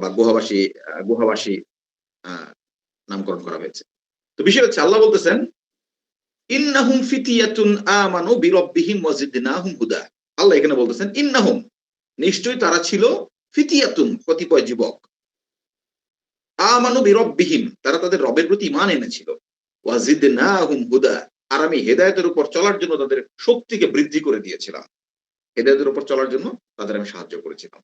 বা গুহাবাসী আহ, নামকরণ করা হয়েছে। তো বিষয় হচ্ছে আল্লাহ বলতেছেন ইন্নাহুম ফিতিয়াতুন আমানু বিরাব্বিহিম ওয়াজিদনাহুম হুদা। আল্লাহ এখানে বলতেছেন ইন্নাহুম, নিশ্চয়ই তারা ছিল ফিতিয়াতুন, কতিপয় যুবক, আমানু বিরাব্বিহিম, তারা তাদের রবের প্রতি ঈমান এনেছিল, ওয়াজিদনাহুম হুদা, আর আমি হেদায়েতের উপর চলার জন্য তাদের শক্তিকে বৃদ্ধি করে দিয়েছিলাম। হেদায়েতের উপর চলার জন্য তাদের আমি সাহায্য করেছিলাম।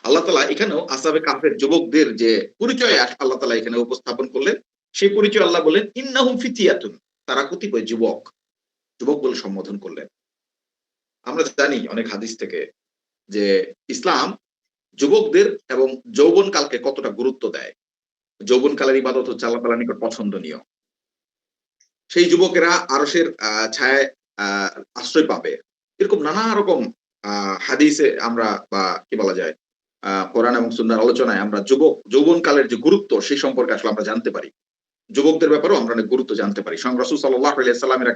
আল্লাহ তাআলা এখানেও আসহাবে কাহফের যুবকদের যে পরিচয় আল্লাহ তাআলা এখানে উপস্থাপন করলেন, সেই পরিচয় আল্লাহ বললেন ইন্নাহুম ফিতিয়াতুন, তারা কতিপয় যুবক, যুবক বলে সম্বোধন করলেন। আমরা জানি অনেক হাদিস থেকে যে ইসলাম যুবকদের এবং যৌবনকালকে কতটা গুরুত্ব দেয়। যৌবনকালের ইবাদত হচ্ছে আল্লাহ তাআলার নিকট পছন্দনীয়। সেই যুবকেরা আরশের ছায়ায় আশ্রয় পাবে। এরকম নানা রকম হাদিসে আমরা বা কি বলা যায় কোরআন এবং সুন্নাহর আলোচনায় আমরা যৌবনকালের যে গুরুত্ব সেই সম্পর্কে আসলে আমরা জানতে পারি। যুবকদের ব্যাপারেও আমরা অনেক গুরুত্ব জানতে পারি। স্বয়ং রাসূল সাল্লাল্লাহু আলাইহি সাল্লামের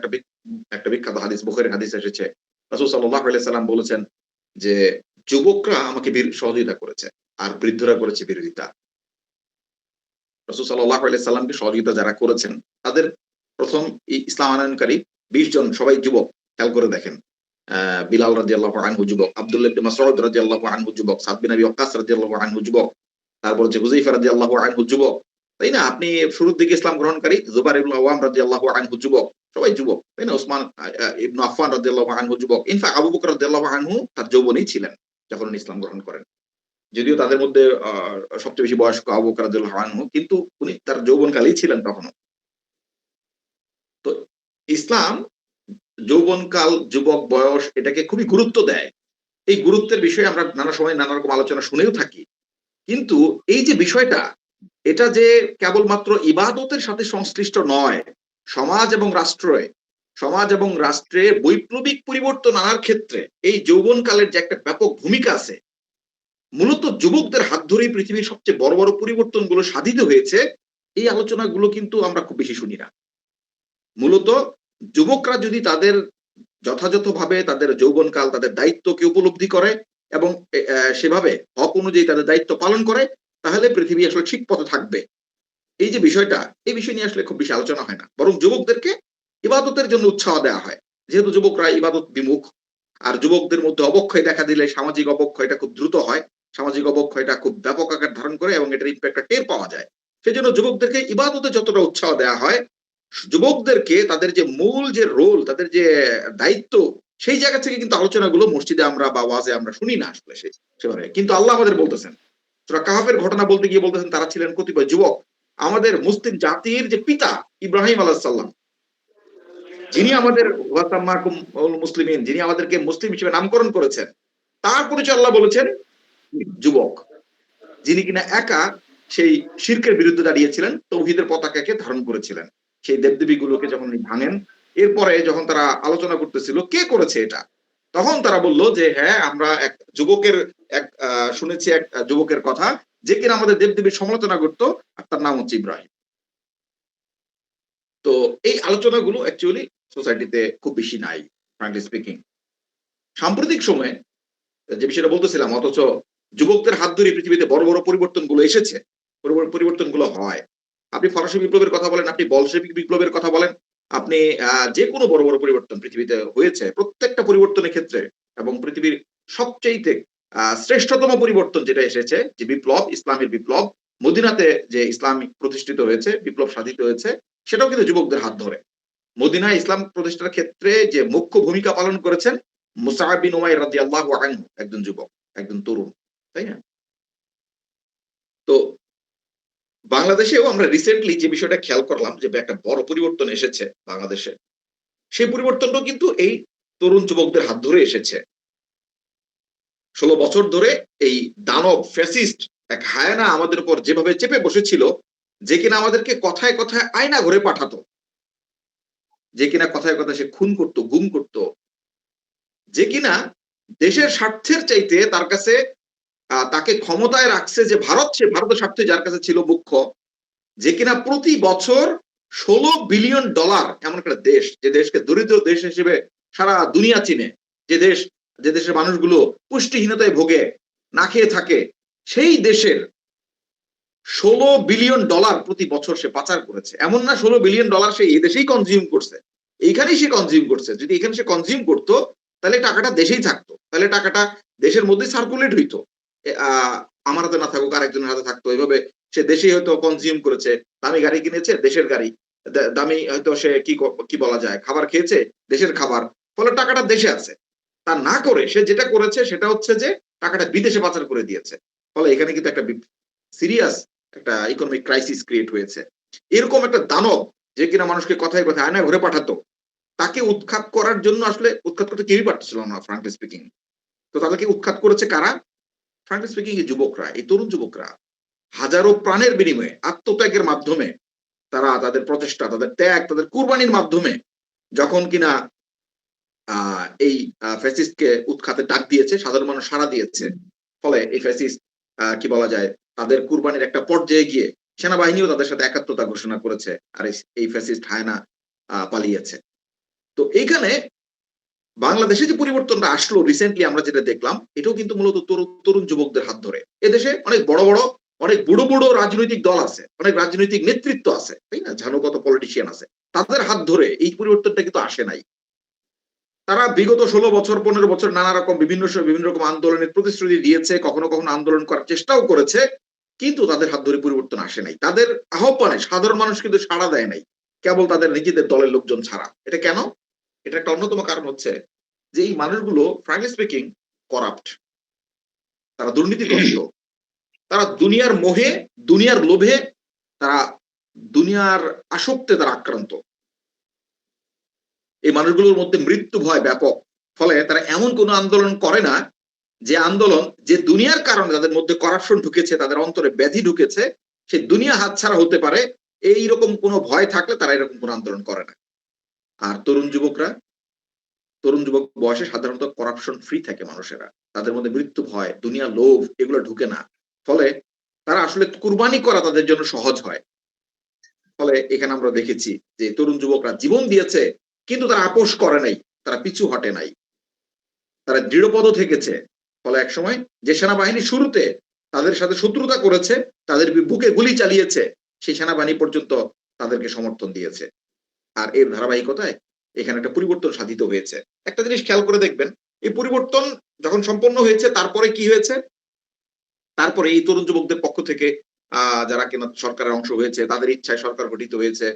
একটা বিখ্যাত হাদিস, বুখারীর হাদিস এসেছে। রাসূল সাল্লাল্লাহু আলাইহি সাল্লাম বলেছেন যে, "যুবকরা আমাকে সহযোগিতা করেছে, আর বৃদ্ধরা করেছে বিরোধিতা।" রাসূল সাল্লাল্লাহু আলাইহি সাল্লামকে সহযোগিতা যারা করেছেন, তাদের ১ম ইসলাম আনয়নকারী ২০ জন সবাই যুবক। খেয়াল করে দেখেন। বিলাল রাদিয়াল্লাহু আনহু যুবক, আব্দুল্লাহ ইবনে মাসউদ রাদিয়াল্লাহু আনহু যুবক, সাদ বিন আবি ওয়াক্কাস রাদিয়াল্লাহু আনহু যুবক, তারপর হচ্ছে হুযায়ফা রাদিয়াল্লাহু আনহু যুবক। তাই না? আপনি শুরুর দিকে ইসলাম গ্রহণকারী জুবাইর ইবনে আওয়াম রাদিয়াল্লাহু আনহু যুবক। সবাই যুবক। তাই না? ওসমান ইবনে আফফান রাদিয়াল্লাহু আনহু যুবক। ইনফ্যাক্ট আবু বকর রাদিয়াল্লাহু আনহু তার যৌবনেই ছিলেন যখন উনি ইসলাম গ্রহণ করেন। যদিও তাদের মধ্যে সবচেয়ে বেশি বয়স্ক আবু বকর রাদিয়াল্লাহু আনহু, কিন্তু উনি তার যৌবনকালেই ছিলেন তখনও। তো ইসলাম যৌবনকাল, যুবক বয়স এটাকে খুবই গুরুত্ব দেয়। এই গুরুত্বের বিষয়ে আমরা নানা সময় নানা রকম আলোচনা শুনেও থাকি। কিন্তু এই যে বিষয়টা, এটা যে কেবলমাত্র ইবাদতের সাথে সংশ্লিষ্ট নয়, সমাজ এবং রাষ্ট্রে সমাজ এবং রাষ্ট্রে বৈপ্লবিক পরিবর্তন আনার ক্ষেত্রে এই যৌবনকালের যে একটা ব্যাপক ভূমিকা আছে, মূলত যুবকদের হাত ধরেই পৃথিবীর সবচেয়ে বড়, বড় পরিবর্তনগুলো সাধিত হয়েছে। এই আলোচনাগুলো কিন্তু আমরা খুব বেশি শুনি না। মূলত যুবকরা যদি তাদের যথাযথভাবে তাদের যৌবনকাল, তাদের দায়িত্বকে উপলব্ধি করে এবং সেভাবে হক অনুযায়ী তাদের দায়িত্ব পালন করে, তাহলে পৃথিবী আসলে ঠিক পথে থাকবে। এই যে বিষয়টা, এই বিষয় নিয়ে আসলে খুব বেশি আলোচনা হয় না। বরং যুবকদেরকে ইবাদতের জন্য উৎসাহ দেওয়া হয়। যেহেতু যুবকরা ইবাদত বিমুখ, আর যুবকদের মধ্যে অবক্ষয় দেখা দিলে সামাজিক অবক্ষয়টা খুব দ্রুত হয়। সামাজিক অবক্ষয়টা খুব ব্যাপক আকার ধারণ করে এবং এটার ইমপ্যাক্টটা টের পাওয়া যায়। সেজন্য যুবকদেরকে ইবাদতে যতটা উৎসাহ দেওয়া হয়, যুবকদেরকে তাদের যে মূল যে রোল, তাদের যে দায়িত্ব, সেই জায়গা থেকে কিন্তু আলোচনাগুলো মসজিদে আমরা বা ওয়াজে আমরা শুনি না আসলে সেভাবে। কিন্তু আল্লাহ আমাদের বলতেছেন, সূরা কাহাফের ঘটনা বলতে গিয়ে বলতেছেন তারা ছিলেন কতিপয় যুবক। আমাদের মুসলিম জাতির যে পিতা ইব্রাহিম আলাইহিস সালাম, যিনি আমাদের ওয়াসাম্মাকুম মুসলিমিন, যিনি আমাদেরকে মুসলিম হিসেবে নামকরণ করেছেন, তার পরিচয় আল্লাহ বলেছেন যুবক। যিনি কিনা একা সেই শিরকের বিরুদ্ধে দাঁড়িয়েছিলেন, তৌহিদের পতাকাকে ধারণ করেছিলেন। সেই দেবদেবীগুলোকে যখন উনি ভাঙেন, এরপরে যখন তারা আলোচনা করতেছিল কে করেছে এটা? তখন তারা বলল যে হ্যাঁ, আমরা এক যুবকের এক শুনেছি এক যুবকের কথা, যে কিনা আমাদের দেবদেবীর সমালোচনা করত, আর তার নাম হচ্ছে ইব্রাহিম। তো এই আলোচনাগুলো অ্যাকচুয়ালি সোসাইটিতে খুব বেশি নাই, ফ্র্যাঙ্কলি স্পিকিং। সাম্প্রতিক সময়ে যে বিষয়টা বলতেছিলাম, অথচ যুবকদের হাত ধরে পৃথিবীতে বড়, বড় পরিবর্তনগুলো এসেছে। বড়, বড় পরিবর্তনগুলো হয়। আপনি ফরাসি বিপ্লবের কথা বলেন, আপনি বলশেভিক বিপ্লবের কথা বলেন, আপনি যেকোনো বড়, বড় পরিবর্তন পৃথিবীতে হয়েছে। প্রত্যেকটা পরিবর্তনের ক্ষেত্রে এবং পৃথিবীর সবচাইতে শ্রেষ্ঠতম পরিবর্তন যেটা এসেছে, যে বিপ্লব, ইসলামের বিপ্লব, মদিনাতে যে ইসলাম প্রতিষ্ঠিত হয়েছে, বিপ্লব সাধিত হয়েছে, সেটাও কিন্তু যুবকদের হাত ধরে। মদিনায় ইসলাম প্রতিষ্ঠার ক্ষেত্রে যে মুখ্য ভূমিকা পালন করেছেন মুসআব বিন উমাইর রাদিয়াল্লাহু আনহু, একজন যুবক, একজন তরুণ। তাই না? তো বাংলাদেশেও আমরা রিসেন্টলি যে বিষয়টা খেয়াল করলাম যে একটা বড় পরিবর্তন এসেছে বাংলাদেশে। সেই পরিবর্তনটাও কিন্তু এই তরুণ যুবকদের হাত ধরে এসেছে। ১৬ বছর ধরে এই দানব ফ্যাসিস্ট এক হায়ানা আমাদের উপর যেভাবে চেপে বসেছিল, যে কিনা আমাদেরকে কথায়, কথায় আয়না ঘরে পাঠাতো। যে কিনা কথায়, কথায় সে খুন করত, গুম করত। যে কিনা দেশের স্বার্থের চাইতে তার কাছে তাকে ক্ষমতায় রাখছে যে ভারত, সে ভারতের স্বার্থই যার কাছে ছিল মুখ্য। যে কিনা প্রতি বছর $১৬ বিলিয়ন, এমন একটা দেশ, যে দেশকে দরিদ্র দেশ হিসেবে সারা দুনিয়া চিনে, যে দেশের মানুষগুলো পুষ্টিহীনতায় ভোগে, না খেয়ে থাকে, সেই দেশের $16 বিলিয়ন প্রতি বছর সে পাচার করেছে। এমন না $16 বিলিয়ন সে এই দেশেই কনজিউম করছে, এইখানেই সে কনজিউম করছে। যদি এখানে সে কনজিউম করতো তাহলে টাকাটা দেশেই থাকতো, তাহলে টাকাটা দেশের মধ্যে সার্কুলেট হইতো। আমার হাতে না থাকুক আরেকজনের হাতে থাকতো। এইভাবে সে দেশেই হয়তো কনজিউম করেছে, দামি গাড়ি কিনেছে, দেশের গাড়ি, দামি হয়তো সে কি বলা যায় খাবার খেয়েছে, দেশের খাবার, ফলে টাকাটা দেশে আছে। তা না করে সে যেটা করেছে সেটা হচ্ছে যে টাকাটা বিদেশে পাচার করে দিয়েছে। ফলে এখানে কিন্তু একটা সিরিয়াস একটা ইকোনমিক ক্রাইসিস ক্রিয়েট হয়েছে। এরকম একটা দানব যে কিনা মানুষকে কথায় কথায় আয়না ঘরে পাঠাতো, তাকে উৎখাত করার জন্য আসলে উৎখাত করতে কেউই পারতেছিল না ফ্রাঙ্কলি স্পিকিং। তো তাদেরকে উৎখাত করেছে কারা? ফ্রাঙ্কলি স্পিকিং এই যুবকরা, এই তরুণ যুবকরা হাজারো প্রাণের বিনিময়ে আত্মত্যাগের মাধ্যমে তারা তাদের প্রচেষ্টা, তাদের ত্যাগ, তাদের কুরবানির মাধ্যমে যখন কিনা এই ফ্যাসিস্টকে উৎখাতে ডাক দিয়েছে, সাধারণ মানুষ সাড়া দিয়েছে। ফলে এই ফ্যাসিস্ট কি বলা যায় তাদের কুরবানির একটা পর্যায়ে গিয়ে সেনাবাহিনীও তাদের সাথে একাত্মতা ঘোষণা করেছে, আর এই ফ্যাসিস্ট হায়না পালিয়েছে। তো এইখানে বাংলাদেশে যে পরিবর্তনটা আসলো রিসেন্টলি আমরা যেটা দেখলাম, এটাও কিন্তু মূলত তরুণ যুবকদের হাত ধরে। এদেশে অনেক বড় বড় অনেক বুড়ো বুড়ো রাজনৈতিক দল আছে, অনেক রাজনৈতিক নেতৃত্ব আছে, তাই না, ঝানুকত পলিটিশিয়ান আছে, তাদের হাত ধরে এই পরিবর্তনটা কিন্তু আসে নাই। তারা বিগত 16 বছর 15 বছর নানা রকম বিভিন্ন রকম আন্দোলনের প্রতিশ্রুতি দিয়েছে, কখনো কখনো আন্দোলন করার চেষ্টাও করেছে, কিন্তু তাদের হাত ধরে পরিবর্তন আসে নাই। তাদের আহ্বানে সাধারণ মানুষ কিন্তু সাড়া দেয় নাই, কেবল তাদের নিজেদের দলের লোকজন ছাড়া। এটা কেন? এটা একটা অন্যতম কারণ হচ্ছে যে এই মানুষগুলো ফ্র্যাঙ্কলি স্পিকিং করাপ্ট, তারা দুর্নীতিগ্রস্ত, তারা দুনিয়ার মোহে, দুনিয়ার লোভে, তারা দুনিয়ার আসক্তে তারা আক্রান্ত। এই মানুষগুলোর মধ্যে মৃত্যু ভয় ব্যাপক। ফলে তারা এমন কোন আন্দোলন করে না যে আন্দোলন, যে দুনিয়ার কারণে তাদের মধ্যে করাপশন ঢুকেছে, তাদের অন্তরে ব্যাধি ঢুকেছে, সে দুনিয়া হাতছাড়া হতে পারে, এইরকম কোনো ভয় থাকলে তারা এরকম কোন আন্দোলন করে না। আর তরুণ যুবক বয়সে সাধারণত করাপশন ফ্রি থাকে মানুষেরা, তাদের মধ্যে মৃত্যু ভয়, দুনিয়া লোভ এগুলো ঢুকে না। ফলে তারা আসলে কুরবানি করা তাদের জন্য সহজ হয়। ফলে এখানে আমরা দেখেছি যে তরুণ যুবকরা জীবন দিয়েছে, কিন্তু তারা আপোষ করে নাই, তারা পিছু হটে নাই, তারা দৃঢ়পদ থেকেছে। ফলে একসময় যে সেনাবাহিনী শুরুতে তাদের সাথে শত্রুতা করেছে, তাদের বুকে গুলি চালিয়েছে, সেই সেনাবাহিনী পর্যন্ত তাদেরকে সমর্থন দিয়েছে। আর এর ধারাবাহিকতায় এখানে একটা পরিবর্তন সাধিত হয়েছে। একটা জিনিস খেয়াল করে দেখবেন, এই পরিবর্তন যখন সম্পন্ন হয়েছে তারপরে কি হয়েছে? তারপরে এই তরুণ যুবকদের পক্ষ থেকে যারা কিনা সরকারের অংশ হয়েছে, তাদের ইচ্ছায় সরকার গঠিত হয়েছে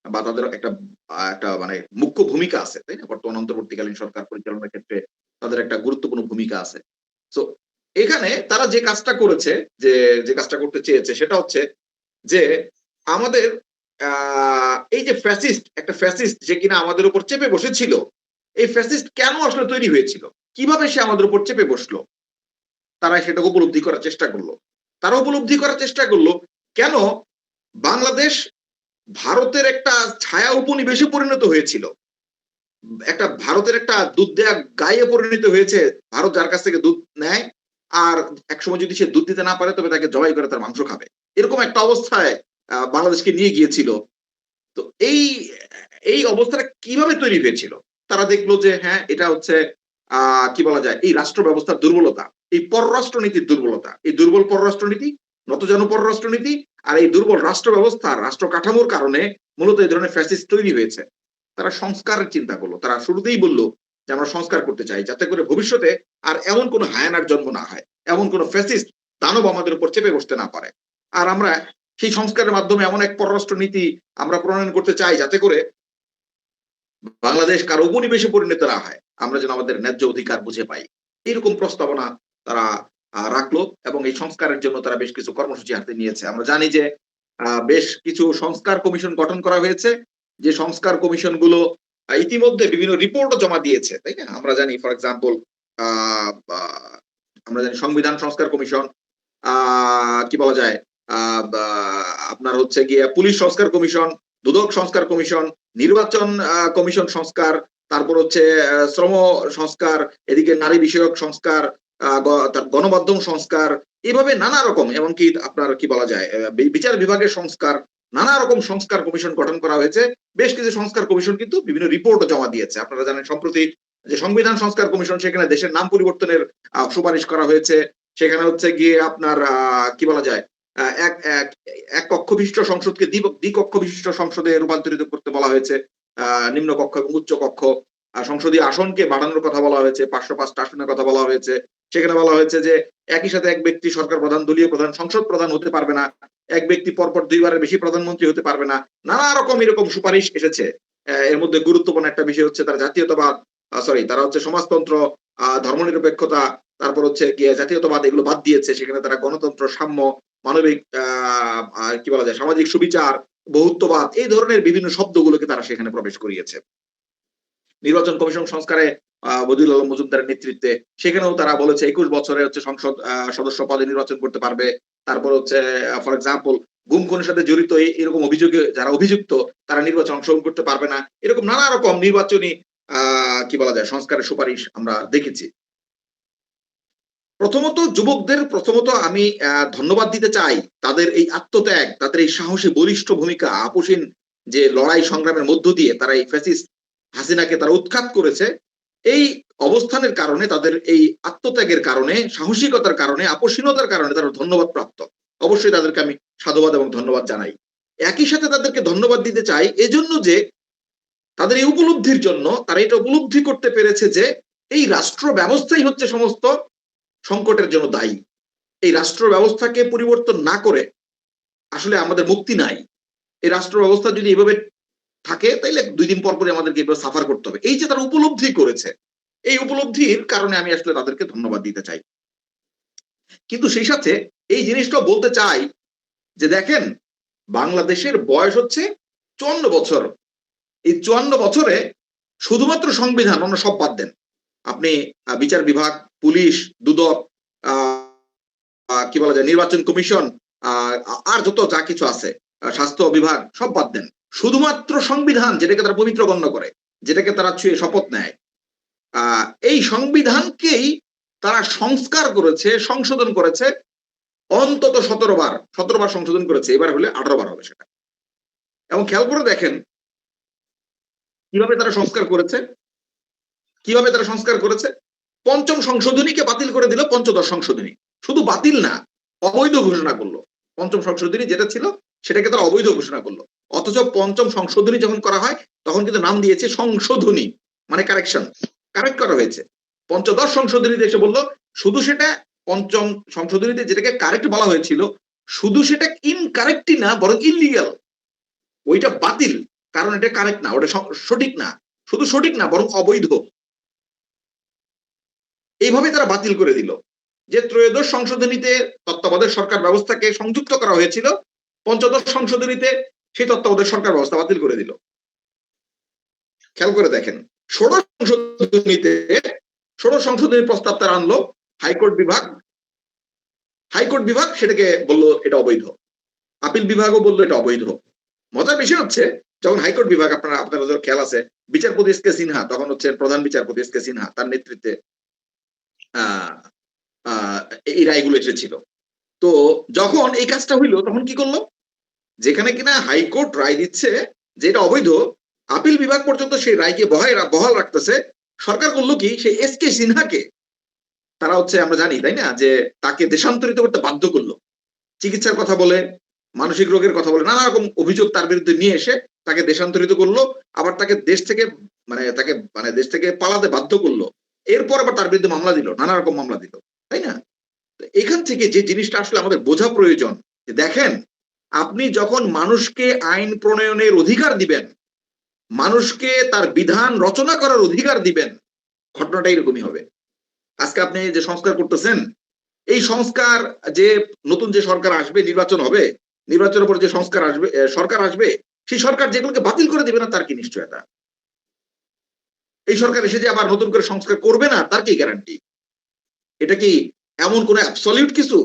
বা তাদের একটা মানে মুখ্য ভূমিকা আছে, তাই না? বর্তমান অন্তর্বর্তীকালীন সরকার পরিচালনার ক্ষেত্রে তাদের একটা গুরুত্বপূর্ণ ভূমিকা আছে। সো এখানে তারা যে কাজটা করেছে, যে কাজটা করতে চেয়েছে সেটা হচ্ছে যে আমাদের এই যে একটা ফ্যাসিস্ট যে কিনা আমাদের উপর চেপে বসেছিল, এই ফ্যাসিস্ট কেন আসলে তৈরি হয়েছিল? কিভাবে সে আমাদের উপর চেপে বসলো? তারা সেটাকে উপলব্ধি করার চেষ্টা করলো। তারা উপলব্ধি করার চেষ্টা করলো কেন বাংলাদেশ ভারতের একটা ছায়া উপনিবেশে পরিণত হয়েছিল। একটা ভারতের একটা দুধ দেয়া গায়ে পরিণত হয়েছে। ভারত যার কাছ থেকে দুধ নেয়, আর একসময় যদি সে দুধ দিতে না পারে তবে তাকে জবাই করে তার মাংস খাবে। এরকম একটা অবস্থায় বাংলাদেশকে নিয়ে গিয়েছিল। তো এই অবস্থাটা কিভাবে তৈরি হয়েছিল? তারা দেখলো যে হ্যাঁ, এটা হচ্ছে কি বলা যায়, এই রাষ্ট্র ব্যবস্থার দুর্বলতা, এই পররাষ্ট্রনীতির দুর্বলতা, এই দুর্বল পররাষ্ট্রনীতি, নতজানু পররাষ্ট্রনীতি আর এই দুর্বল রাষ্ট্র ব্যবস্থা, রাষ্ট্র কাঠামোর কারণে মূলত এই ধরনের ফ্যাসিস্ট তৈরি হয়েছে। তারা সংস্কারের চিন্তা করলো। তারা শুরুতেই বলল যে আমরা সংস্কার করতে চাই, যাতে করে ভবিষ্যতে আর এমন কোন হায়ানার জন্ম না হয়, এমন কোন ফ্যাসিস্ট দানব আমাদের উপর চেপে বসতে না পারে। আর আমরা সেই সংস্কারের মাধ্যমে এমন এক পররাষ্ট্র নীতি আমরা প্রণয়ন করতে চাই, যাতে করে বাংলাদেশ কারো উপনিবেশে পরিণত না হয়, আমরা যেন আমাদের ন্যায্য অধিকার বুঝে পাই। এরকম প্রস্তাবনা তারা রাখলো এবং এই সংস্কারের জন্য তারা বেশ কিছু কর্মসূচি হাতে নিয়েছে। আমরা জানি যে বেশ কিছু সংস্কার কমিশন গঠন করা হয়েছে, যে সংস্কার কমিশন গুলো ইতিমধ্যে বিভিন্ন রিপোর্টও জমা দিয়েছে, তাই না? আমরা জানি ফর এক্সাম্পল আমরা জানি সংবিধান সংস্কার কমিশন, কি বলা যায়, আপনার হচ্ছে গিয়ে পুলিশ সংস্কার কমিশন, দুদক সংস্কার কমিশন, নির্বাচন কমিশন সংস্কার, তারপর হচ্ছে শ্রম সংস্কার, এদিকে নারী বিষয়ক সংস্কার, গণমাধ্যম সংস্কার, এভাবে নানা রকম, এমনকি আপনার কি বলা যায় বিচার বিভাগের সংস্কার, নানা রকম সংস্কার কমিশন গঠন করা হয়েছে। বেশ কিছু সংস্কার কমিশন কিন্তু বিভিন্ন রিপোর্টও জমা দিয়েছে। আপনারা জানেন সম্প্রতি যে সংবিধান সংস্কার কমিশন, সেখানে দেশের নাম পরিবর্তনের সুপারিশ করা হয়েছে। সেখানে হচ্ছে গিয়ে আপনার কি বলা যায় এক এক এক কক্ষ বিশিষ্ট সংসদকে দ্বিকক্ষ বিশিষ্ট সংসদে রূপান্তরিত করতে বলা হয়েছে। নিম্ন কক্ষ এবং উচ্চ কক্ষ। সংসদীয় আসনকে বাড়ানোর কথা বলা হয়েছে, 505টা আসনের কথা বলা হয়েছে। সেখানে বলা হয়েছে যে একই সাথে এক ব্যক্তি সরকার প্রধান, দলীয় প্রধান, সংসদ প্রধান হতে পারবে না। এক ব্যক্তি পরপর ২ বারের বেশি প্রধানমন্ত্রী হতে পারবে না। নানা রকম এরকম সুপারিশ এসেছে। এর মধ্যে গুরুত্বপূর্ণ একটা বিষয় হচ্ছে তারা জাতীয়তাবাদ, তারা হচ্ছে সমাজতন্ত্র, ধর্মনিরপেক্ষতা, তারপর হচ্ছে গিয়ে জাতীয়তাবাদ এগুলো বাদ দিয়েছে। সেখানে তারা গণতন্ত্র, সাম্য, মানবিক কি বলা যায় সামাজিক সুবিচার, বহুত্ববাদ এই ধরনের বিভিন্ন শব্দগুলোকে তারা সেখানে প্রবেশ করিয়েছে। নির্বাচন কমিশন সংস্কারে বদিউল আলম মজুমদারের নেতৃত্বে সেখানেও তারা বলেছে ২১ বছরে হচ্ছে সংসদ সদস্য পদে নির্বাচন করতে পারবে। তারপর হচ্ছে ফর এক্সাম্পল গুম খুনের সাথে জড়িত এরকম অভিযোগে যারা অভিযুক্ত তারা নির্বাচন অংশগ্রহণ করতে পারবে না। এরকম নানা রকম নির্বাচনী কি বলা যায় সংস্কারের সুপারিশ আমরা দেখেছি। প্রথমত আমি ধন্যবাদ দিতে চাই তাদের এই আত্মত্যাগ, তাদের এই সাহসী বলিষ্ঠ ভূমিকা, আপোষহীন যে লড়াই সংগ্রামের মধ্য দিয়ে তারা এই ফ্যাসিস্ট হাসিনাকে তারা উৎখাত করেছে। এই অবস্থানের কারণে, তাদের এই আত্মত্যাগের কারণে, সাহসিকতার কারণে, আপোষহীনতার কারণে তারা ধন্যবাদ প্রাপ্ত। অবশ্যই তাদেরকে আমি সাধুবাদ এবং ধন্যবাদ জানাই। একই সাথে তাদেরকে ধন্যবাদ দিতে চাই এজন্য যে তাদের এই উপলব্ধির জন্য, তারা এটা উপলব্ধি করতে পেরেছে যে এই রাষ্ট্র ব্যবস্থাই হচ্ছে সমস্ত সংকটের জন্য দায়ী। এই রাষ্ট্র ব্যবস্থাকে পরিবর্তন না করে আসলে আমাদের মুক্তি নাই। এই রাষ্ট্র ব্যবস্থা যদি এভাবে থাকে তাইলে ২ দিন পর পরই আমাদেরকে এভাবে সাফার করতে হবে। এই যে তারা উপলব্ধি করেছে, এই উপলব্ধির কারণে আমি আসলে তাদেরকে ধন্যবাদ দিতে চাই। কিন্তু সেই সাথে এই জিনিসটাও বলতে চাই যে দেখেন বাংলাদেশের বয়স হচ্ছে ৫৪ বছর। এই ৫৪ বছরে শুধুমাত্র সংবিধান, অন্য সব বাদ দেন। আপনি বিচার বিভাগ, পুলিশ, দুদক, কি বলা যায় নির্বাচন কমিশন, আর যত যা কিছু আছে, স্বাস্থ্য বিভাগ সব বাদ দেন। শুধুমাত্র সংবিধান যেটাকে তারা পবিত্র গণ্য করে, যেটাকে তারা ছুঁয়ে শপথ নেয়, এই সংবিধানকেই তারা সংস্কার করেছে, সংশোধন করেছে অন্তত ১৭ বার। ১৭ বার সংশোধন করেছে, এবার হলে ১৮ বার হবে সেটা। এবং খেয়াল করে দেখেন কিভাবে তারা সংস্কার করেছে, কিভাবে তারা সংস্কার করেছে। পঞ্চম সংশোধনীকে বাতিল করে দিল পঞ্চদশ সংশোধনী। শুধু বাতিল না, অবৈধ ঘোষণা করলো। পঞ্চম সংশোধনী যেটা ছিল সেটাকে তারা অবৈধ ঘোষণা করলো। অথচ পঞ্চম সংশোধনী যখন করা হয় তখন কিন্তু নাম দিয়েছে সংশোধনী, মানে কারেকশন, কারেক্ট করা হয়েছে। পঞ্চদশ সংশোধনীতে এসে বললো শুধু সেটা পঞ্চম সংশোধনীতে যেটাকে কারেক্ট বলা হয়েছিল শুধু সেটা ইনকারেক্টই না বরং ইলিগাল, ওইটা বাতিল, কারণ এটা কারেক্ট না, ওটা সঠিক না, শুধু সঠিক না বরং অবৈধ। এইভাবে তারা বাতিল করে দিল। যে ত্রয়োদশ সংশোধনীতে তত্ত্বাবধায়ক সরকার ব্যবস্থাকে সংযুক্ত করা হয়েছিল, পঞ্চদশ সংশোধনীতে সেই তত্ত্বাবধায়ক সরকার ব্যবস্থা বাতিল করে দিল। খেয়াল করে দেখেন ষোড়শ সংশোধনীর প্রস্তাব তারা আনলো, হাইকোর্ট বিভাগ সেটাকে বললো এটা অবৈধ, আপিল বিভাগও বললো এটা অবৈধ। মজার বিষয় হচ্ছে যখন হাইকোর্ট বিভাগ, আপনারা খেয়াল আছে বিচারপতি এস কে সিনহা, তখন হচ্ছে প্রধান বিচারপতি এস কে সিনহা, তার নেতৃত্বে এই রায়গুলো এসেছিল। তো যখন এই কাজটা হইলো তখন কি করলো, যেখানে কিনা হাইকোর্ট রায় দিচ্ছে যে এটা অবৈধ, আপিল বিভাগ পর্যন্ত সেই রায়কে বহাল রাখতেছে, সরকার করলো কি সেই এস কে সিনহাকে তারা হচ্ছে আমরা জানি তাই না যে তাকে দেশান্তরিত করতে বাধ্য করলো। চিকিৎসার কথা বলে, মানসিক রোগের কথা বলে, নানা রকম অভিযোগ তার বিরুদ্ধে নিয়ে এসে তাকে দেশান্তরিত করলো, আবার তাকে দেশ থেকে পালাতে বাধ্য করলো। এরপর আবার তার বিরুদ্ধে মামলা দিল, নানা রকম মামলা দিল, তাই না? এখান থেকে যে জিনিসটা আসলে আমাদের বোঝা প্রয়োজন যে দেখেন আপনি যখন মানুষকে আইন প্রণয়নের অধিকার দিবেন, মানুষকে তার বিধান রচনা করার অধিকার দিবেন, ঘটনাটা এরকমই হবে। আজকে আপনি যে সংস্কার করতেছেন, এই সংস্কার যে নতুন যে সরকার আসবে, নির্বাচন হবে, নির্বাচনের পর যে সরকার আসবে সেই সরকার যেগুলোকে বাতিল করে দিবে না তার কি নিশ্চয়তা? এই সরকার এসে যে আবার নতুন করে সংস্কার করবে না তার কি গ্যারান্টি? এটা কি এমন কোন অ্যাবসলিউট কিছু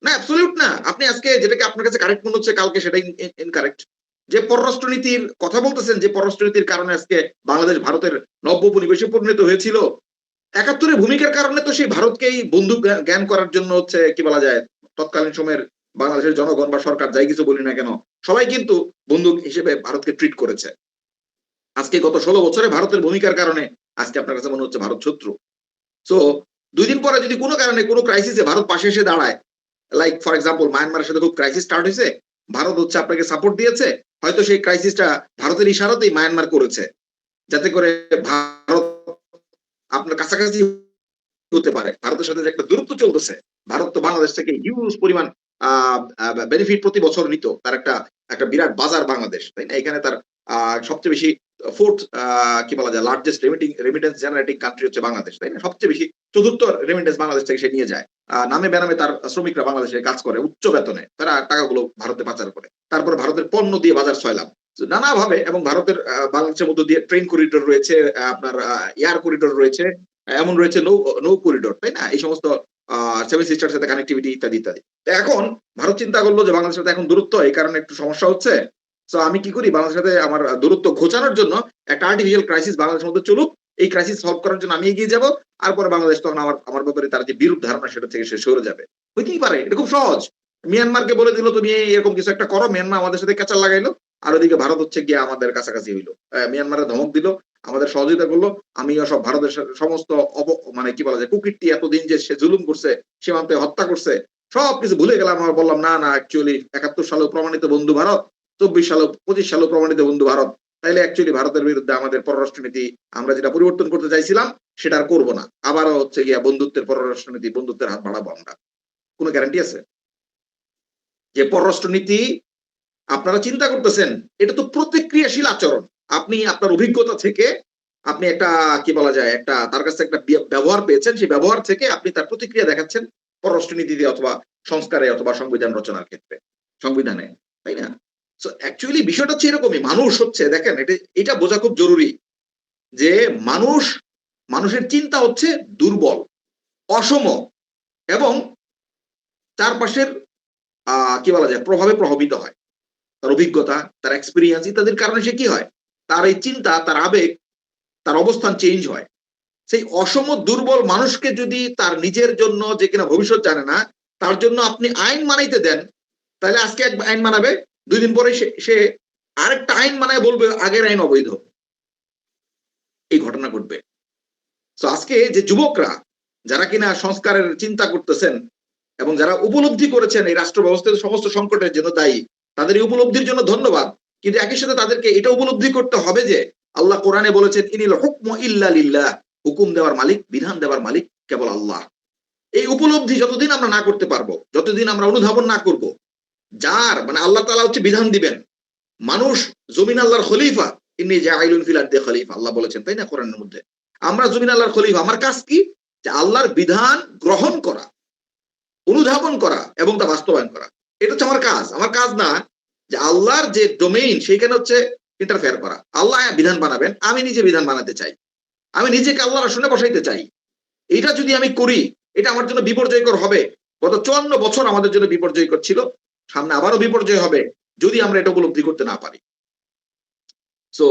না? অ্যাবসলিউট না। আপনি আজকে যেটাকে আপনার কাছে কারেক্ট মনে হচ্ছে কালকে সেটাই ইনকারেক্ট। যে পররাষ্ট্রনীতির কথা বলতেছেন, যে পররাষ্ট্রনীতির কারণে আজকে বাংলাদেশ ভারতের নব্য উপনিবেশে পরিণত হয়েছিল, ৭১ ভূমিকার কারণে তো সেই ভারতকেই বন্ধু জ্ঞান করার জন্য হচ্ছে কি বলা যায় তৎকালীন সময়ের বাংলাদেশের জনগণ বা সরকার যাই কিছু বলি না কেন সবাই কিন্তু বন্ধু হিসেবে ভারতকে ট্রিট করেছে। আজকে গত ১৬ বছরে ভারতের ভূমিকার কারণে আজকে আপনার কাছে মনে হচ্ছে ভারত শত্রু। সো 2 দিন পরে যদি কোনো কারণে কোনো ক্রাইসিসে ভারত পাশে এসে দাঁড়ায়, লাইক ফর এক্সাম্পল মায়ানমারের সাথে খুব ক্রাইসিস স্টার্ট হয়েছে, ভারত হচ্ছে আপনাকে সাপোর্ট দিয়েছে, হয়তো সেই ক্রাইসিসটা ভারতের ইশারাতেই মায়ানমার করেছে, যাতে করে ভারত আপনার কাছাকাছি হতে পারে। ভারতের সাথে যে একটা দূরত্ব চলতেছে, ভারত তো বাংলাদেশ থেকে হিউজ পরিমাণ বেনিফিট প্রতি বছর নিত। তার একটা একটা বিরাট বাজার বাংলাদেশ, তাই না? এখানে তার সবচেয়ে বেশি ফোর্থ কি বলা যায় লার্জেস্ট রেমিটেন্স জেনারেটিং কান্ট্রি হচ্ছে বাংলাদেশ, তাই না? সবচেয়ে বেশি চতুর্থ রেমিটেন্স বাংলাদেশ থেকে সে নিয়ে যায়। নামে বেনামে তার শ্রমিকরা বাংলাদেশে কাজ করে উচ্চ বেতনে, তারা টাকাগুলো ভারতে পাচার করে। তারপরে ভারতের পণ্য দিয়ে বাজার ছয়লাভ নানাভাবে, এবং ভারতের বাংলাদেশের মধ্য দিয়ে ট্রেন করিডোর রয়েছে, আপনার এয়ার করিডোর রয়েছে, এমন রয়েছে নৌ করিডোর, তাই না? এই সমস্ত সেভেন সিস্টার সাথে কানেক্টিভিটি ইত্যাদি ইত্যাদি। এখন ভারত চিন্তা করলো যে বাংলাদেশের সাথে এখন দূরত্ব, এই কারণে একটু সমস্যা হচ্ছে। সো আমি কি করি, বাংলাদেশের সাথে আমার দূরত্ব ঘোচানোর জন্য একটা আর্টিফিশিয়াল ক্রাইসিস বাংলাদেশের মধ্যে চলুক, এই ক্রাইসিস সলভ করার জন্য আমি এগিয়ে যাব, আর পরে বাংলাদেশ তখন আমার ব্যাপারে তার যে বিরূপ ধারণা সেটা থেকে সে সরে যাবে। হইতেই পারে, এটা খুব সহজ। মিয়ানমারকে বলে দিল তুমি এরকম কিছু একটা করো, মিয়ানমার আমাদের সাথে ক্যাচাল লাগাইলো, আর ওদিকে ভারত হচ্ছে গিয়ে আমাদের কাছাকাছি হইলো, মিয়ানমারে ধমক দিল, আমাদের সহযোগিতা করলো। আমি সব ভারতের সমস্ত মানে কি বলা যায় কুকীর্তি, এতদিন যে সে জুলুম করছে, সীমান্তে হত্যা করছে, সবকিছু ভুলে গেলাম। আমরা বললাম না না, অ্যাকচুয়ালি 71 সালেও প্রমাণিত বন্ধু ভারত, 24 সালেও 25 সালেও প্রমাণিত বন্ধু ভারত, তাইলে অ্যাকচুয়ালি ভারতের বিরুদ্ধে আমাদের পররাষ্ট্রনীতি আমরা যেটা পরিবর্তন করতে চাইছিলাম সেটা আর করবো না, আবারও হচ্ছে গিয়া বন্ধুত্বের পররাষ্ট্রনীতি, বন্ধুত্বের হাত বাড়াবো আমরা। কোনো গ্যারান্টি আছে যে পররাষ্ট্রনীতি আপনারা চিন্তা করতেছেন এটা তো প্রতিক্রিয়াশীল আচরণ? আপনি আপনার অভিজ্ঞতা থেকে আপনি একটা কি বলা যায় একটা তার কাছে একটা ব্যবহার পেয়েছেন, সেই ব্যবহার থেকে আপনি তার প্রতিক্রিয়া দেখাচ্ছেন পররাষ্ট্রনীতিতে অথবা সংস্কারে অথবা সংবিধান রচনার ক্ষেত্রে, সংবিধানে, তাই না? সো অ্যাকচুয়ালি বিষয়টা হচ্ছে এরকমই। মানুষ হচ্ছে, দেখেন এটা বোঝা খুব জরুরি যে মানুষের চিন্তা হচ্ছে দুর্বল, অসম, এবং চারপাশের কি বলা যায় প্রভাবে প্রভাবিত হয়। তার অভিজ্ঞতা, তার এক্সপেরিয়েন্স ইত্যাদির কারণে সে কি হয়, তার এই চিন্তা, তার আবেগ, তার অবস্থান চেঞ্জ হয়। সেই অসম দুর্বল মানুষকে যদি তার নিজের জন্য, যে কিনা ভবিষ্যৎ জানে না, তার জন্য আপনি আইন মানাইতে দেন, তাহলে আজকে এক আইন মানাবে, 2 দিন পরে সে আরেকটা আইন মানায় বলবে আগের আইন অবৈধ। এই ঘটনা ঘটবে। তো আজকে যে যুবকরা যারা কিনা সংস্কারের চিন্তা করতেছেন এবং যারা উপলব্ধি করেছেন এই রাষ্ট্র ব্যবস্থার সমস্ত সংকটের জন্য দায়ী, তাদের এই উপলব্ধির জন্য ধন্যবাদ। কিন্তু একই সাথে তাদেরকে এটা উপলব্ধি করতে হবে যে আল্লাহ কোরআনে বলেছেন ইনিল হুকমু ইল্লা লিল্লাহ, হুকুম দেওয়ার মালিক, বিধান দেওয়ার মালিক কেবল আল্লাহ। এই উপলব্ধি যতদিন আমরা না করতে পারবো, যতদিন আমরা অনুধাবন না করব, যার মানে আল্লাহ তাআলা হচ্ছে বিধান দিবেন, মানুষ জমিন আল্লাহর খলিফা, ইন্নী জাইলুন ফিল আরদি খলিফা আল্লাহ বলেছেন, তাই না কোরআনের মধ্যে? আমরা জমিন আল্লাহর খলিফা, আমার কাজ কি? যে আল্লাহর বিধান গ্রহণ করা, অনুধাবন করা এবং তা বাস্তবায়ন করা। এটা হচ্ছে আমার কাজ। আমার কাজ না যে আল্লাহর যে ডোমেইন সেখানে হচ্ছে ইন্টারফেয়ার করা। আল্লাহ বিধান বানাবেন, আমি নিজে বিধান বানাতে চাই, আমি নিজেকে আল্লাহর আসনে বসাইতে চাই। এটা যদি আমি করি, এটা আমার জন্য বিপর্যয়কর হবে। গত 54 বছর আমাদের জন্য বিপর্যয়কর ছিল, সামনে আবারও বিপর্যয় হবে যদি আমরা এটা উপলব্ধি করতে না পারি। সো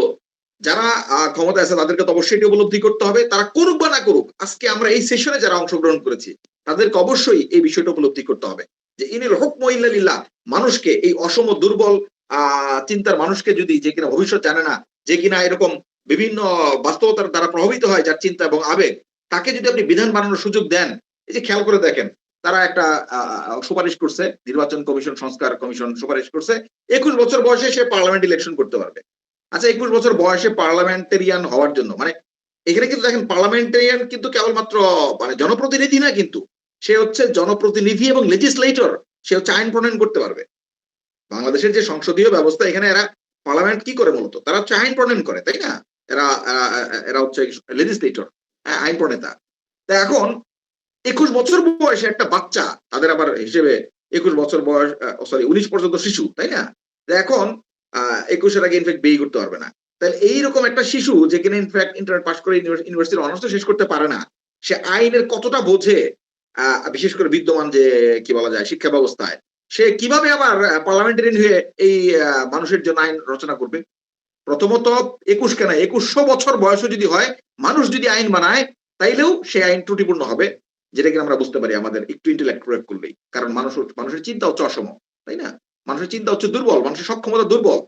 যারা ক্ষমতায় আছে তাদেরকে তো অবশ্যই এটা উপলব্ধি করতে হবে, তারা করুক বা না করুক। আজকে আমরা এই সেশনে যারা অংশগ্রহণ করেছি তাদেরকে অবশ্যই এই বিষয়টা উপলব্ধি করতে হবে যে ইনিল হুকমু ইল্লা লিল্লাহ। মানুষকে, এই অসম দুর্বল চিন্তার মানুষকে যদি, যে কিনা ভবিষ্যৎ জানে না, যে কিনা এরকম বিভিন্ন বাস্তবতার দ্বারা প্রভাবিত হয়, যার চিন্তা এবং আবেগ, তাকে যদি আপনি বিধান বানানোর সুযোগ দেন, এই যে খেয়াল করে দেখেন, তারা একটা সুপারিশ করছে, নির্বাচন কমিশন, সংস্কার কমিশন সুপারিশ করছে 21 বছর বয়সে সে পার্লামেন্ট ইলেকশন করতে পারবে। আচ্ছা, 21 বছর বয়সে পার্লামেন্টেরিয়ান হওয়ার জন্য, মানে এখানে কিন্তু দেখেন পার্লামেন্টেরিয়ান কিন্তু কেবলমাত্র মানে জনপ্রতিনিধি না, কিন্তু সে হচ্ছে জনপ্রতিনিধি এবং লেজিসলেটর, সে হচ্ছে আইন প্রণয়ন করতে পারবে। বাংলাদেশের যে সংসদীয় ব্যবস্থা, এখানে এরা পার্লামেন্ট কি করে মূলত, তারা হচ্ছে আইন প্রণয়ন করে, তাই না? এরা এরা হচ্ছে লেজিসলেটর, আইন প্রণেতা। তা এখন 21 বছর বয়সে একটা বাচ্চা, তাদের আবার হিসেবে 21 বছর বয়স, সরি 19 পর্যন্ত শিশু, তাই না? এখন 21-এর আগে ইনফ্যাক্ট বিয়ে করতে পারবে না। তাহলে এইরকম একটা শিশু যে কিনা ইনফ্যাক্ট ইন্টারনেট পাস করে ইউনিভার্সিটির অনার্স শেষ করতে পারে না, সে আইনের কতটা বোঝে, বিশেষ করে বিদ্যমান যে কি বলা যায় শিক্ষা ব্যবস্থায়, সে কিভাবে আবার পার্লামেন্টারিয়ান হয়ে এই মানুষের জন্য আইন রচনা করবে? প্রথমত 21 কেন, 2100 বছর বয়সও যদি হয়, মানুষ যদি আইন বানায়, তাইলেও সে আইন ত্রুটিপূর্ণ হবে, যেটা কিনা আমরা বুঝতে পারি আমাদের একটু ইন্টেলেক্ট প্রয়োগ করলেই। কারণ মানুষের চিন্তা হচ্ছে অসম, তাই না? মানুষের চিন্তা হচ্ছে দুর্বল, মানুষের সক্ষমতা দুর্বল।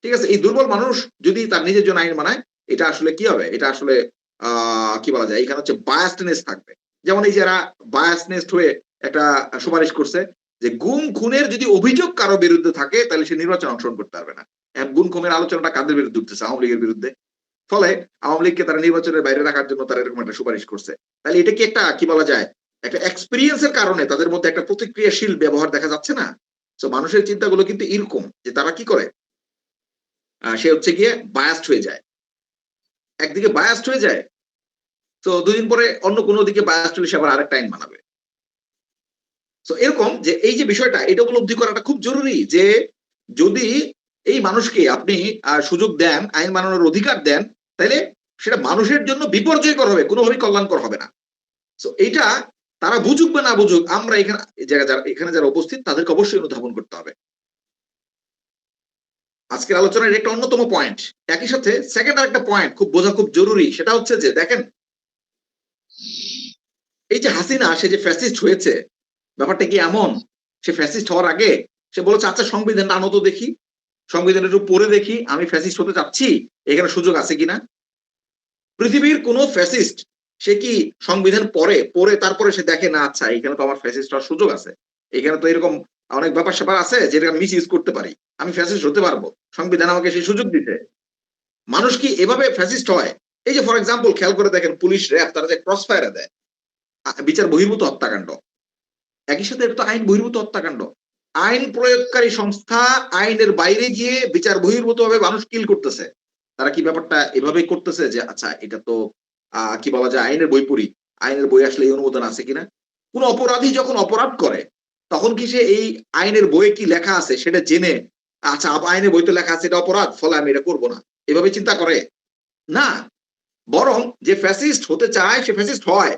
ঠিক আছে, এই দুর্বল মানুষ যদি তার নিজের জন্য আইন বানায়, এটা আসলে কি হবে, এটা আসলে কি বলা যায়, এখানে হচ্ছে বায়াসনেস থাকবে, যেমন এই যারা বায়াসনেসড হয়ে একটা সুপারিশ করছে যে গুম খুনের যদি অভিযোগ কারো বিরুদ্ধে থাকে তাহলে সে নির্বাচনে অংশগ্রহণ করতে পারবে না। গুম খুনের আলোচনাটা কাদের বিরুদ্ধে উঠতেছে? আওয়ামী লীগের বিরুদ্ধে। ফলে আওয়ামী লীগকে তারা নির্বাচনের বাইরে রাখার জন্য তারা এরকম একটা সুপারিশ করছে। তাহলে এটা কি একটা কি বলা যায় একটা এক্সপিরিয়েন্সের কারণে তাদের মধ্যে একটা প্রতিক্রিয়াশীল ব্যবহার দেখা যাচ্ছে না? তো মানুষের চিন্তাগুলো কিন্তু এরকম যে তারা কি করে সে হচ্ছে গিয়ে বায়াসড হয়ে যায়। একদিকে বায়াসড হয়ে যায়, তো ২ দিন পরে অন্য কোনো দিকে বায়াসড হলে সে আবার আরেকটা আইন বানাবে। সো এরকম যে এই যে বিষয়টা এটা উপলব্ধি করাটা খুব জরুরি যে যদি এই মানুষকে আপনি সুযোগ দেন, আইন বানানোর অধিকার দেন, তাইলে সেটা মানুষের জন্য বিপর্যয়কর হবে, কোনোভাবেই কল্যাণকর হবে না। সো এইটা তারা বুঝুক বা না বুঝুক, আমরা এখানে এখানে যারা উপস্থিত তাদেরকে অবশ্যই অনুধাবন করতে হবে। আজকের আলোচনার একটা অন্যতম পয়েন্ট। একই সাথে সেকেন্ড আরেকটা পয়েন্ট খুব বোঝা খুব জরুরি। সেটা হচ্ছে যে দেখেন, এই যে হাসিনা সে যে ফ্যাসিস্ট হয়েছে, ব্যাপারটা কি এমন সে ফ্যাসিস্ট হওয়ার আগে সে বলেছে আচ্ছা সংবিধানটা আনো তো দেখি, সংবিধানটা একটু পড়ে দেখি, আমি ফ্যাসিস্ট হতে চাচ্ছি, এখানে সুযোগ আছে কিনা। পৃথিবীর কোন ফ্যাসিস্ট সে কি সংবিধান পড়ে তারপরে সে দেখে না আচ্ছা এখানে তো আমার ফ্যাসিস্ট হওয়ার সুযোগ আছে, এখানে তো এরকম অনেক ব্যাপার স্যাপার আছে যেটা মিস ইউজ করতে পারি, আমি ফ্যাসিস্ট হতে পারবো, সংবিধান আমাকে সেই সুযোগ দিতে। মানুষ কি এভাবে ফ্যাসিস্ট হয়? এই যে ফর এক্সাম্পল খেয়াল করে দেখেন পুলিশ র্যাব তারা যে ক্রস ফায়ারে দেয় বিচার বহির্ভূত হত্যাকাণ্ড, একই সাথে এটা তো আইন বহির্ভূত হত্যাকাণ্ড। আইন প্রয়োগকারী সংস্থা আইনের বাইরে গিয়ে বিচার বহির্ভূত ভাবে মানুষ কিল করতেছে। তারা কি ব্যাপারটা এভাবেই করতেছে যে আচ্ছা এটা তো কি বলা যায় আইনের বই পড়ি, আইনের বই আসলে এই অনুমোদন আছে কিনা। কোন অপরাধী যখন অপরাধ করে তখন কি সে এই আইনের বইয়ে কি লেখা আছে সেটা জেনে আচ্ছা আইনের বইতে লেখা আছে এটা অপরাধ ফলে আমি এটা করবো না, এভাবে চিন্তা করে না। বরং যে ফ্যাসিস্ট হতে চায় সে ফ্যাসিস্ট হয়।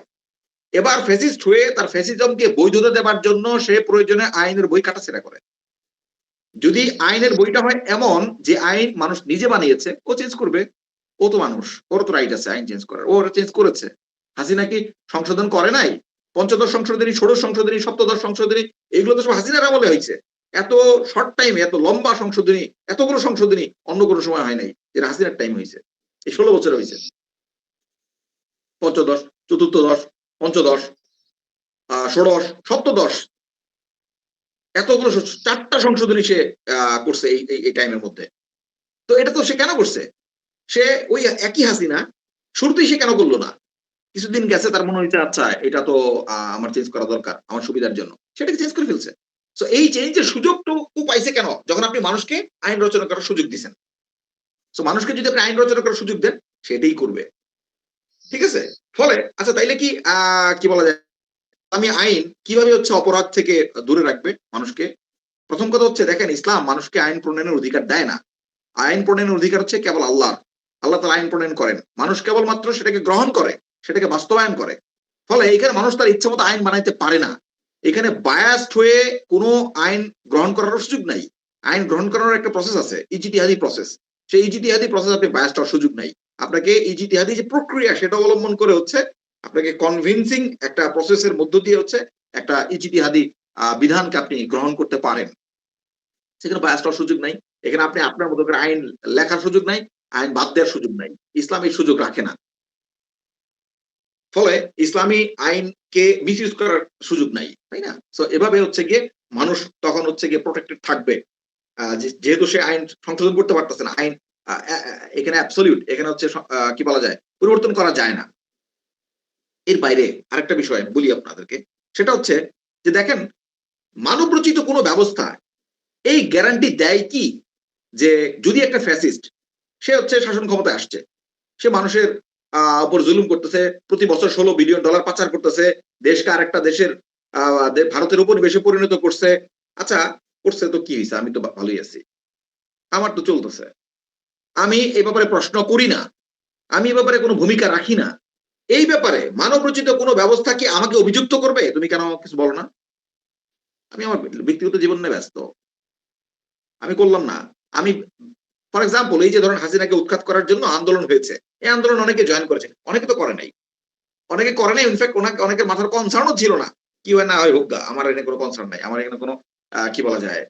এবার ফ্যাসিস্ট হয়ে তার ফ্যাসিজমকে বৈধতা দেবার জন্য সে প্রয়োজনে আইনের বই কাটাছেড়া করে। যদি আইনের বইটা হয় এমন যে আইন মানুষ নিজে বানিয়েছে, ও চেঞ্জ করবে। ও তো মানুষ, ওর তো রাইট আছে আইন চেঞ্জ করার, ও ওরা চেঞ্জ করেছে। হাসিনা কি সংশোধন করে নাই? পঞ্চদশ সংশোধনী, ষোড়শ সংশোধনী, সপ্তদশ সংশোধনী এগুলো তো সব হাসিনার আমলে হয়েছে। এত শর্ট টাইমে এত লম্বা সংশোধনী, এতগুলো সংশোধনী অন্য কোনো সময় হয় নাই, যেটা হাসিনার টাইম হয়েছে। এই 16 বছরে হয়েছে। পঞ্চদশ, চতুর্থদশ, পঞ্চদশ, ষোড়শ, সপ্তদশ, এতগুলো 4টা সংশোধনী সে করছে এই টাইমের মধ্যে। তো এটা তো সে কেন করছে? সে ওই একই হাসিনা শুরুতেই সে কেন করলো না? কিছুদিন গেছে তার মনে হয়েছে আচ্ছা এটা তো আমার চেঞ্জ করা দরকার আমার সুবিধার জন্য। সেটাকে চেঞ্জ করে ফেলছে। সো এই চেঞ্জের সুযোগটুকু পাইছে কেন? যখন আপনি মানুষকে আইন রচনা করার সুযোগ দিছেন। সো মানুষকে যদি আপনি আইন রচনা করার সুযোগ দেন, সে এটাই করবে। ঠিক আছে? ফলে আচ্ছা তাইলে কি কি বলা যায়? আমি আইন কিভাবে হচ্ছে অপরাধ থেকে দূরে রাখবে মানুষকে? প্রথম কথা হচ্ছে দেখেন ইসলাম মানুষকে আইন প্রণয়নের অধিকার দেয় না। আইন প্রণয়নের অধিকার হচ্ছে কেবল আল্লাহর। আল্লাহ তাআলা আইন প্রণয়ন করেন। মানুষ কেবলমাত্র সেটাকে গ্রহণ করে, সেটাকে বাস্তবায়ন করে। ফলে এখানে মানুষ তার ইচ্ছামত আইন বানাইতে পারে না। এখানে বায়াসড হয়ে কোন আইন গ্রহণ করারও সুযোগ নাই। আইন গ্রহণ করার একটা প্রসেস আছে, ইজতিহাদি প্রসেস। সেই ইজতিহাদি প্রসেস আপনি বায়াসড হওয়ার সুযোগ নাই। আপনাকে ইজতিহাদি যে প্রক্রিয়া সেটা অবলম্বন করে হচ্ছে আপনাকে কনভিন্সিং একটা প্রসেসের মধ্য দিয়ে হচ্ছে একটা ইজতিহাদি বিধানকে আপনি গ্রহণ করতে পারেন। সেখানে বায়াসড হওয়ার সুযোগ নাই। এখানে আপনি আপনার মতো করে আইন লেখার সুযোগ নাই, আইন বাদ দেওয়ার সুযোগ নাই। ইসলাম এই সুযোগ রাখে না। ফলে ইসলামী আইনকে মিসইউজ করার সুযোগ নাই। তাই না? সো এভাবে হচ্ছে গিয়ে মানুষ তখন হচ্ছে গিয়ে প্রটেক্টেড থাকবে। যেহেতু সে আইন সংশোধন করতে পারতেছে না। আইন এখানে অ্যাবসোলিউট এখানে হচ্ছে কি বলা যায়? পরিবর্তন করা যায় না। এর বাইরে আরেকটা বিষয় বলি আপনাদেরকে। সেটা হচ্ছে যে দেখেন মানবরচিত কোন ব্যবস্থা এই গ্যারান্টি দেয় কি যে যদি একটা ফ্যাসিস্ট সে হচ্ছে শাসন ক্ষমতায় আসছে, সে মানুষের উপর জুলুম করতেছে, প্রতি বছর $16 বিলিয়ন পাচার করতেছে, দেশকে আরেকটা দেশের ভারতের উপনিবেশে পরিণত করছে। আচ্ছা করছে তো কি হইছে? আমি তো ভালোই আছি। আমার তো চলতেছে। আমি এ ব্যাপারে প্রশ্ন করি না। আমি এ ব্যাপারে কোন ভূমিকা রাখি না। এই ব্যাপারে মানবরচিত কোন ব্যবস্থা কি আমাকে অভিযুক্ত করবে? তুমি কেন কিছু বলো না? আমি আমার ব্যক্তিগত জীবন নিয়ে ব্যস্ত। আমি করলাম না। আমি ফর এক্সাম্পল এই যে ধরেন হাসিনাকে উৎখাত করার জন্য আন্দোলন হয়েছে। এই আন্দোলন অনেকে জয়েন করেছে। অনেকে তো করে নাই। অনেকে করে নাই। ইনফেক্ট অনেকের মাথার কনসার্ন ও ছিল না। কি হয় না হয় হোক গা। আমার এখানে কোন কনসার্ন নাই। আমার এখানে কোন কি বলা যায়?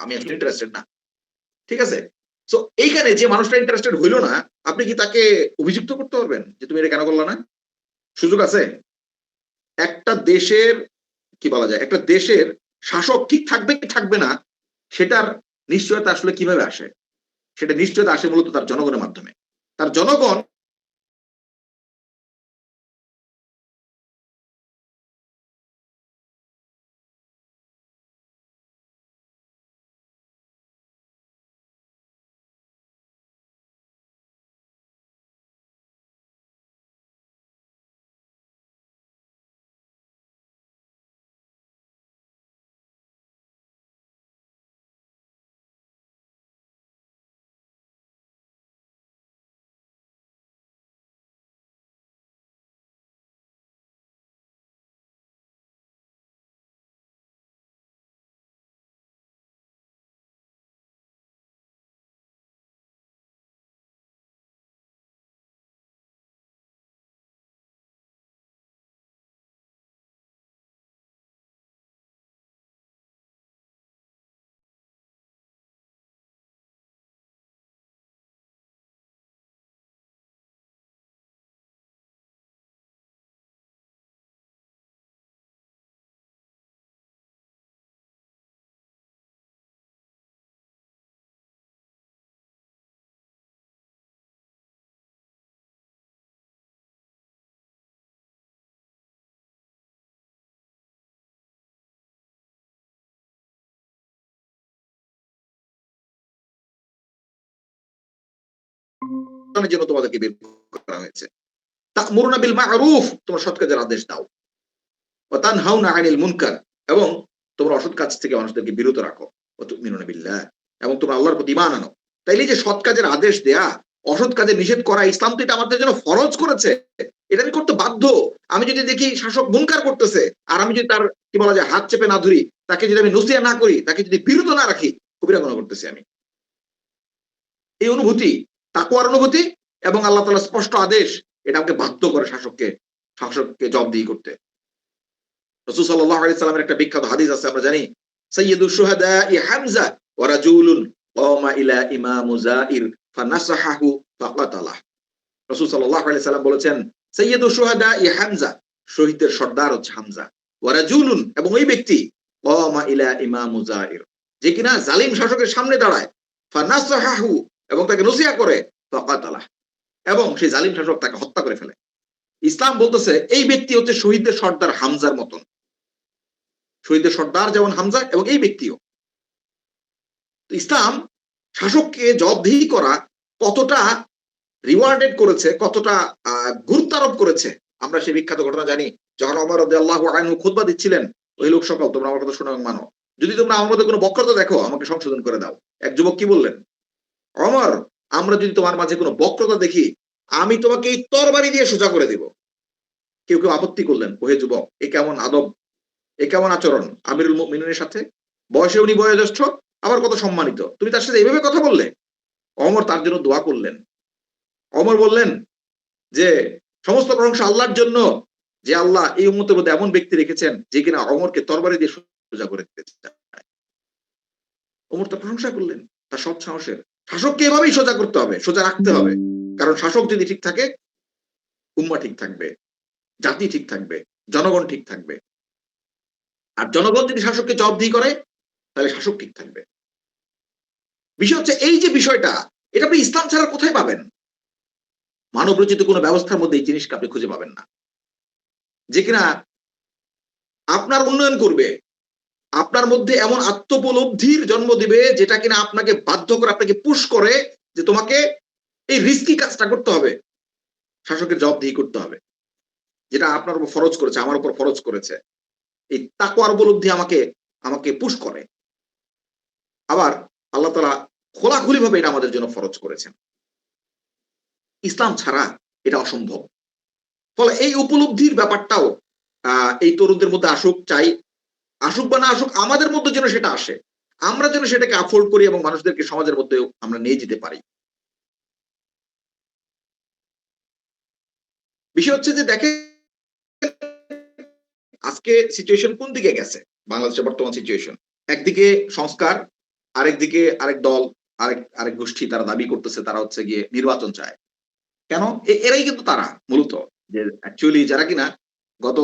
আমি আসলে ইন্টারেস্টেড না। ঠিক আছে? সো এইখানে যে মানুষটা ইন্টারেস্টেড হইল না, আপনি কি তাকে অভিযুক্ত করতে পারবেন? যে তুমি এটা কেন করলা না? সুযোগ আছে? একটা দেশের কি বলা যায়, একটা দেশের শাসক ঠিক থাকবে কি থাকবে না, সেটার নিশ্চয়তা আসলে কিভাবে আসে? সেটা নিশ্চয়তা আসে মূলত তার জনগণের মাধ্যমে। তার জনগণ জন্য তোমাদেরকে বের করা হয়েছে। তা'মুরুনা বিল মা'রুফ, তোমরা সৎ কাজের আদেশ দাও। ওয়া তানহাউনা আনিল মুনকার, এবং তোমরা অসৎ কাজ থেকে মানুষদেরকে বিরত রাখো। ওয়া তু'মিনুনা বিল্লাহ, এবং তোমরা আল্লাহর প্রতি ঈমান আনো। তাইলে যে সৎ কাজের আদেশ দেয়া, অসৎ কাজে নিষেধ করা, ইসলাম তো এটা আমাদের জন্য ফরজ করেছে। এটা আমি করতে বাধ্য। আমি যদি দেখি শাসক মুনকার করতেছে, আর আমি যদি তার কি বলা যায় হাত চেপে না ধরি, তাকে যদি আমি নসিহত না করি, তাকে যদি বিরত না রাখি, কবিরা গুনাহ করতেছি আমি। এই অনুভূতি, তাকওয়ার অনুভূতি এবং আল্লাহ তাআলার স্পষ্ট আদেশ, এটা আমাকে বাধ্য করে শাসককে জবাবদিহি করতে। রাসূল সাল্লাল্লাহু আলাইহি সাল্লামের একটা বিখ্যাত হাদিস আছে, আমরা জানি, সাইয়্যিদুশ শুহাদাই হামজা ওয়া রাজুলুন ক্বামা ইলা ইমামু যাইর ফানাসাহাহু ফাকাতালাহ। রাসূল সাল্লাল্লাহু আলাইহি সাল্লাম বলেছেন, সাইয়্যিদুশ শুহাদাই হামজা, শহীদদের সর্দার হচ্ছে হামজা। ওয়া রাজুলুন, এবং ওই ব্যক্তি, ক্বামা ইলা ইমামু যাইর, যে কিনা জালিম শাসকের সামনে দাঁড়ায়, ফানাসাহাহু, এবং তাকে নসিহত করে, ফাকাতালাহ, এবং সেই জালিম শাসক তাকে হত্যা করে ফেলে। ইসলাম বলতেছে এই ব্যক্তি হচ্ছে শহীদদের সর্দার হামজার মতন। শহীদের সর্দার যেমন হামজা, এবং এই ব্যক্তিও। ইসলাম শাসককে জবাবদিহি করা কতটা রিওয়ার্ডেড করেছে, কতটা গুরুত্ব আরোপ করেছে, আমরা সেই বিখ্যাত ঘটনা জানি। যখন ওমর রাদিয়াল্লাহু আনহু খুতবা দিচ্ছিলেন, ওই লোক সকল, তোমরা আমার কথা শোনো এবং মানো। যদি তোমরা আমার মধ্যে কোনো বক্রতা দেখো, আমাকে সংশোধন করে দাও। এক যুবক কি বললেন? ওমর, আমরা যদি তোমার মাঝে কোনো বক্রতা দেখি, আমি তোমাকে এই তরবারি দিয়ে সোজা করে দিব। কেউ আপত্তি করলেন, ওহে যুবক, এ কেমন আদব, এ কেমন আচরণ আমিরুল মুমিনিনের সাথে? বয়সে উনি বয়োজ্যেষ্ঠ, আবার কত সম্মানিত, তুমি তার সাথে এইভাবে কথা বললে? ওমর তার জন্য দোয়া করলেন। ওমর বললেন যে, সমস্ত প্রশংসা আল্লাহর জন্য, যে আল্লাহ এই উম্মতের মধ্যে এমন ব্যক্তি রেখেছেন যে কিনা ওমরকে তরবারি দিয়ে সোজা করে দিতে চায়। ওমর তার প্রশংসা করলেন, তার সৎ সাহসের। শাসককে এভাবেই সোজা করতে হবে, সোজা রাখতে হবে। কারণ শাসক যদি ঠিক থাকে, উম্মাহ ঠিক থাকবে, জাতি ঠিক থাকবে, জনগণ ঠিক থাকবে। আর জনগণ যদি শাসককে জবাবদিহি করে, তাহলে শাসক ঠিক থাকবে। বিষয় হচ্ছে এই যে বিষয়টা, এটা আপনি ইসলাম ছাড়া কোথায় পাবেন? মানব রচিত কোন ব্যবস্থার মধ্যে এই জিনিসকে আপনি খুঁজে পাবেন না। যে কিনা আপনার উন্নয়ন করবে, আপনার মধ্যে এমন আত্মোপলব্ধির জন্ম দিবে, যেটা কিনা আপনাকে বাধ্য করে, আপনাকে পুশ করে যে তোমাকে এই রিস্কি কাজটা করতে হবে, শাসকের জবাবদিহি করতে হবে, যেটা আপনার উপর ফরজ করেছে, আমার উপর ফরজ করেছে। এই তাকওয়ার উপলব্ধি আমাকে আমাকে পুশ করে। আবার আল্লাহ তাআলা খোলাখুলি ভাবে এটা আমাদের জন্য ফরজ করেছেন। ইসলাম ছাড়া এটা অসম্ভব। ফলে এই উপলব্ধির ব্যাপারটাও এই তরুণদের মধ্যে আসুক, চাই আসুক বা না আসুক, আমাদের মধ্যে যেন সেটা আসে। আমরা যেন সেটাকে অ্যাফোর্ড করি এবং মানুষদেরকে সমাজের মধ্যেও আমরা নিয়ে যেতে পারি। বিষয় হচ্ছে যে দেখেন, আজকে সিচুয়েশন কোন দিকে গেছে? বাংলাদেশের বর্তমান সিচুয়েশন। একদিকে সংস্কার, আরেকদিকে আরেক দল, আরেক গোষ্ঠী, তারা দাবি করতেছে তারা হচ্ছে গিয়ে নির্বাচন চায়। কেন? এরাই কিন্তু তারা মূলত, যে অ্যাকচুয়ালি যারা কিনা গত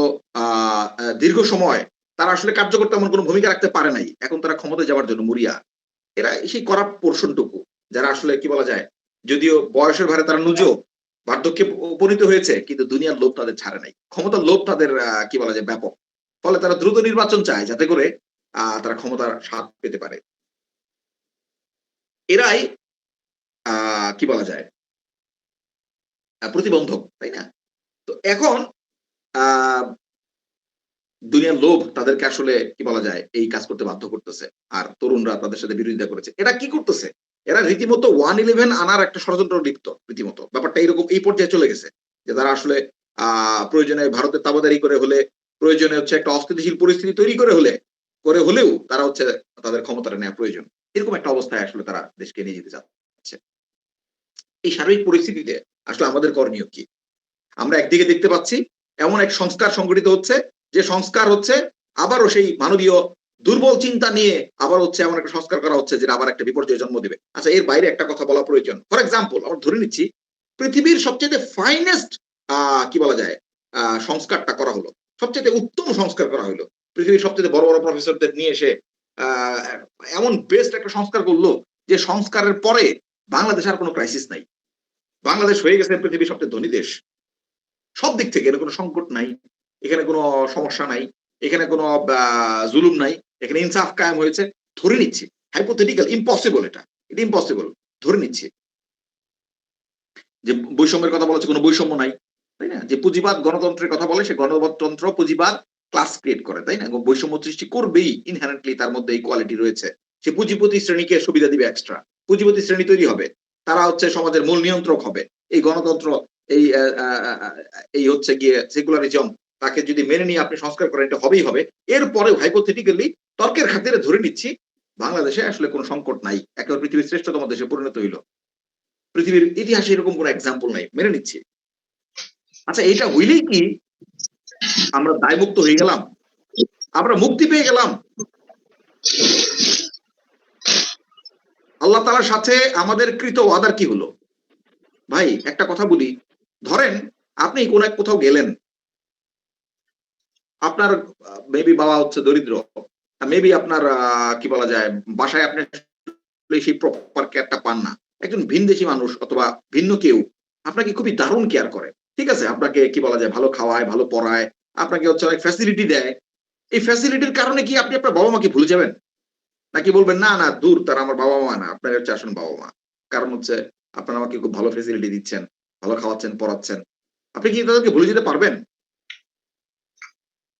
দীর্ঘ সময় তারা আসলে কার্যকর তেমন কোনো ভূমিকা রাখতে পারে নাই। এখন তারা ক্ষমতায় যাওয়ার জন্য মরিয়া। এরা সেই করাপ্ট পোরশনটুকু যারা আসলে কি বলা যায়, যদিও বয়সের ভারে তারা নুজো, বার্ধক্যে উপনীত হয়েছে কিন্তু দুনিয়ার লোভ তাদের ছাড়ে নাই। ক্ষমতার লোভ তাদের কি বলা যায় ব্যাপক। ফলে তারা দ্রুত নির্বাচন চায় যাতে করে তারা ক্ষমতার স্বাদ পেতে পারে। এরাই কি বলা যায় প্রতিবন্ধক, তাই না? তো এখন আ দুনিয়ার লোভ তাদেরকে আসলে কি বলা যায় এই কাজ করতে বাধ্য করতেছে। আর তরুণরা তাদের সাথে বিরোধিতা করেছে। এরা কি করতেছে? এরা রীতিমতো 111 আনার একটা ষড়যন্ত্র লিপ্ত রীতিমতো। ব্যাপারটা এরকম এই পর্যায়ে চলে গেছে। যে তারা আসলে আ প্রয়োজনে ভারতের তাবেদারি করে হলে, প্রয়োজনে হচ্ছে একটা অস্থিতিশীল পরিস্থিতি তৈরি করে হলেও তারা হচ্ছে তাদের ক্ষমতাটা নেয়া প্রয়োজন। এরকম একটা অবস্থায় আসলে তারা দেশকে নিয়ে যেতে চাচ্ছে। এই স্বাভাবিক পরিস্থিতিতে আসলে আমাদের করণীয় কি? আমরা একদিকে দেখতে পাচ্ছি এমন এক সংস্কার সংগঠিত হচ্ছে যে সংস্কার হচ্ছে আবারও সেই মানবীয় দুর্বল চিন্তা নিয়ে আবার হচ্ছে এমন একটা সংস্কার করা হচ্ছে যেটা আবার একটা বিপর্যয় জন্ম দিবে। আচ্ছা, এর বাইরে একটা কথা বলা প্রয়োজন। ফর এক্সাম্পল আমরা ধরে নিচ্ছি পৃথিবীর সবচেয়ে ফাইনেস্ট কি বলা যায় সংস্কারটা করা হলো। সবচেয়ে উত্তম সংস্কার করা হলো। পৃথিবীর সবচেয়ে বড় প্রফেসরদের নিয়ে এসে আ এমন বেস্ট একটা সংস্কার করল যে সংস্কারের পরে বাংলাদেশে আর কোন ক্রাইসিস নাই। বাংলাদেশ হয়ে গেছে পৃথিবীর সবচেয়ে ধনী দেশ। সব দিক থেকে এর কোনো সংকট নাই। এখানে কোনো সমস্যা নাই। এখানে কোনো জুলুম নাই। এখানে ইনসাফ কায়েম হয়েছে। ধরে নিচ্ছি। হাইপোথেটিক্যাল ইম্পসিবল এটা। এটা ইম্পসিবল। ধরে নিচ্ছি। যে বৈষম্যের কথা বলা হচ্ছে কোনো বৈষম্য নাই। তাই না? যে পুঁজিবাদ গণতন্ত্রের কথা বলে সে গণতন্ত্র পুঁজিবাদ ক্লাস ক্রিয়েট করে। তাই না? এবং বৈষম্য সৃষ্টি করবেই ইনহেরেন্টলি তার মধ্যে ইকুয়ালিটি রয়েছে। সে পুঁজিপতি শ্রেণীকে সুবিধা দিবে এক্সট্রা। পুঁজিপতি শ্রেণী তৈরি হবে। তারা হচ্ছে সমাজের মূল নিয়ন্ত্রক হবে। এই গণতন্ত্র এই এই হচ্ছে গিয়ে সেকুলারিজম তাকে যদি মেনে নিয়ে আপনি সংস্কার করেন এটা হবেই হবে। এরপরেও হাইপোথেটিক্যালি তর্কের খাতিরে ধরে নিচ্ছি বাংলাদেশে আসলে কোন সংকট নাই। একেবারে পৃথিবীর শ্রেষ্ঠতম দেশে পরিণত হইল। পৃথিবীর ইতিহাসে এরকম কোন এক্সাম্পল নাই। মেনে নিচ্ছি। আচ্ছা, এটা হইলেই কি আমরা দায়মুক্ত হয়ে গেলাম? আমরা মুক্তি পেয়ে গেলাম? আল্লাহ তাআলার সাথে আমাদের কৃত ওয়াদার কি হলো? ভাই একটা কথা বলি, ধরেন আপনি কোন এক কোথাও গেলেন। আপনার মেবি বাবা হচ্ছে দরিদ্র। মেবি আপনার কি বলা যায় বাসায় আপনি সেই প্রপার কেয়ারটা পান না। একজন ভিনদেশী মানুষ অথবা ভিন্ন কেউ আপনাকে খুবই দারুণ কেয়ার করে। ঠিক আছে? আপনাকে কি বলা যায় ভালো খাওয়ায়, ভালো পড়ায়, আপনাকে হচ্ছে অনেক ফ্যাসিলিটি দেয়। এই ফ্যাসিলিটির কারণে কি আপনি আপনার বাবা-মাকে ভুলে যাবেন? নাকি বলবেন না, না দূর তারা আমার বাবা-মা না। আপনারা হচ্ছে আসলে বাবা-মা। কারণ হচ্ছে আপনারা আমাকে খুব ভালো ফ্যাসিলিটি দিচ্ছেন, ভালো খাওয়াচ্ছেন, পড়াচ্ছেন। আপনি কি তাদেরকে ভুলে যেতে পারবেন?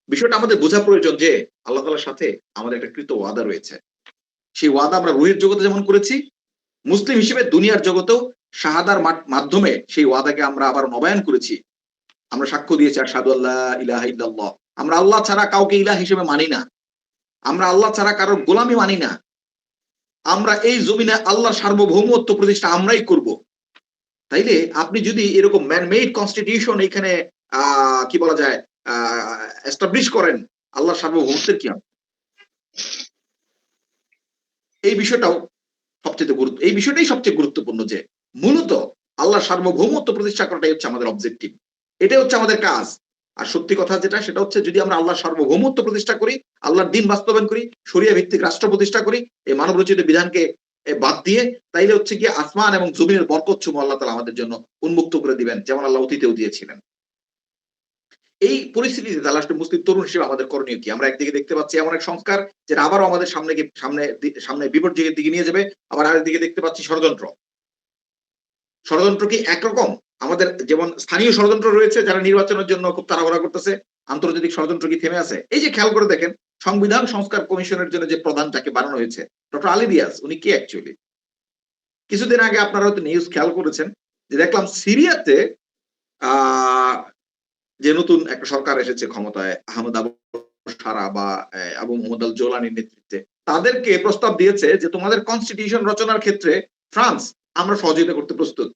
বিষয়টা আমাদের বোঝা প্রয়োজন যে আল্লাহ তাআলার সাথে আমাদের একটা কৃত ওয়াদা রয়েছে। সেই ওয়াদা আমরা রুহের জগতে যেমন করেছি, মুসলিম হিসেবে দুনিয়ার জগতেও শাহাদার মাধ্যমে সেই ওয়াদাকে আমরা আবার নবায়ন করেছি। আমরা সাক্ষ্য দিয়েছি আশহাদু আল্লা ইলাহা ইল্লাল্লাহ। আমরা আল্লাহ ছাড়া কাউকে ইলাহ হিসেবে মানি না। আমরা আল্লাহ ছাড়া কারোর গোলামি মানি না। আমরা এই জমিনে আল্লাহর সার্বভৌমত্ব প্রতিষ্ঠা আমরাই করব। তাইলে আপনি যদি এরকম ম্যান মেড কনস্টিটিউশন এখানে কি বলা যায় আ এস্টাবলিশ করেন, আল্লাহর সার্বভৌমত্বের কি হবে? এই বিষয়টাও এই বিষয়টাই সবচেয়ে গুরুত্বপূর্ণ যে মূলত আল্লাহর সার্বভৌমত্ব প্রতিষ্ঠা করাটাই হচ্ছে আমাদের অবজেক্টিভ। এটাই হচ্ছে আমাদের কাজ। আর সত্যি কথা যেটা সেটা হচ্ছে যদি আমরা আল্লাহর সার্বভৌমত্ব প্রতিষ্ঠা করি, আল্লাহর দ্বীন বাস্তবায়ন করি, শরিয়া ভিত্তিক রাষ্ট্র প্রতিষ্ঠা করি, এই মানব রচিত বিধানকে বাদ দিয়ে তাইলে হচ্ছে গিয়ে আসমান এবং জমিনের বরকতসমূহ আল্লাহ তাআলা আমাদের জন্য উন্মুক্ত করে দিবেন যেমন আল্লাহ অতীতেও দিয়েছিলেন। এই পরিস্থিতিতে তাহলে আসলে মুসলিম তরুণ হিসেবে আমাদের করণীয় কি? আমরা একদিকে দেখতে পাচ্ছি এমন এক সংস্কার যেটা আবারও আমাদের সামনে বিপর্যয়ের দিকে নিয়ে যাবে। আবার আরেকদিকে দেখতে পাচ্ছি ষড়যন্ত্র। ষড়যন্ত্র কি একরকম? আমাদের যেমন স্থানীয় ষড়যন্ত্র রয়েছে যারা নির্বাচনের জন্য খুব তাড়াহুড়া করতেছে, আন্তর্জাতিক ষড়যন্ত্র কি থেমে আছে? এই যে খেয়াল করে দেখেন, সংবিধান সংস্কার কমিশনের জন্য যে প্রধান যাকে বানানো হয়েছে, ডক্টর আলী রিয়াজ উনি কে অ্যাকচুয়ালি? কিছুদিন আগে আপনারা হয়তো নিউজ খেয়াল করেছেন যে দেখলাম সিরিয়াতে আ যে নতুন একটা সরকার এসেছে ক্ষমতায় আহমেদ আবু সারা বা আবু মোহাম্মদ আল জোলানির নেতৃত্বে তাদেরকে প্রস্তাব দিয়েছে যে তোমাদের কনস্টিটিউশন রচনার ক্ষেত্রে ফ্রান্স আমরা সহযোগিতা করতে প্রস্তুত।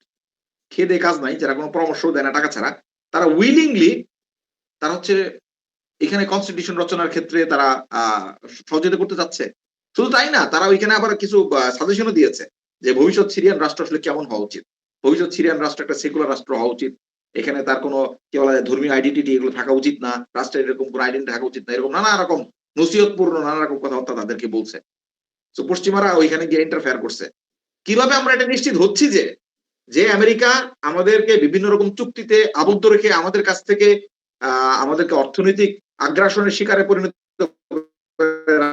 খেয়ে দেয়ে কাজ নাই, যারা কোনো পরামর্শ দেয় না টাকা ছাড়া, তারা উইলিংলি তারা হচ্ছে এখানে কনস্টিটিউশন রচনার ক্ষেত্রে তারা সহযোগিতা করতে চাচ্ছে। শুধু তাই না, তারা ওইখানে আবার কিছু সাজেশনও দিয়েছে যে ভবিষ্যৎ সিরিয়ান রাষ্ট্র আসলে কেমন হওয়া উচিত। ভবিষ্যৎ সিরিয়ান রাষ্ট্র একটা সেকুলার রাষ্ট্র হওয়া উচিত। এখানে তার কোনো কি বলা যায় ধর্মীয় আইডেন্টিটি এগুলো থাকা উচিত না, রাষ্ট্রের এরকম কোনো আইডেন্টি থাকা উচিত না, এরকম নানা রকম নসিহতপূর্ণ নানা রকম কথাবার্তা তাদেরকে বলছে। তো পশ্চিমারা ওইখানে গিয়ে ইন্টারফেয়ার করছে। কিভাবে আমরা এটা নিশ্চিত হচ্ছি যে যে আমেরিকা আমাদেরকে বিভিন্ন রকম চুক্তিতে আবদ্ধ রেখে আমাদের কাছ থেকে আমাদেরকে অর্থনৈতিক আগ্রাসনের শিকারে পরিণত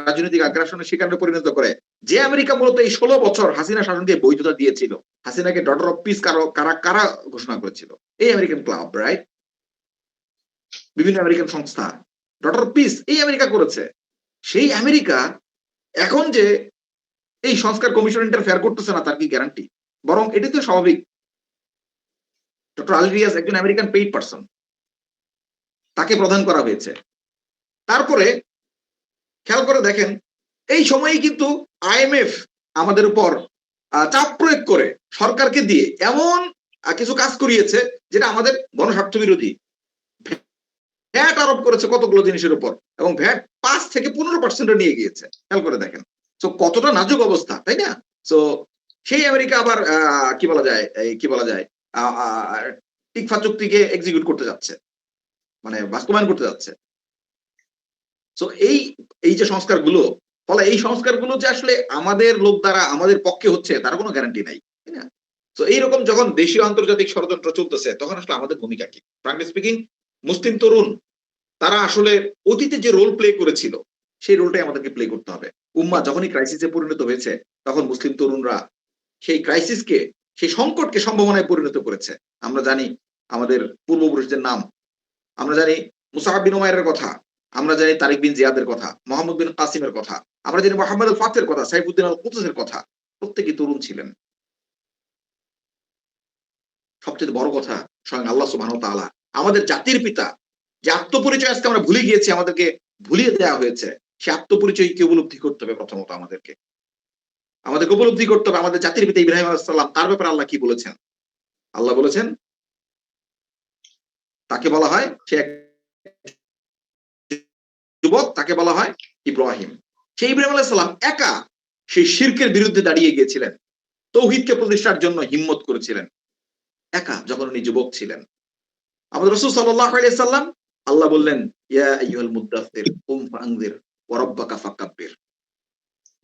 রাজনৈতিক আগ্রাসনের শিকারে পরিণত করে, যে আমেরিকা মূলত এই 16 বছর হাসিনা শাসনকে বৈধতা দিয়েছিল, হাসিনাকে ডটার অফ পিস কারা কারা ঘোষণা করেছিল, এই আমেরিকান ক্লাব, রাইট? বিভিন্ন আমেরিকান সংস্থা ডটার অফ পিস এই আমেরিকা করেছে। সেই আমেরিকা এখন যে এই সংস্কার কমিশন ইন্টারফেয়ার করতেছে না, তার কি গ্যারান্টি? বরং এটি তো স্বাভাবিক। ডক্টর আলী রিয়াজ একজন আমেরিকান পেইড পারসন, তাকে প্রদান করা হয়েছে। তারপরে খেয়াল করে দেখেন, এই সময়ে কিন্তু আইএমএফ আমাদের উপর চাপ প্রয়োগ করে সরকারকে দিয়ে এমন কিছু কাজ করিয়েছে যেটা আমাদের গণস্বার্থ বিরোধী। ভ্যাট আরোপ করেছে কতগুলো জিনিসের উপর, এবং ভ্যাট ৫ থেকে ১৫% নিয়ে গিয়েছে। খেয়াল করে দেখেন তো কতটা নাজুক অবস্থা, তাই না? তো সেই আমেরিকা আবার কি বলা যায় কি বলা যায় টিকফা চুক্তিকে এক্সিকিউট করতে যাচ্ছে, মানে বাস্তবায়ন করতে যাচ্ছে। তো এই যে সংস্কারগুলো, ফলে এই সংস্কারগুলো যে আসলে আমাদের লোক দ্বারা আমাদের পক্ষে হচ্ছে তার কোনো গ্যারান্টি নাই, তাই না? তো এইরকম যখন দেশীয় আন্তর্জাতিক ষড়যন্ত্র চলতেছে তখন আসলে আমাদের ভূমিকা কি? ফ্রাঙ্কলি স্পিকিং, মুসলিম তরুণ তারা আসলে অতীতে যে রোল প্লে করেছিল সেই রোলটাই আমাদেরকে প্লে করতে হবে। উম্মাহ যখনই ক্রাইসিসে পরিণত হয়েছে তখন মুসলিম তরুণরা সেই ক্রাইসিসকে, সেই সংকটকে সম্ভাবনায় পরিণত করেছে। আমরা জানি আমাদের পূর্বপুরুষদের নাম, আমরা জানি মুসাআব বিন উমাইরের কথা, আমরা জানি তারিক বিন জিয়াদের কথা, মোহাম্মদ বিন কাসিমের কথা, আমরা জানি মোহাম্মদ আল ফাতের কথা, সাইফুদ্দিন আল কুতুসের কথা। প্রত্যেকেই তরুণ ছিলেন। সবচেয়ে বড় কথা, স্বয়ং আল্লাহ সুবহানাহু ওয়া তাআলা আমাদের জাতির পিতা, যে আত্মপরিচয় আজকে আমরা ভুলে গিয়েছি, আমাদেরকে ভুলিয়ে দেওয়া হয়েছে, সে আত্মপরিচয়কে উপলব্ধি করতে হবে। প্রথমত আমাদেরকে উপলব্ধি করতে হবে আমাদের জাতির পিতা ইব্রাহিম আলাইহিস সালাম, তার ব্যাপারে আল্লাহ কি বলেছেন। আল্লাহ বলেছেন তাকে বলা হয় সে এক যুবক, তাকে বলা হয় ইব্রাহিম। সেই ইব্রাহিম আলাইহিস সালাম একা সেই শিরকের বিরুদ্ধে দাঁড়িয়ে গিয়েছিলেন, তৌহিদকে প্রতিষ্ঠার জন্য হিম্মত করেছিলেন, একা, যখন উনি যুবক ছিলেন। আমাদের রাসূল সাল্লাল্লাহু আলাইহি সাল্লাম, আল্লাহ বললেন ইয়া আইয়ুহাল মুদ্দাসসির কুম ফাআনজির ওয়া রাব্বাকা ফাকাব্বির।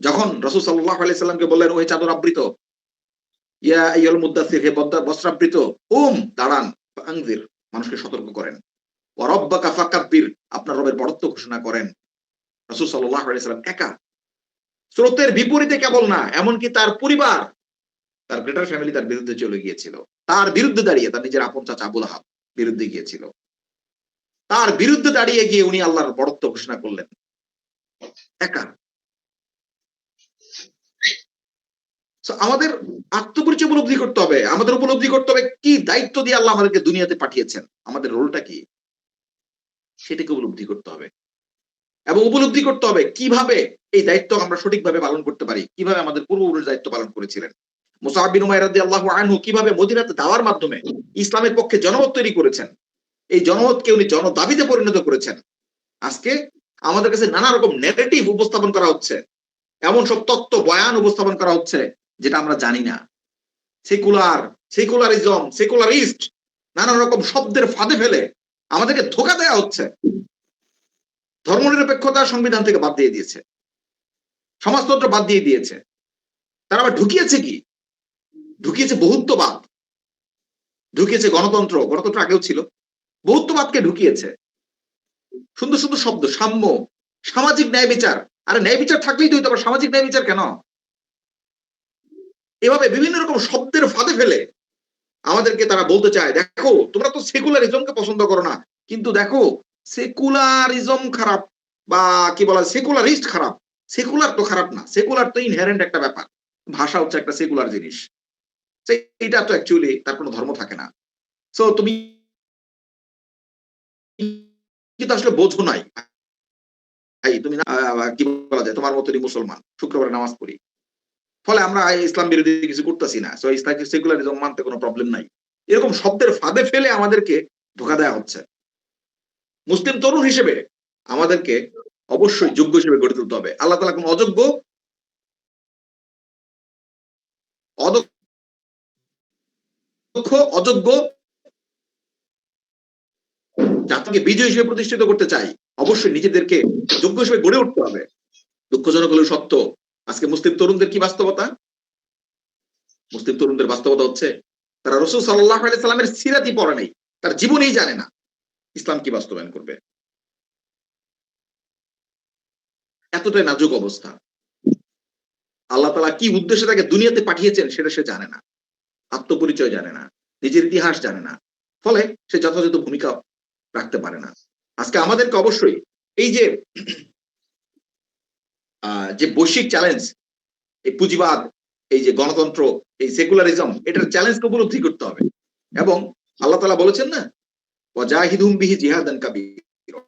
যখন রাসূল সাল্লাল্লাহু আলাইহি সাল্লামকে বললেন ওহে চাদর আবৃত, ইয়া আইয়ুহাল মুদ্দাসসির, হে বস্ত্রাবৃত, দাঁড়ান, ফাআনজির, মানুষকে সতর্ক করেন, ওয়া রাব্বাকা ফাকাব্বির, আপনার রবের বড়ত্ব ঘোষণা করেন। রাসূল সাল্লাল্লাহু আলাইহি সাল্লাম একা, স্রোতের বিপরীতে কেবল না, এমনকি তার পরিবার, তার গ্রেটার ফ্যামিলি তার বিরুদ্ধে চলে গিয়েছিল। তার বিরুদ্ধে দাঁড়িয়ে, তার নিজের আপন চাচা আবু লাহাব বিরুদ্ধে গিয়েছিল। তার বিরুদ্ধে দাঁড়িয়ে গিয়ে উনি আল্লাহর বড়ত্ব ঘোষণা করলেন একা। আমাদের আত্মপরিচয় উপলব্ধি করতে হবে, আমাদের উপলব্ধি করতে হবে কি দায়িত্ব দিয়ে আল্লাহ আমাদেরকে দুনিয়াতে পাঠিয়েছেন, আমাদের রোলটা কি সেটাকে উপলব্ধি করতে হবে। এবং উপলব্ধি করতে হবে কিভাবে এই দায়িত্ব আমরা সঠিকভাবে পালন করতে পারি, কিভাবে আমাদের পূর্বপুরুষ দায়িত্ব পালন করেছিলেন। মুসআব বিন উমাইর রাদিয়াল্লাহু আনহু কিভাবে মদিনাতে দাওয়ার মাধ্যমে ইসলামের পক্ষে জনমত তৈরি করেছেন, এই জনমতকে উনি জনদাবিতে পরিণত করেছেন। আজকে আমাদের কাছে নানা রকম নেগেটিভ উপস্থাপন করা হচ্ছে, এমন সব তত্ত্ব বয়ান উপস্থাপন করা হচ্ছে যেটা আমরা জানি না। সেকুলারিজম, সেকুলারিস্ট, নানা রকম শব্দের ফাঁদে ফেলে আমাদেরকে ধোঁকা দেওয়া হচ্ছে। ধর্মনিরপেক্ষতা সংবিধান থেকে বাদ দিয়ে দিয়েছে, সমাজতন্ত্র বাদ দিয়ে দিয়েছে। তারা আবার ঢুকিয়েছে কি? ঢুকিয়েছে বহুত্ববাদ, ঢুকিয়েছে গণতন্ত্র। গণতন্ত্র আগেও ছিল, বহুত্ববাদকে ঢুকিয়েছে। সুন্দর সুন্দর শব্দ, সাম্য, সামাজিক ন্যায় বিচার। আরে ন্যায় বিচার থাকলেই তো হইতো, আবার সামাজিক ন্যায় বিচার কেন? এভাবে বিভিন্ন রকম শব্দের ফাঁদে ফেলে আমাদেরকে তারা বলতে চায়, দেখো তোমরা তো সেকুলারিজমকে পছন্দ করো না, কিন্তু দেখো সেকুলারিজম খারাপ, বা কি বলা, সেকুলারিস্ট খারাপ। সেকুলার তো খারাপ না, সেকুলার তো ইনহেরেন্ট একটা ব্যাপার। ভাষা হচ্ছে একটা সেকুলার জিনিস, এটা তো অ্যাকচুয়ালি তার কোনো ধর্ম থাকে না। সো তুমি কিন্তু আসলে বোঝো নাই ভাই, তুমি কি বলা যায়, তোমার মতনই মুসলমান, শুক্রবারে নামাজ পড়ি, ফলে আমরা ইসলাম বিরোধী কিছু করতেছি না, সো ইসলামিক সেকুলারিজম মানতে কোনো প্রবলেম নাই। এরকম শব্দের ফাঁদে ফেলে আমাদেরকে ধোঁকা দেওয়া হচ্ছে। মুসলিম তরুণ হিসেবে আমাদেরকে অবশ্যই যোগ্য হিসেবে গড়ে তুলতে হবে। আল্লাহ তাআলা কোন অযোগ্য, অদক্ষ, অযোগ্য জাতিকে বিজয় হিসেবে প্রতিষ্ঠিত করতে চাই, অবশ্যই নিজেদেরকে যোগ্য হিসেবে গড়ে উঠতে হবে। দুঃখজনক হলেও সত্য, আজকে মুসলিম তরুণদের কি বাস্তবতা? মুসলিম তরুণদের বাস্তবতা হচ্ছে তারা রাসূল সাল্লাল্লাহু আলাইহি সাল্লামের সিরাতই পড়ে নাই, তার জীবনেই জানে না ইসলাম কি বাস্তবায়ন করবে। এতটাই নাজুক অবস্থা। আল্লাহ তাআলা কি উদ্দেশ্যে তাকে দুনিয়াতে পাঠিয়েছেন সেটা সে জানে না, আত্মপরিচয় জানে না, নিজের ইতিহাস জানে না, ফলে সে যথাযথ ভূমিকা রাখতে পারে না। আজকে আমাদেরকে অবশ্যই এই যে যে বৈশ্বিক চ্যালেঞ্জ, এই পুঁজিবাদ, এই যে গণতন্ত্র, এই সেকুলারিজম, এটার চ্যালেঞ্জকে উপলব্ধি করতে হবে। এবং আল্লাহ তাআলা বলেছেন না, ওয়াজাহিদুম বিহি জিহাদান কাবীরা,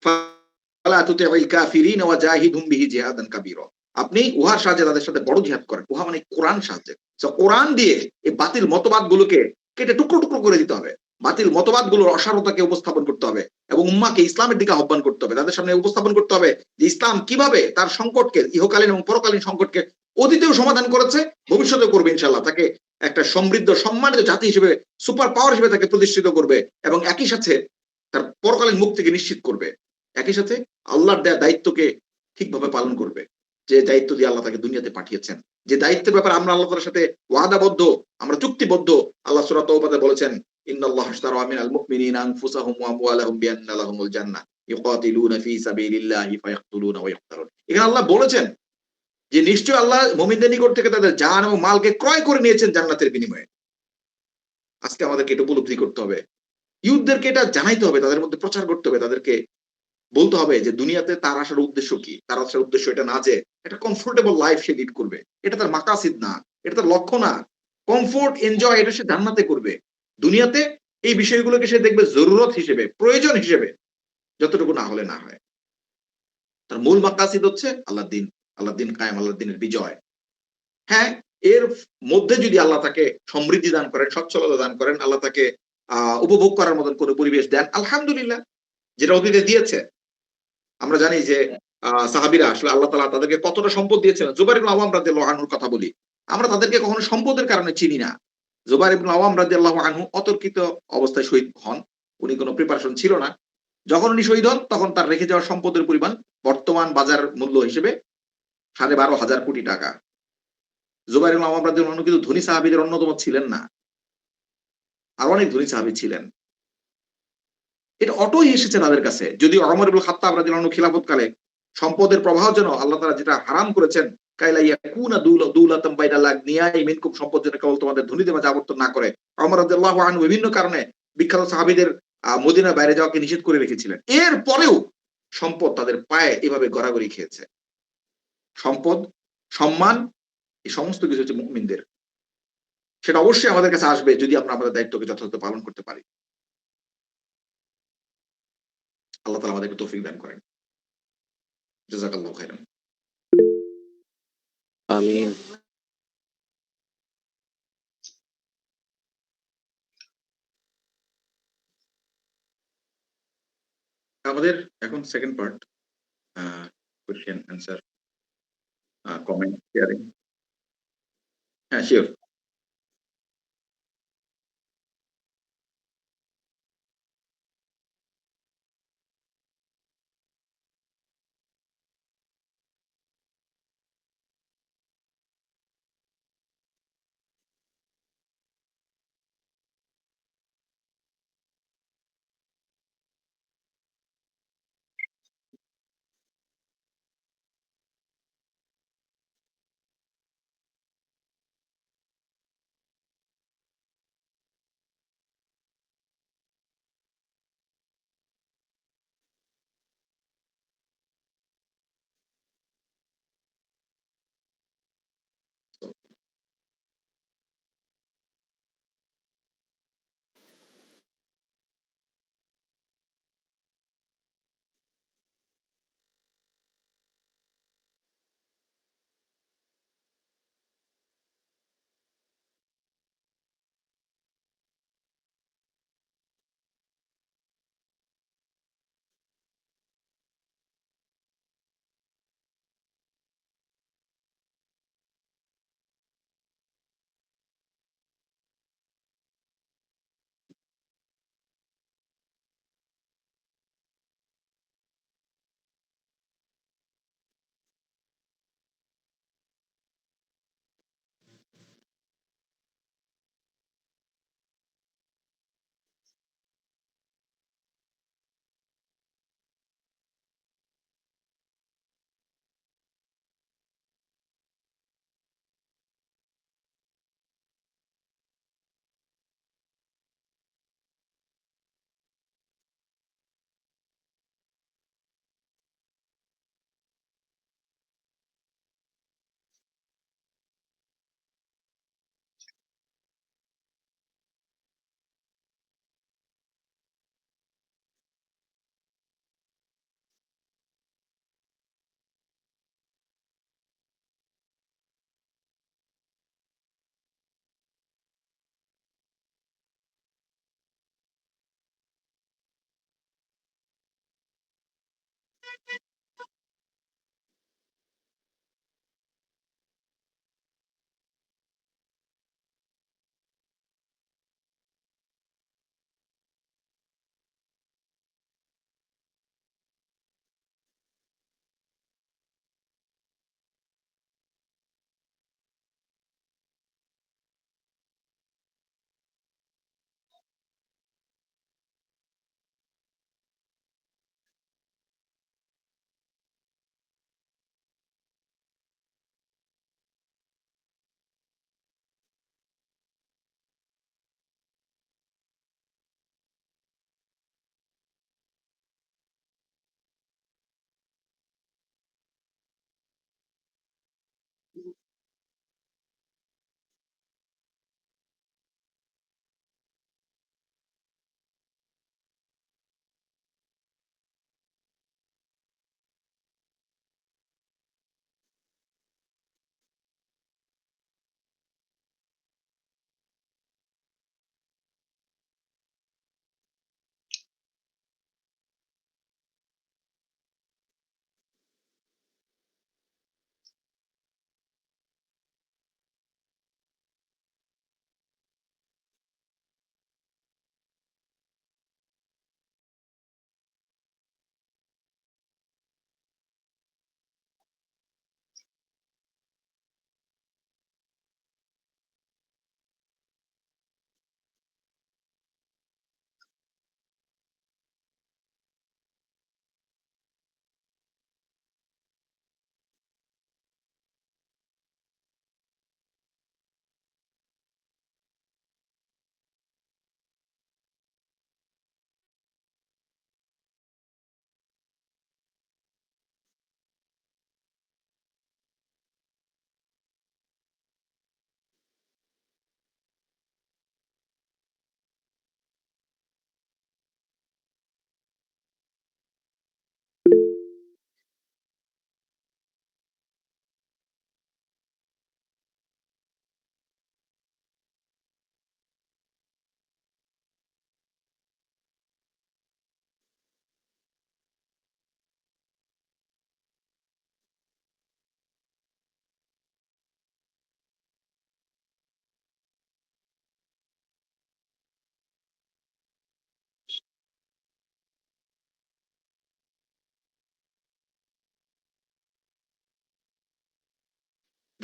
ফালা তুতিউল কাফিরিন ওয়াজাহিদুম বিহি জিহাদান কাবীরা। আপনি উহার সাহায্যে তাদের সাথে বড় জিহাদ করেন। উহা মানে কোরআন সাহায্যে। সো কোরআন দিয়ে এই বাতিল মতবাদগুলোকে কেটে টুকরো টুকরো করে দিতে হবে। বাতিল মতবাদগুলোর অসারতাকে উপস্থাপন করতে হবে এবং উম্মাহকে ইসলামের দিকে আহ্বান করতে হবে। তাদের সামনে উপস্থাপন করতে হবে যে ইসলাম কিভাবে তার সংকটকে, ইহকালীন এবং পরকালীন সংকটকে অতীতেও সমাধান করেছে, ভবিষ্যতেও করবে ইনশাআল্লাহ। তাকে একটা সমৃদ্ধ সম্মানিত জাতি হিসেবে, সুপার পাওয়ার হিসেবে তাকে প্রতিষ্ঠিত করবে এবং একই সাথে তার পরকালীন মুক্তিকে নিশ্চিত করবে। একই সাথে আল্লাহর দেয়া দায়িত্বকে ঠিকভাবে পালন করবে। যে দায়িত্ব দিয়ে আল্লাহ তাকে দুনিয়াতে পাঠিয়েছেন। যে দায়িত্বের ব্যাপারে আমরা আল্লাহ তাআলার সাথে ওয়াদাবদ্ধ, আমরা চুক্তিবদ্ধ। আল্লাহ সূরা তাওবাতে বলেছেন, ইন্নাল্লাহা আশতারা মিনাল মুমিনিনা আনফুসাহুম ওয়া আমওয়ালাহুম বিআন্না লাহুমুল জান্নাহ ইউকাতিলুনা ফি সাবিলিল্লাহি ফায়াকতুলুনা ওয়া ইয়ুকতালুন। এখানে আল্লাহ বলেছেন যে নিশ্চয়ই আল্লাহ মুমিনদের নিকট থেকে তাদের জান এবং মালকে ক্রয় করে নিয়েছেন জান্নাতের বিনিময়ে। আজকে আমাদেরকে এটা উপলব্ধি করতে হবে। ইহুদদেরকে এটা জানাইতে হবে, তাদের মধ্যে প্রচার করতে হবে, তাদেরকে বলতে হবে যে দুনিয়াতে তার আসার উদ্দেশ্য কি? তার আসার উদ্দেশ্য এটা না যে একটা কমফোর্টেবল লাইফ সে লিড করবে। এটা তার মাকাসিদ না, এটা তার লক্ষ্য না। কমফোর্ট, এনজয় এটা সে জান্নাতে করবে। দুনিয়াতে এই বিষয়গুলোকে সে দেখবে জরুরত হিসেবে, প্রয়োজন হিসেবে, যতটুকু না হলে না হয়। তার মূল মাকাসিদ হচ্ছে আল্লাহর দিন, আল্লাহর দিন কায়েম, আল্লাহর দিনের বিজয়। হ্যাঁ, এর মধ্যে যদি আল্লাহ তাকে সমৃদ্ধি দান করেন, সচ্ছলতা দান করেন, আল্লাহ তাকে উপভোগ করার মতন কোন পরিবেশ দেন, আলহামদুলিল্লাহ, যেটা অতীতে দিয়েছে। আমরা জানি যে সাহাবীরা আসলে আল্লাহ তাআলা তাদেরকে কতটা সম্পদ দিয়েছিলেন। জুবাইর ইবনে আওয়াম রাদিয়াল্লাহু আনহুর কথা বলি। আমরা তাদেরকে কখনো সম্পদের কারণে চিনি না। জুবাইর ইবনে আওয়াম রাদিয়াল্লাহু আনহু অতর্কিত অবস্থায় শহীদ হন। উনি কোন প্রিপারেশন ছিল না। যখন উনি শহীদ হন তখন তার রেখে যাওয়া সম্পদের পরিমাণ বর্তমান বাজার মূল্য হিসেবে ১২,৫০০ কোটি টাকা। জুবাইর ইবনে আওয়াম রাদিয়াল্লাহু আনহু কিন্তু ধনী সাহাবীদের অন্যতম ছিলেন না। আরো অনেক ধনী সাহাবী ছিলেন। এটা অটোই এসেছে তাদের কাছে। যদিও ওমর ইবনে খাত্তাব রাদিয়াল্লাহু আনহু খিলাফতকালে সম্পদের প্রবাহ যেন আল্লাহ তাআলা যেটা হারাম করেছেন, কাইলা ইয়াকুনা দুলাতাম বাইনাল আগনিয়াই মিনকুম, সম্পদ যেন কেবল তোমাদের ধনীদের মাঝে আবর্তন না করে। ওমর রাদিয়াল্লাহু আনহু বিভিন্ন কারণে বিখ্যাত সাহাবীদের মদিনার বাইরে যাওয়াকে নিষেধ করে রেখেছিলেন। এরপরেও সম্পদ তাদের পায়ে এভাবে গড়াগড়ি খেয়েছে। সম্পদ, সম্মান, এই সমস্ত কিছু হচ্ছে মুমিনদের। সেটা অবশ্যই আমাদের কাছে আসবে যদি আমরা আমাদের দায়িত্বকে যথাযথ পালন করতে পারি। আল্লাহ তাআলা আমাদেরকে তৌফিক দান করেন। জাযাকাল্লাহু খাইরান। আমিন। আমাদের এখন সেকেন্ড পার্ট, আ কোয়েশ্চেন অ্যান্সার, কমেন্ট শেয়ারিং। হ্যাঁ, সিউর।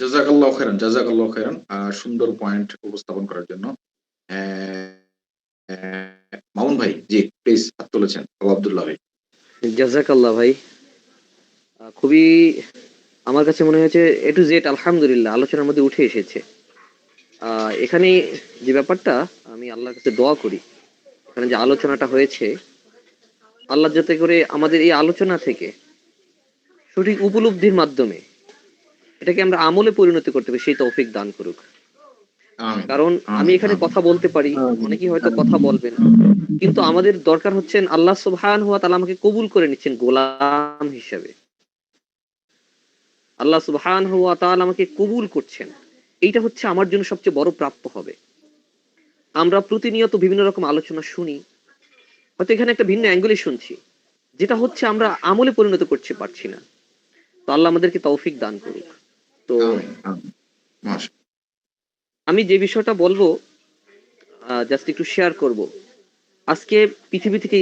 জাযাকাল্লাহু খাইরান, জাযাকাল্লাহু খাইরান। সুন্দর পয়েন্ট উপস্থাপন করার জন্য। মামুন ভাই, জি প্লিজ হাত তুলেছেন। আবু আব্দুল্লাহ ভাই। জাযাকাল্লাহ ভাই, খুবই আমার কাছে মনে হয়েছে এ টু জেড আলহামদুলিল্লাহ আলোচনার মধ্যে উঠে এসেছে। এখানে যে ব্যাপারটা, আমি আল্লাহর কাছে দোয়া করি এখানে যে আলোচনাটা হয়েছে, আল্লাহ যাতে করে আমাদের এই আলোচনা থেকে সঠিক উপলব্ধির মাধ্যমে এটাকে আমরা আমলে পরিণত করতে পারি সেই তৌফিক দান করুক। আমিন, কারণ আমি আমিন, এখানে আমিন। কথা বলতে পারি, অনেকেই হয়তো কথা বলবেন, কিন্তু আমাদের দরকার হচ্ছেন আল্লাহ সুবহানাহু ওয়া তাআলা আমাকে কবুল করে নিচ্ছেন গোলাম হিসেবে। আল্লাহ সুবহানাহু ওয়া তাআলা আমাকে কবুল করছেন, এইটা হচ্ছে আমার জন্য সবচেয়ে বড় প্রাপ্য হবে। আমরা প্রতিনিয়ত বিভিন্ন রকম আলোচনা শুনি, হয়তো এখানে একটা ভিন্ন অ্যাঙ্গেলে শুনছি, যেটা হচ্ছে আমরা আমলে পরিণত করতে পারছি না। তো আল্লাহ আমাদেরকে তৌফিক দান করুক। তো আমিন, আমিন। মাশাআল্লাহ। আমি যে বিষয়টা বলবো, জাস্ট একটু শেয়ার করব। আজকে পৃথিবী থেকে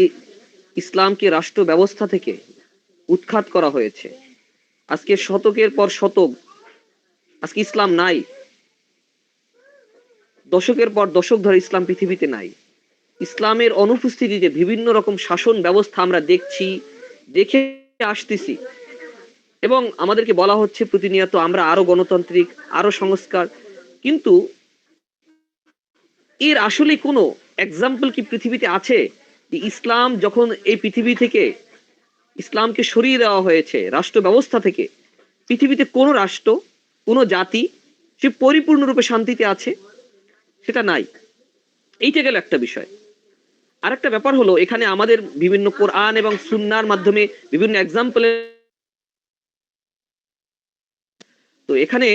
ইসলামকে রাষ্ট্র ব্যবস্থা থেকে উৎখাত করা হয়েছে। আজকে শতকের পর শতক আজকে ইসলাম নাই, দশকের পর দশক ধরে ইসলাম পৃথিবীতে নাই। ইসলামের অনুপস্থিতিতে বিভিন্ন রকম শাসন ব্যবস্থা আমরা দেখছি, দেখে আসতেছি, এবং আমাদেরকে বলা হচ্ছে প্রতিনিয়ত আমরা আরো গণতান্ত্রিক, আরো সংস্কার। কিন্তু এর আসলে কোনো এক্সাম্পল কি পৃথিবীতে আছে যে ইসলাম যখন এই পৃথিবী থেকে ইসলামকে সরিয়ে দেওয়া হয়েছে রাষ্ট্র ব্যবস্থা থেকে, পৃথিবীতে কোনো রাষ্ট্র, কোনো জাতি সে পরিপূর্ণরূপে শান্তিতে আছে? সেটা নাই। এইটা গেল একটা বিষয়। আরেকটা ব্যাপার হলো, এখানে আমাদের বিভিন্ন কোরআন এবং সুন্নাহর মাধ্যমে বিভিন্ন এক্সাম্পলে, তো এখানে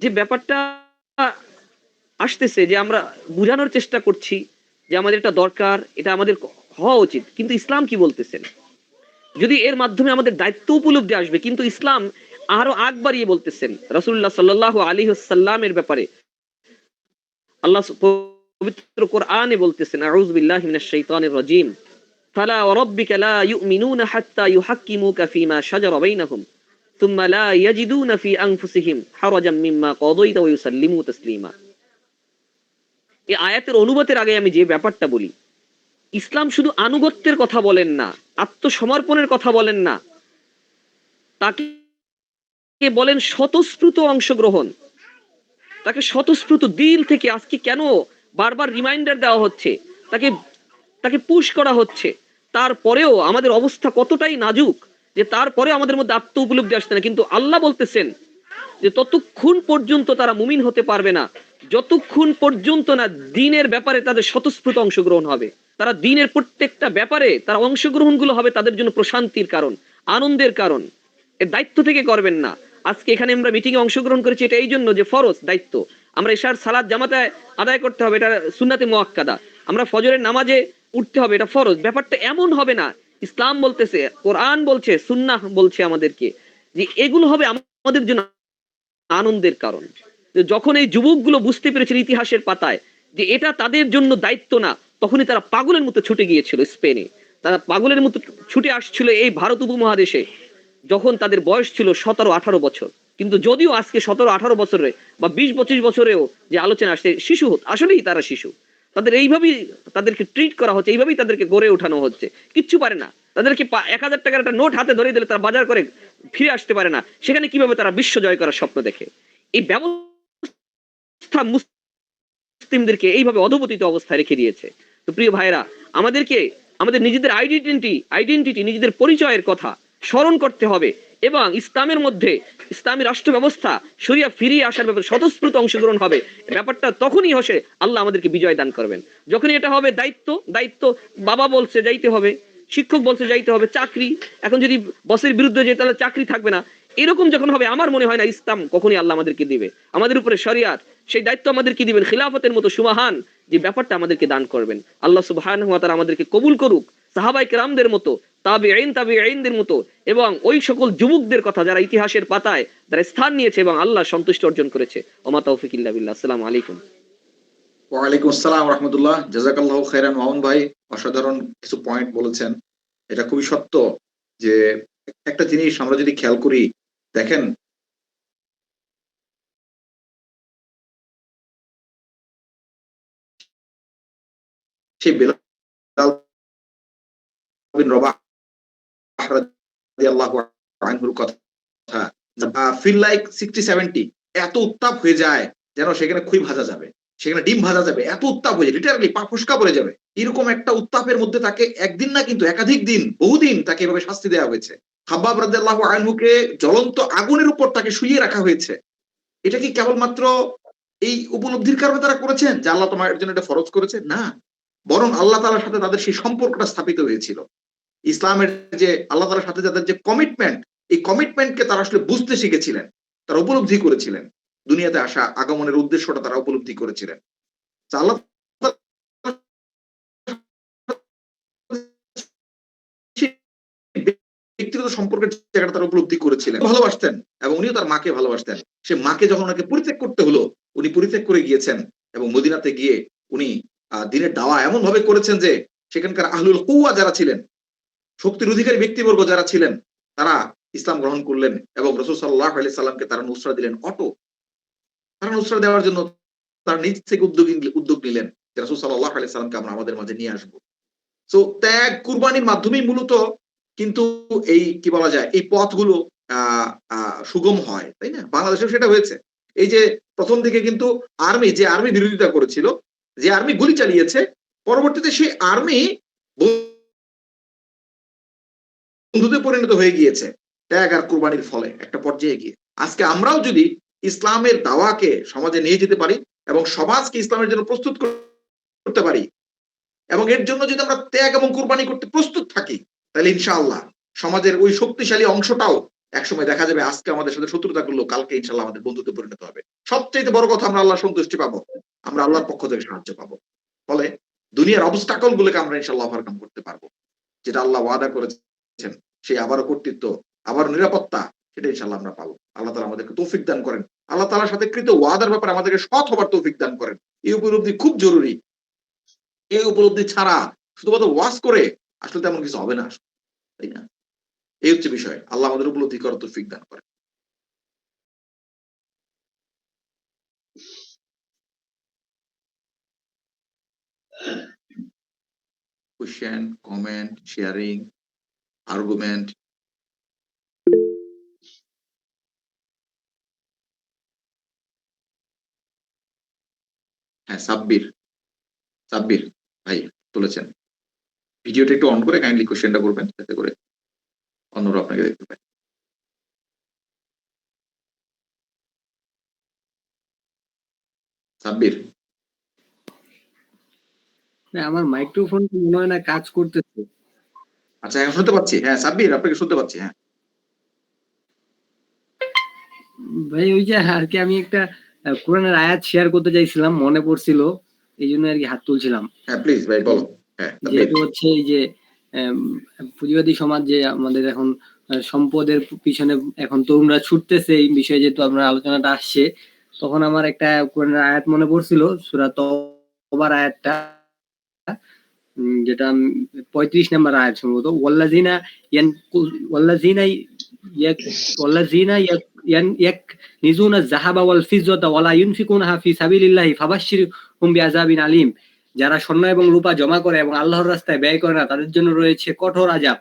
যে ব্যাপারটা আসতেছে যে আমরা বোঝানোর চেষ্টা করছি যে আমাদের এটা দরকার, এটা আমাদের হওয়া উচিত, কিন্তু ইসলাম কি বলতেছেন? যদি এর মাধ্যমে আমাদের দায়িত্ব উপলব্ধি আসবে। কিন্তু ইসলাম আরো আগ বাড়িয়ে বলতেছেন রাসূলুল্লাহ সাল্লাল্লাহু আলাইহি ওয়াসাল্লামের ব্যাপারে। আল্লাহ পবিত্র কোরআনে বলতেছেন, আউযু বিল্লাহি মিনাশ শাইতানির রাজীম, ফালা ওয়ারাব্বিকা লা ইউমিনুনা হাত্তা ইউহাক্কিমুকা ফীমা শাজারা বাইনাহুম সুম্মা লা ইয়াজিদুনা ফি আনফুসিহিম হারাজাম মিম্মা কাদাইতা ওয়া ইউসাল্লিমু তাসলিমা। এই আয়াতের অনুবাদের আগে আমি যে ব্যাপারটা বলি, ইসলাম শুধু আনুগত্যের কথা বলেন না, আত্মসমর্পণের কথা বলেন না, তাকে বলেন স্বতঃস্ফূর্ত অংশগ্রহণ। তাকে স্বতঃস্ফূর্ত দিল থেকে, আজকে কেন বারবার রিমাইন্ডার দেওয়া হচ্ছে, তাকে তাকে পুশ করা হচ্ছে, তারপরেও আমাদের অবস্থা কতটাই নাজুক যে তারপরেও আমাদের মধ্যে আত্ম উপলব্ধি আসছে না। কিন্তু আল্লাহ বলতেছেন যে ততক্ষণ পর্যন্ত তারা মুমিন হতে পারবে না যতক্ষণ পর্যন্ত না দ্বীনের ব্যাপারে তাদের স্বতঃস্ফূর্ত অংশগ্রহণ হবে। তারা দ্বীনের প্রত্যেকটা ব্যাপারে তারা অংশগ্রহণগুলো হবে তাদের জন্য প্রশান্তির কারণ, আনন্দের কারণ। এর দায়িত্ব থেকে করবেন না। আজকে এখানে আমরা মিটিং এ অংশগ্রহণ করেছি এটা এই জন্য যে ফরজ দায়িত্ব, আমরা ইশার সালাত জামাতে আদায় করতে হবে, এটা সুন্নাতে মুআক্কাদা। আমরা ফজরের নামাজে উঠতে হবে, এটা ফরজ। ব্যাপারটা এমন হবে না। ইসলাম বলতেছে, কোরআন বলছে, সুন্নাহ বলছে আমাদেরকে যে এগুলো হবে আমাদের জন্য আনন্দের কারণ। যখন এই যুবকগুলো বুঝতে পেরেছিল ইতিহাসের পাতায় যে এটা তাদের জন্য দায়িত্ব না, তখনই তারা পাগলের মতো ছুটে গিয়েছিল স্পেনে। তারা পাগলের মতো ছুটে আসছিল এই ভারত উপমহাদেশে যখন তাদের বয়স ছিল 17-18 বছর। কিন্তু যদিও আজকে 17-18 বছরে বা 20-25 বছরেও যে আলোচনা আসছে, শিশু আসলেই তারা শিশু। তাদের এইভাবেই তাদেরকে ট্রিট করা হচ্ছে, এইভাবেই তাদেরকে গড়ে ওঠানো হচ্ছে। কিচ্ছু পারে না। তাদেরকে 1000 টাকার একটা নোট হাতে ধরে দিলে তারা বাজার করে ফিরে আসতে পারে না। সেখানে কিভাবে তারা বিশ্ব জয় করার স্বপ্ন দেখে? এই ব্যবস্থা মুসলিমদেরকে এইভাবে অধপতিত অবস্থায় রেখে দিয়েছে। তো প্রিয় ভাইরা, আমাদেরকে আমাদের নিজেদের আইডেন্টিটি নিজেদের পরিচয়ের কথা স্মরণ করতে হবে এবং ইসলামের মধ্যে ইসলামী রাষ্ট্র ব্যবস্থা শরিয়া ফিরিয়ে আসার ব্যাপারে স্বতঃস্ফূর্ত অংশগ্রহণ হবে। ব্যাপারটা তখনই হসে আল্লাহ আমাদেরকে বিজয় দান করবেন যখনই এটা হবে দায়িত্ব। বাবা বলছে যাইতে হবে, শিক্ষক বলছে যাইতে হবে, চাকরি, এখন যদি বসের বিরুদ্ধে যেতে তাহলে চাকরি থাকবে না। এরকম যখন হবে, আমার মনে হয় না ইসলাম কখনই আল্লাহ আমাদেরকে দিবে। আমাদের উপরে শরিয়াত সেই দায়িত্ব আমাদেরকে দিবেন, খিলাফতের মতো সুমহান যে ব্যাপারটা আমাদেরকে দান করবেন। আল্লাহ সুবহানাহু ওয়া তাআলা আমাদেরকে কবুল করুক, সাহাবায়ে কেরামদের মতো, তাবিঈনদের মতো এবং ওই সকল যুবকদের কথা যারা ইতিহাসের পাতায় যারা স্থান নিয়েছে এবং আল্লাহ সন্তুষ্টি অর্জন করেছে। ওমা তাওফিক ইল্লা বিল্লাহ। আসসালামু আলাইকুম। ওয়ালাইকুম আসসালাম ওয়া রাহমাতুল্লাহ। জাযাকাল্লাহু খাইরান মামুন ভাই, অসাধারণ কিছু পয়েন্ট বলেছেন। এটা খুবই সত্য যে একটা জিনিস আমরা যদি খেয়াল করি, দেখেন সেই বেলাল বিন রবাহ রাদিয়াল্লাহু আনহুর কথা, ফিল লাইক 60-70 এত উত্তাপ হয়ে যায় যেন সেখানে খুই ভাজা যাবে, সেখানে ডিম ভাজা যাবে, এত উত্তাপ হয়ে যায়, লিটারালি পা ফসকা পড়ে যাবে। এরকম একটা উত্তাপের মধ্যে তাকে একদিন না কিন্তু একাধিক দিন, বহুদিন তাকে এভাবে শাস্তি দেওয়া হয়েছে। খাব্বাব রাদিয়াল্লাহু আনহুকে জ্বলন্ত আগুনের উপর তাকে শুইয়ে রাখা হয়েছে। এটা কি কেবলমাত্র এই উপলব্ধির কারণে তারা করেছেন যে আল্লাহ তোমার জন্য এটা ফরজ করেছে? না, বরং আল্লাহ তাআলার সাথে তাদের সেই সম্পর্কটা স্থাপিত হয়েছিল। ইসলামের যে আল্লাহ তাআলার সাথে যাদের যে কমিটমেন্ট, এই কমিটমেন্টকে তারা আসলে বুঝতে শিখেছিলেন, তারা উপলব্ধি করেছিলেন। দুনিয়াতে আসা আগমনের উদ্দেশ্যটা তারা উপলব্ধি করেছিলেন। আল্লাহ ব্যক্তিগত সম্পর্কের জায়গাটা তারা উপলব্ধি করেছিলেন, ভালোবাসতেন এবং উনিও তার মাকে ভালোবাসতেন। সে মাকে যখন ওনাকে পরিত্যাগ করতে হলো, উনি পরিত্যাগ করে গিয়েছেন এবং মদিনাতে গিয়ে উনি দ্বীনের দাওয়া এমন ভাবে করেছেন যে সেখানকার আহলুল কুওয়া যারা ছিলেন, শক্তির অধিকারী ব্যক্তিবর্গ যারা ছিলেন, তারা ইসলাম গ্রহণ করলেন এবং রাসূল সাল্লাল্লাহু আলাইহি সাল্লামকে তারা নুসরা দিলেন। তারা নুসরা দেওয়ার জন্য তারা নিজ থেকে উদ্যোগ নিলেন যে রাসূল সাল্লাল্লাহু আলাইহি সাল্লামকে আমরা আমাদের মাঝে নিয়ে আসবো। সো ত্যাগ কুরবানির মাধ্যমেই মূলত কিন্তু এই কি বলা যায়, এই পথগুলো সুগম হয়, তাই না? বাংলাদেশেও সেটা হয়েছে। এই যে প্রথম দিকে কিন্তু যে আর্মি বিরোধিতা করেছিল, যে আর্মি গুলি চালিয়েছে, পরবর্তীতে সেই আর্মি বন্ধুতে পরিণত হয়ে গিয়েছে ত্যাগ আর কুরবানির ফলে একটা পর্যায়ে গিয়ে। আজকে আমরাও যদি ইসলামের দাওয়াকে সমাজে নিয়ে যেতে পারি এবং সমাজকে ইসলামের জন্য প্রস্তুত করতে পারি এবং এর জন্য যদি আমরা ত্যাগ এবং কুরবানি করতে প্রস্তুত থাকি, তাহলে ইনশাআল্লাহ সমাজের ওই শক্তিশালী অংশটাও একসময় দেখা যাবে আজকে আমাদের সাথে শত্রুতা করলো, কালকে ইনশাআল্লাহ আমাদের বন্ধুতে পরিণত হবে। সবচেয়ে বড় কথা, আমরা আল্লাহর সন্তুষ্টি পাবো, আমরা আল্লাহর পক্ষ থেকে সাহায্য পাবো। ফলে দুনিয়ার অবস্টাকল গুলোকে আমরা ইনশাআল্লাহ ওভারকাম করতে পারবো, যেটা আল্লাহ ওয়াদা করেছেন সেই আবারও কর্তৃত্ব, আবারও নিরাপত্তা, সেটা ইনশাআল্লাহ আমরা পাবো। আল্লাহ তাআলা আমাদেরকে তৌফিক দান করেন। আল্লাহ তাআলার সাথে কৃত ওয়াদার ব্যাপারে আমাদেরকে সৎ হবার তৌফিক দান করেন। এই উপলব্ধি খুব জরুরি। এই উপলব্ধি ছাড়া শুধুমাত্র ওয়াজ করে আসলে তেমন কিছু হবে না, তাই না? এই হচ্ছে বিষয়। আল্লাহ আমাদের উপলব্ধি করার তৌফিক দান করেন। Question, comment, sharing, argument. হ্যাঁ, সাব্বির ভাই তুলেছেন। ভিডিওটা একটু অন করে কাইন্ডলি কোয়েশ্চেনটা করবেন যাতে করে অন্যরা আপনাকে দেখতে পায়। সাব্বির, আমার মাইক্রোফোন মনে হয় না কাজ করতেছে। আচ্ছা এখন শুনতে পাচ্ছি। হ্যাঁ সাব্বির, আপনাকে শুনতে পাচ্ছি। হ্যাঁ ভাই ওই যে আর কি আমি একটা কোরআনের আয়াত শেয়ার করতে চাইছিলাম, মনে পড়ছিল, এই জন্য আর কি হাত তুলছিলাম। হ্যাঁ প্লিজ ভাই বলো। হ্যাঁ যেহেতু হচ্ছে এই যে পুঁজিবাদী সমাজ যে আমাদের এখন সম্পদের পিছনে এখন তরুণরা ছুটতেছে, এই বিষয়ে যেহেতু আপনার আলোচনাটা আসছে, তখন আমার একটা কোরআনের আয়াত মনে পড়ছিল, সূরা তওবার আয়াতটা, যেটা 35 নম্বর আয়াত সম্ভবত, ওয়াল্লাযিনা ইয়াকনিজুনা যাহাবা ওয়াল ফিজ্জাতা ওয়ালা ইউনফিকুনাহা ফি সাবিলিল্লাহি ফাবাশশিরহুম বিআযাবিন আলীম। যারা স্বর্ণ এবং রূপা জমা করে এবং আল্লাহর রাস্তায় ব্যয় করে না, তাদের জন্য রয়েছে কঠোর আযাব।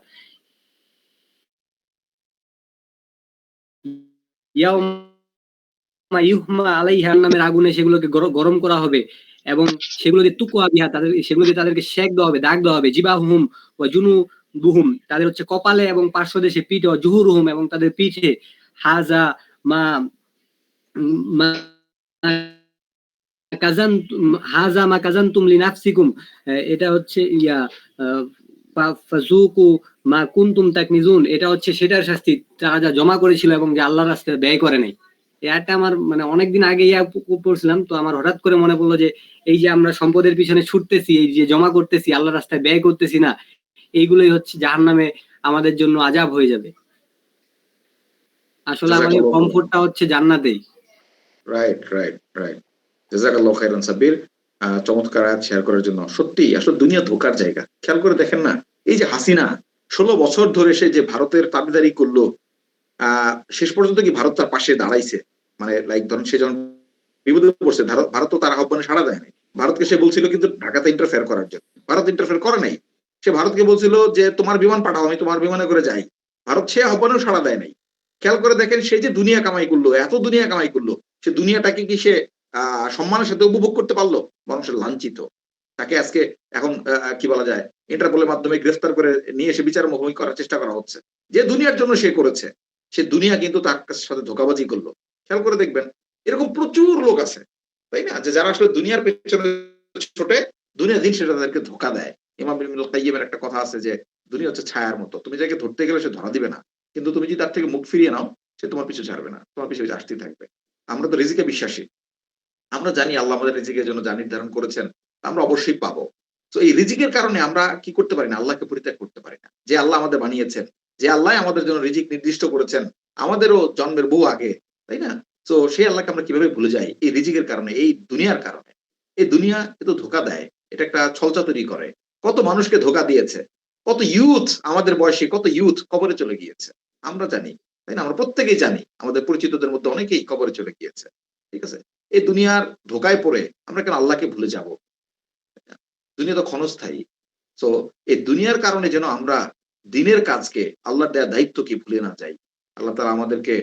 ইয়াউমা ইউহমা আলাইহা নামের আগুনে সেগুলোকে গরম করা হবে এবং সেগুলোকে তুকুয়া বিহা, সেগুলোকে তাদেরকে শেক দেওয়া হবে, দাগ দেওয়া হবে। জিবাহুম ওয়া জুনুবুহুম, তাদের হচ্ছে কপালে এবং পার্শ্বদেশে, পিঠে, ওয়া জুহুরুহুম, এবং তাদের পিঠে। হাজা মা কাযানতুম লিনাফসিকুম, এটা হচ্ছে ফাযুকু মা কুনতুম তাকনিজুন, এটা হচ্ছে সেটার শাস্তি তারা যা জমা করেছিল এবং যে আল্লাহর রাস্তায় ব্যয় করে নাই। এটা আমার মানে অনেকদিন আগে পড়ছিলাম, তো আমার হঠাৎ করে মনে পড়লো যে এই যে আমরা সম্পদের পিছনে ছুটতেছি, এই যে জমা করতেছি, আল্লাহর রাস্তায় ব্যয় করতেছি না, এইগুলোই হচ্ছে জাহান্নামে আমাদের জন্য আযাব হয়ে যাবে। আসলে আমাদের কমফোর্টটা হচ্ছে জান্নাতেই। Right right right. জাযাকাল্লাহু খাইরান সাব্বির, চমৎকার আয়াত শেয়ার করার জন্য। সত্যি আসলে দুনিয়া ধোকার জায়গা। খেয়াল করে দেখেন না, এই যে হাসিনা 16 বছর ধরে সে যে ভারতের তাবেদারি করলো, শেষ পর্যন্ত কি ভারত তার পাশে দাঁড়াইছে? মানে লাইক ধরুন সে যখন বিপদে পড়ছে, ভারত তো তার আহ্বানে সাড়া দেয় নাই। ভারতকে সে বলছিল কিন্তু ঢাকাতে ইন্টারফেয়ার করার জন্য, ভারত ইন্টারফেয়ার করে নাই। সে ভারতকে বলছিল যে তোমার বিমান পাঠাও, আমি তোমার বিমানে করে যাই। ভারত সে আহ্বানেও সাড়া দেয় নাই। খেয়াল করে দেখেন, সে যে দুনিয়া কামাই করলো, এত দুনিয়া কামাই করলো, সে দুনিয়াটাকে কি সে সম্মানের সাথে উপভোগ করতে পারলো? বরং সে লাঞ্ছিত। তাকে আজকে এখন কি বলা যায়, ইন্টারপোলের মাধ্যমে গ্রেফতার করে নিয়ে এসে বিচার মুখোমুখি করার চেষ্টা করা হচ্ছে। যে দুনিয়ার জন্য সে করেছে, সে দুনিয়া কিন্তু তার সাথে ধোঁকাবাজি করলো। খেয়াল করে দেখবেন এরকম প্রচুর লোক আছে, তাই না, যে যারা আসলে দুনিয়ার পেছনে ছোটে, দুনিয়া দিন সেটা তাদেরকে ধোঁকা দেয়। ইমাম ইবনুল কাইয়্যিমের একটা কথা আছে যে দুনিয়া হচ্ছে ছায়ার মতো, তুমি যাকে ধরতে গেলে সে ধরা দিবে না, কিন্তু তুমি যদি তার থেকে মুখ ফিরিয়ে নাও, সে তোমার পিছু ছাড়বে না, তোমার পিছু আসতেই থাকবে। আমরা তো রিজিকে বিশ্বাসী, আমরা জানি আল্লাহ আমাদের রিজিকের জন্য যা নির্ধারণ করেছেন আমরা অবশ্যই পাবো। তো এই রিজিকের কারণে আমরা কি করতে পারি না? আল্লাহকে পরিত্যাগ করতে পারি না। যে আল্লাহ আমাদের বানিয়েছেন, যে আল্লাহ আমাদের জন্য রিজিক নির্দিষ্ট করেছেন আমাদেরও জন্মের বহু আগে, তাই না? তো সেই আল্লাহকে আমরা কিভাবে ভুলে যাই? এই রিজিকের কারণে, এই দুনিয়ার কারণে। এই দুনিয়া এত ধোঁকা দেয়, এটা একটা ছলচাতুরি করে। কত মানুষকে ধোঁকা দিয়েছে, কত ইউথ আমাদের বয়সী, কত ইউথ কবরে চলে গিয়েছে আমরা জানি, তাই না? আমরা প্রত্যেকেই জানি, আমাদের পরিচিতদের মধ্যে অনেকেই কবরে চলে গিয়েছে। ঠিক আছে? এই দুনিয়ার ধোঁকায় পড়ে আমরা কেন আল্লাহকে ভুলে যাব? দুনিয়া তো ক্ষণস্থায়ী। সো এই দুনিয়ার কারণে যেন আমরা দিনের কাজকে, আল্লাহর দেয়া দায়িত্বকে ভুলে না যাই। আল্লাহ তাআলা আমাদেরকে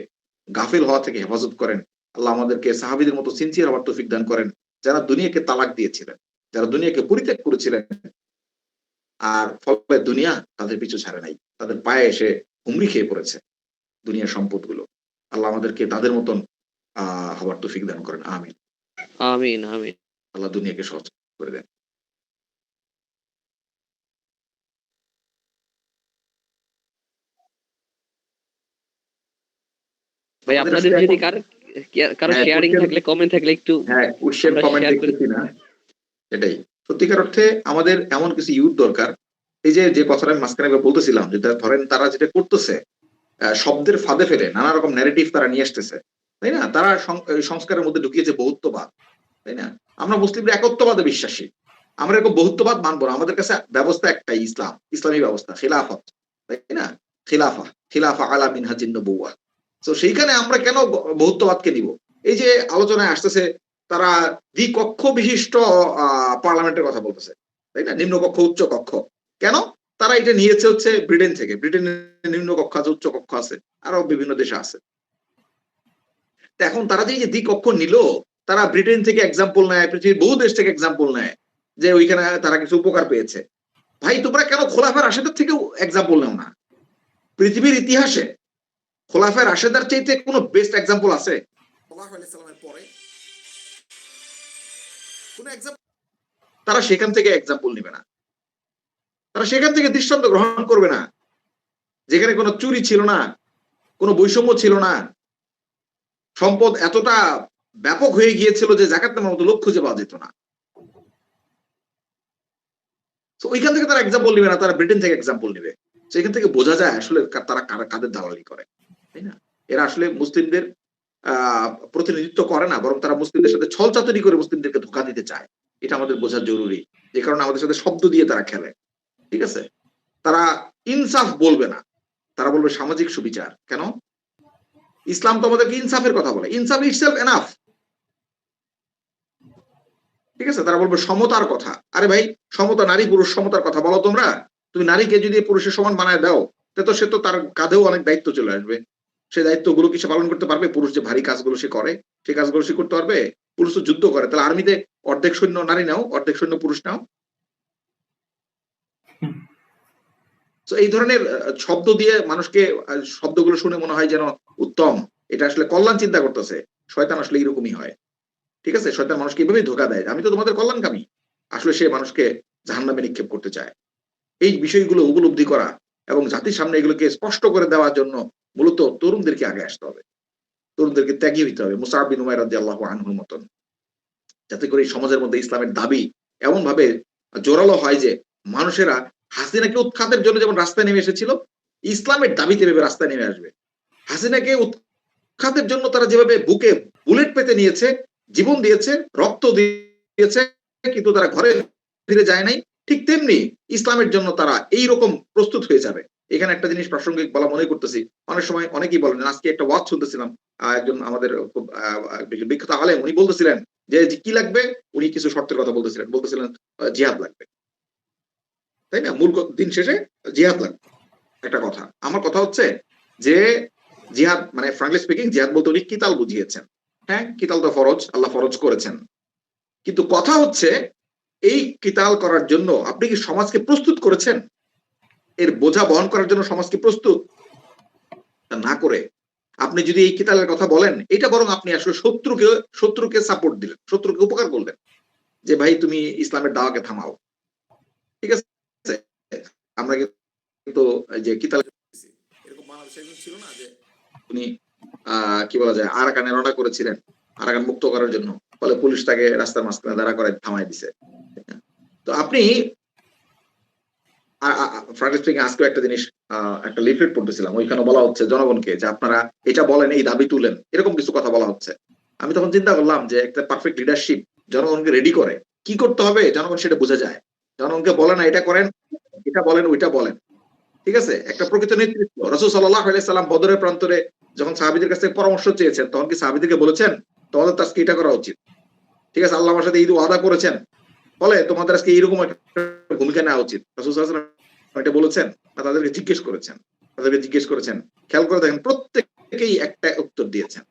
গাফিল হওয়া থেকে হেফাজত করেন। আল্লাহ আমাদেরকে সাহাবীদের মতো সিনসিয়ার হওয়ার তৌফিক দান করেন, যারা দুনিয়াকে তালাক দিয়েছিলেন, যারা দুনিয়াকে পরিত্যাগ করেছিলেন, আর ফলে দুনিয়া তাদের পিছু ছাড়ে নাই, তাদের পায়ে এসে হুমড়ি খেয়ে পড়েছে দুনিয়ার সম্পদগুলো। আল্লাহ আমাদেরকে তাদের মতন হওয়ার তৌফিক দান করেন। আমিন আমিন আমিন। আল্লাহ দুনিয়াকে সহজ করে দেন। ভাই আপনাদের যদি কারো শেয়ারিং থাকলে, কমেন্ট থাকলে একটু কোশ্চেন কমেন্ট দেখতেছি না। এটাই সত্যিকার অর্থে আমাদের এমন কিছু ইউথ দরকার এই যে কথাটা আমি মাঝখানে একবার বলতেছিলাম, যে ধরেন তারা যেটা করতেছে, শব্দের ফাঁদে ফেলে নানা রকম ন্যারেটিভ তারা নিয়ে আসতেছে, তাই না? তারা সংস্কারের মধ্যে ঢুকিয়েছে বহুত্ববাদ, তাই না? আমরা মুসলিমরা একত্ববাদে বিশ্বাসী, আমরা এরকম বহুত্ববাদ মানবো না। আমাদের কাছে ব্যবস্থা একটাই, ইসলাম, ইসলামী ব্যবস্থা, খিলাফত, তাই না? খিলাফা আলা মিনহাজিন নবুওয়া। তো সেইখানে আমরা কেন বহুত্ববাদকে নিব? এই যে আলোচনায় আসতেছে, তারা দ্বিকক্ষ বিশিষ্ট পার্লামেন্টের কথা বলতেছে, তাই না? নিম্নকক্ষ উচ্চ কক্ষ। কেন? তারা এটা নিয়েছে হচ্ছে ব্রিটেন থেকে। ব্রিটেনের নিম্ন কক্ষ আছে, উচ্চ কক্ষ আছে, আরো বিভিন্ন দেশে আছে। এখন তারা যে দ্বিকক্ষ নিল, তারা ব্রিটেন থেকে এক্সাম্পল নেয়, পৃথিবীর বহু দেশ থেকে এক্সাম্পল নেয় যে ওইখানে তারা কিছু উপকার পেয়েছে। ভাই, তোমরা কেন খোলাফায়ে রাশেদের থেকেও এক্সাম্পল নেও না? পৃথিবীর ইতিহাসে খোলাফায়ে রাশেদার চাইতে কোনো বেস্ট এক্সাম্পল আছে? পরে কোন এক্সাম্পল? তারা সেখান থেকে এক্সাম্পল নেবে না, তারা সেখান থেকে দৃষ্টান্ত গ্রহণ করবে না, যেখানে কোনো চুরি ছিল না, কোনো বৈষম্য ছিল না, সম্পদ এতটা ব্যাপক হয়ে গিয়েছিল যে যাকাত নেওয়ার মতো লোক খুঁজে পাওয়া যেত না। তো ওইখান থেকে তারা এক্সাম্পল নেবে না, তারা ব্রিটেন থেকে এক্সাম্পল নেবে। সেখান থেকে বোঝা যায় আসলে তারা কাদের দালালি করে, তাই না? এরা আসলে মুসলিমদের প্রতিনিধিত্ব করে না, বরং তারা মুসলিমদের সাথে ছলচাতুরি করে মুসলিমদেরকে ধোঁকা দিতে চায়। এটা আমাদের বোঝা জরুরি, যে কারণে আমাদের সাথে শব্দ দিয়ে তারা খেলে, ঠিক আছে? তারা ইনসাফ বলবে না, তারা বলবে সামাজিক সুবিচার। কেন? ইসলাম তো আমাদেরকে ইনসাফের কথা বলে, ইনসাফ ইটসেলফ এনাফ, ঠিক আছে? তারা বলবে সমতার কথা। আরে ভাই, সমতা, নারী পুরুষ সমতার কথা বলো তোমরা। তুমি নারীকে যদি পুরুষের সমান বানায় দাও, তো সে তো তার কাঁধেও অনেক দায়িত্ব চলে আসবে। সেই দায়িত্বগুলো কি সে পালন করতে পারবে? পুরুষ যে ভারী কাজগুলো সে করে, সেই কাজগুলো সে করতে পারবে? পুরুষ তো যুদ্ধ করে, তাহলে আর্মিতে অর্ধেক সৈন্য নারী নাও, অর্ধেক সৈন্য পুরুষ নাও। তো এই ধরনের শব্দ দিয়ে মানুষকে, শব্দগুলো শুনে মনে হয় যেন উত্তম, এটা আসলে কল্যাণ চিন্তা করতেছে। শয়তান আসলে এরকমই হয়, ঠিক আছে? শয়তান মানুষকে এভাবেই ধোঁকা দেয়, আমি তো তোমাদের কল্যাণকামী। আসলে সে মানুষকে জাহান্নামে নিক্ষেপ করতে চায়। এই বিষয়গুলো উপলব্ধি করা এবং জাতির সামনে এগুলোকে স্পষ্ট করে দেওয়ার জন্য মূলত তরুণদেরকে আগে আসতে হবে, তরুণদেরকে ত্যাগী হইতে হবে, মুসআব বিন উমাইর রাদিয়াল্লাহু আনহুর মতন, যাতে করে এই সমাজের মধ্যে ইসলামের দাবি এমন ভাবে জোরালো হয় যে মানুষেরা হাসিনাকে উৎখাতের জন্য যেমন রাস্তায় নেমে এসেছিল, ইসলামের দাবিতে ভেবে রাস্তায় নেমে আসবে। হাসিনাকে উৎখাতের জন্য তারা যেভাবে বুকে বুলেট পেতে নিয়েছে, জীবন দিয়েছে, রক্ত দিয়েছে, কিন্তু তারা ঘরে ফিরে যায় নাই, ঠিক তেমনি ইসলামের জন্য তারা এই রকম প্রস্তুত হয়ে যাবে। এখানে একটা জিনিস প্রাসঙ্গিক বলা মনে করতেছি, অনেক সময় অনেকেই বলেন, আজকে একটা ওয়াজ শুনতেছিলাম, একজন আমাদের খুব বিখ্যাত আলেম, উনি বলতেছিলেন যে কি লাগবে, উনি কিছু শর্তের কথা বলতেছিলেন জিহাদ লাগবে, তাই না? মূল দিন শেষে জিহাদ লাগবে, একটা কথা। আমার কথা হচ্ছে যে জিহাদ মানে ফ্রাঙ্কলি স্পিকিং, জিহাদ বলতে উনি কিতাল বুঝিয়েছেন। হ্যাঁ, কিতাল তো ফরজ, আল্লাহ ফরজ করেছেন, কিন্তু কথা হচ্ছে এই কিতাল করার জন্য আপনি কি সমাজকে প্রস্তুত করেছেন? এর বোঝা বহন করার জন্য সমাজকে প্রস্তুত না করে আপনি যদি এই কিতালের কথা বলেন, এটা বরং আপনি আসলে শত্রুকে সাপোর্ট দিলেন, শত্রুকে উপকার করলেন, যে ভাই তুমি ইসলামের দাওয়াকে থামাও, ঠিক আছে? আমরা কিন্তু যে কিতাল এরকম বাংলাদেশে ছিল না যে উনি কি বলা যায়, আরাকানে রওনা করেছিলেন আরাকান মুক্ত করার জন্য, ফলে পুলিশ তাকে রাস্তার মাঝখানে দাঁড়া করে থামাই দিছে। তো আপনি আজকে একটা জিনিস, একটা লিফলেট পড়তেছিলাম, ওইখানে বলা হচ্ছে জনগণকে যে আপনারা এটা বলেন, এই দাবি তুলেন, এরকম কিছু কথা বলা হচ্ছে। আমি তখন চিন্তা করলাম যে একটা পারফেক্ট লিডারশিপ জনগণকে রেডি করে, কি করতে হবে জনগণ সেটা বুঝে যায়। জনগণকে বলে না এটা করেন, এটা বলেন, ওইটা বলেন, ঠিক আছে? একটা প্রকৃত নেতৃত্ব। রাসূল সাল্লাল্লাহু আলাইহি সাল্লাম বদরের প্রান্তরে যখন সাহাবীদের কাছে পরামর্শ চেয়েছেন, তখন কি সাহাবীদেরকে বলেছেন তোমাদের তো আজকে এটা করা উচিত, ঠিক আছে? আল্লাহ আমার সাথে ঈদ ওয়াদা করেছেন, ফলে তোমাদের আজকে এইরকম একটা ভূমিকা নেওয়া উচিত, রাসূল সাল্লাল্লাহু আলাইহি ওয়াসাল্লাম এটা বলেছেন? না তাদেরকে জিজ্ঞেস করেছেন? খেয়াল করে দেখেন, প্রত্যেকেই একটা উত্তর দিয়েছেন,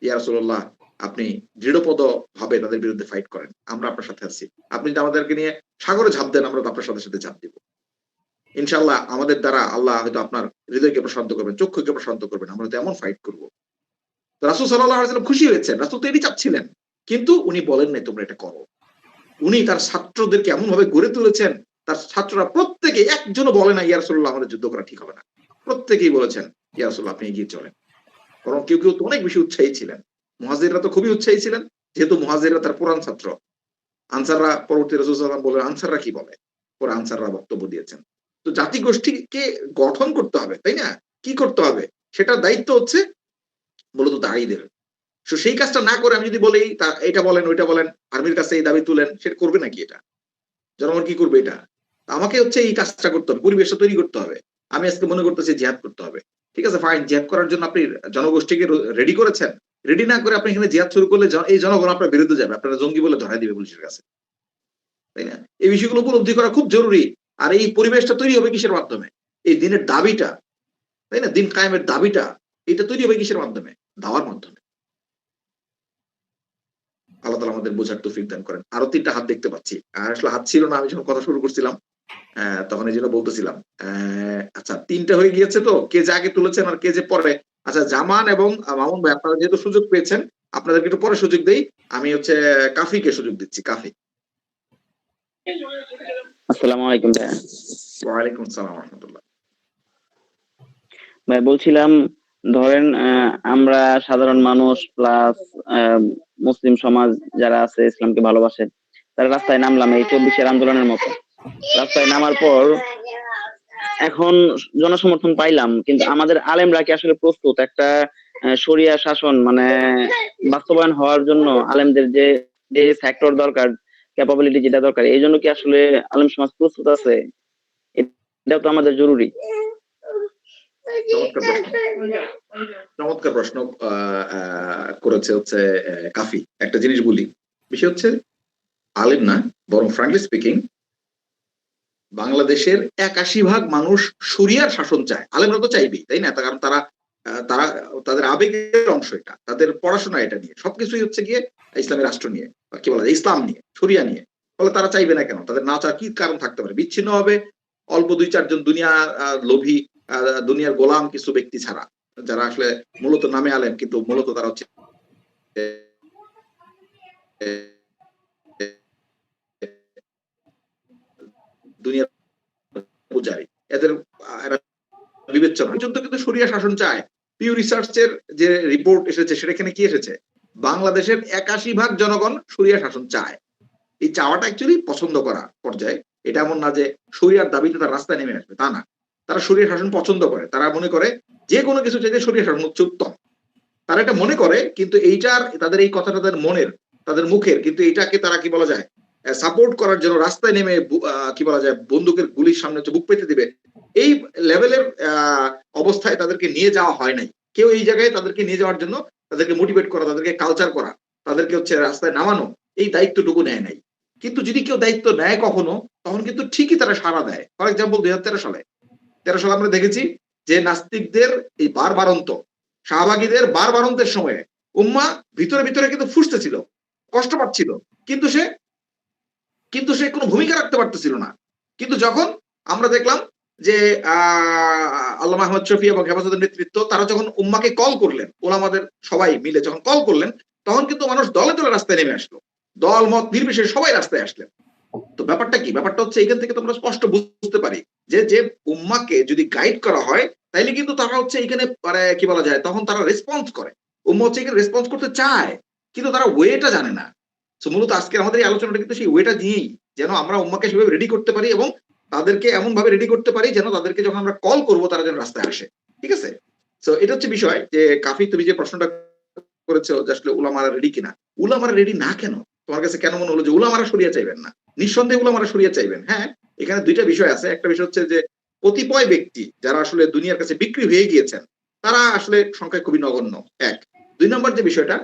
ইয়া রাসূলুল্লাহ, আপনি দৃঢ়পদ ভাবে তাদের বিরুদ্ধে ফাইট করেন, আমরা আপনার সাথে আছি। আপনি যদি আমাদেরকে নিয়ে সাগরে ঝাঁপ দেন, আমরা তো আপনার সাথে ঝাঁপ দিব। ইনশাআল্লাহ আমাদের দ্বারা আল্লাহ হয়তো আপনার হৃদয়কে প্রশান্ত করবেন, চক্ষুকে প্রশান্ত করবেন, আমরা তো এমন ফাইট করব। রাসূল সাল্লাল্লাহু আলাইহি ওয়াসাল্লাম খুশি হয়েছেন, রাসূল তো এটাই চাচ্ছিলেন, কিন্তু উনি বলেন নাই তোমরা এটা করো। উনি তার ছাত্রদেরকে এমন ভাবে গড়ে তুলেছেন, তার ছাত্ররা প্রত্যেকে একজনও বলে না ইয়া রাসূলুল্লাহ আমাদের যুদ্ধ করা ঠিক হবে না, প্রত্যেকেই বলেছেন ইয়া রাসূলুল্লাহ আপনি এগিয়ে চলেন। বরং কেউ তো অনেক বেশি উৎসাহী ছিলেন। মুহাজিররা তো খুবই উৎসাহী ছিলেন, যেহেতু মুহাজিররা তার পুরান ছাত্র। আনসাররা পরবর্তী রাসূল সাল্লাল্লাহু আলাইহি ওয়াসাল্লাম বলেন আনসাররা কি বলে, পরে আনসাররা বক্তব্য দিয়েছেন। তো জাতিগোষ্ঠীকে গঠন করতে হবে, তাই না? কি করতে হবে সেটার দায়িত্ব হচ্ছে মূলত দাঁড়িয়ে তো সেই কাজটা না করে আমি যদি বলি এটা বলেন ওইটা বলেন, আর্মির কাছে এই দাবি তুলেন, সেটা করবে নাকি? এটা জনগণ কি করবে? এটা আমাকে হচ্ছে এই কাজটা করতে হবে, পরিবেশটা তৈরি করতে হবে। আমি আজকে মনে করতেছি জিহাদ করতে হবে, ঠিক আছে ফাইন, জিহাদ করার জন্য আপনি জনগোষ্ঠীকে রেডি করেছেন, রেডি না করে আপনি এখানে জিহাদ শুরু করলে এই জনগণ আপনার বিরুদ্ধে যাবে, আপনারা জঙ্গি বলে ধরাই দিবে পুলিশের কাছে, তাই না? এই বিষয়গুলো উপলব্ধি করা খুব জরুরি। আর এই পরিবেশটা তৈরি হবে কিসের মাধ্যমে? এই দিনের দাবিটা, তাই না, দিন কায়েমের দাবিটা, এটা তৈরি হবে কিসের মাধ্যমে? দাওয়ার মাধ্যমে। আল্লাহ তাআলা আমাদের বোঝার তৌফিক দান করেন। আরো ৩টা হাত দেখতে পাচ্ছি, আর আসলে হাত ছিল না আমি যখন কথা শুরু করছিলাম, তখন এই জন্য বলতেছিলাম। আচ্ছা ৩টা হয়ে গিয়েছে, তো কে যে আগে তুলেছেন আর কে যে পরে। আচ্ছা জামান এবং মামুন ভাই, আপনারা যেহেতু সুযোগ পেয়েছেন আপনাদেরকে একটু পরে সুযোগ দেই। আমি হচ্ছে কাফিকে সুযোগ দিচ্ছি। কাফি। আসসালামু আলাইকুম ভাইয়া। ওয়ালাইকুম আসসালাম ওয়া রাহমাতুল্লাহ। ভাই বলছিলাম, ধরেন আমরা সাধারণ মানুষ প্লাস মুসলিম সমাজ যারা আছে ইসলামকে ভালোবাসে, তারা রাস্তায় নামলাম এই 24-এর আন্দোলনের মতো। রাস্তায় নামার পর এখন জনসমর্থন পাইলাম, কিন্তু আমাদের আলেমরা কি আসলে প্রস্তুত একটা শরিয়া শাসন মানে বাস্তবায়ন হওয়ার জন্য? আলেমদের যে যে ফ্যাক্টর দরকার, ক্যাপাবিলিটি যেটা দরকার, এই জন্য কি আসলে আলেম সমাজ প্রস্তুত আছে? এটাও তো আমাদের জরুরি। চমৎকার প্রশ্ন করেছে হচ্ছে কাফি। একটা জিনিস বলি, বিষয় হচ্ছে আলেম না, বরং ফ্র্যাঙ্কলি স্পিকিং বাংলাদেশের ৮১% মানুষ শরিয়ার শাসন চায়। আলেমরা তো চাইবেই, তাই না? কারণ তারা তারা তাদের আবেগের অংশ, এটা তাদের পড়াশোনা, এটা নিয়ে সবকিছুই হচ্ছে গিয়ে ইসলামী রাষ্ট্র নিয়ে, কি বলা যায়, ইসলাম নিয়ে, শরিয়া নিয়ে। ফলে তারা চাইবে না কেন? তাদের না চাওয়ার কি কারণ থাকতে পারে? বিচ্ছিন্ন হবে অল্প ২-৪ জন দুনিয়া লোভী, দুনিয়ার গোলাম কিছু ব্যক্তি ছাড়া, যারা আসলে মূলত নামে আলেম কিন্তু মূলত তারা হচ্ছে দুনিয়ার পূজারী। এদের বিবেচনা পর্যন্ত কিন্তু শরিয়া শাসন চায়। পিউ রিসার্চের যে রিপোর্ট এসেছে সেখানে কি এসেছে? বাংলাদেশের ৮১% জনগণ শরিয়া শাসন চায়। এই চাওয়াটা অ্যাকচুয়ালি পছন্দ করা পর্যায়ে। এটা এমন না যে শরিয়ার দাবিতে তারা রাস্তায় নেমে আসবে, তা না। তারা শরিয়া শাসন পছন্দ করে। তারা মনে করে যে কোনো কিছু চাইতে শরিয়া শাসন হচ্ছে উত্তম। তারা এটা মনে করে, কিন্তু এইটার তাদের এই কথাটা তাদের মনের, তাদের মুখের, কিন্তু এটাকে তারা কি বলা যায় সাপোর্ট করার জন্য রাস্তায় নেমে কি বলা যায় বন্দুকের গুলির সামনে বুক পেতে দিবে, এই লেভেলের অবস্থায় তাদেরকে নিয়ে যাওয়া হয় নাই। কেউ এই জায়গায় তাদেরকে নিয়ে যাওয়ার জন্য, তাদেরকে মোটিভেট করা, তাদেরকে কালচার করা, তাদেরকে হচ্ছে রাস্তায় নামানো, এই দায়িত্বটুকু নেয় নাই। কিন্তু যদি কেউ দায়িত্ব নেয় কখনো, তখন কিন্তু ঠিকই তারা সাড়া দেয়। ফর এক্সাম্পল 2013 সালে আমরা দেখেছি যে নাস্তিকদের এই বারবারন্ত, শাহবাগীদের বারবারন্তের সময়ে উম্মা ভিতরে ভিতরে কিন্তু ফুসতেছিল, কষ্ট পাচ্ছিল, কিন্তু সে কোনো ভূমিকা রাখতে পারতেছিল না। কিন্তু যখন আমরা দেখলাম যে আল্লামা আহমদ শফী এবং হেফাজতের নেতৃত্ব, তারা যখন উম্মাকে কল করলেন, ওলামাদের সবাই মিলে যখন কল করলেন, তখন কিন্তু মানুষ দলে দলে রাস্তায় নেমে আসলো, দল মত নির্বিশেষে সবাই রাস্তায় আসলেন। তো ব্যাপারটা কি? ব্যাপারটা হচ্ছে এখান থেকে তোমরা স্পষ্ট বুঝতে পারি যে উম্মাকে যদি গাইড করা হয়, তাইলে কিন্তু তারা হচ্ছে এখানে কি বলা যায়, তখন তারা রেসপন্স করে। উম্মা হচ্ছে এখানে রেসপন্স করতে চায়, কিন্তু তারা ওয়েটা জানে না। সো মূলত আজকে আমাদের এই আলোচনাটা কিন্তু সেই ওয়েটা দিয়েই, যেন আমরা উম্মাকে সেভাবে রেডি করতে পারি এবং তাদেরকে এমন ভাবে রেডি করতে পারি যেন তাদেরকে যখন আমরা কল করব তারা যেন রাস্তায় আসে। ঠিক আছে? সো এটা হচ্ছে বিষয় যে কাফি, তুমি যে প্রশ্নটা করেছো যে আসলে উলামারা রেডি কিনা, উলামারা রেডি না কেন? তোমার কাছে কেন মনে হলো যে উলামারা শরিয়া চাইবেন না? নিঃসন্দেহে উলামারা শরিয়া চাইবেন। হ্যাঁ, এখানে 2টা বিষয় আছে। একটা বিষয় হচ্ছে যে কতিপয় ব্যক্তি যারা আসলে দুনিয়ার কাছে বিক্রি হয়ে গিয়েছেন, তারা আসলে সংখ্যায় খুবই নগণ্য, এক। 2 নম্বর যে বিষয়টা,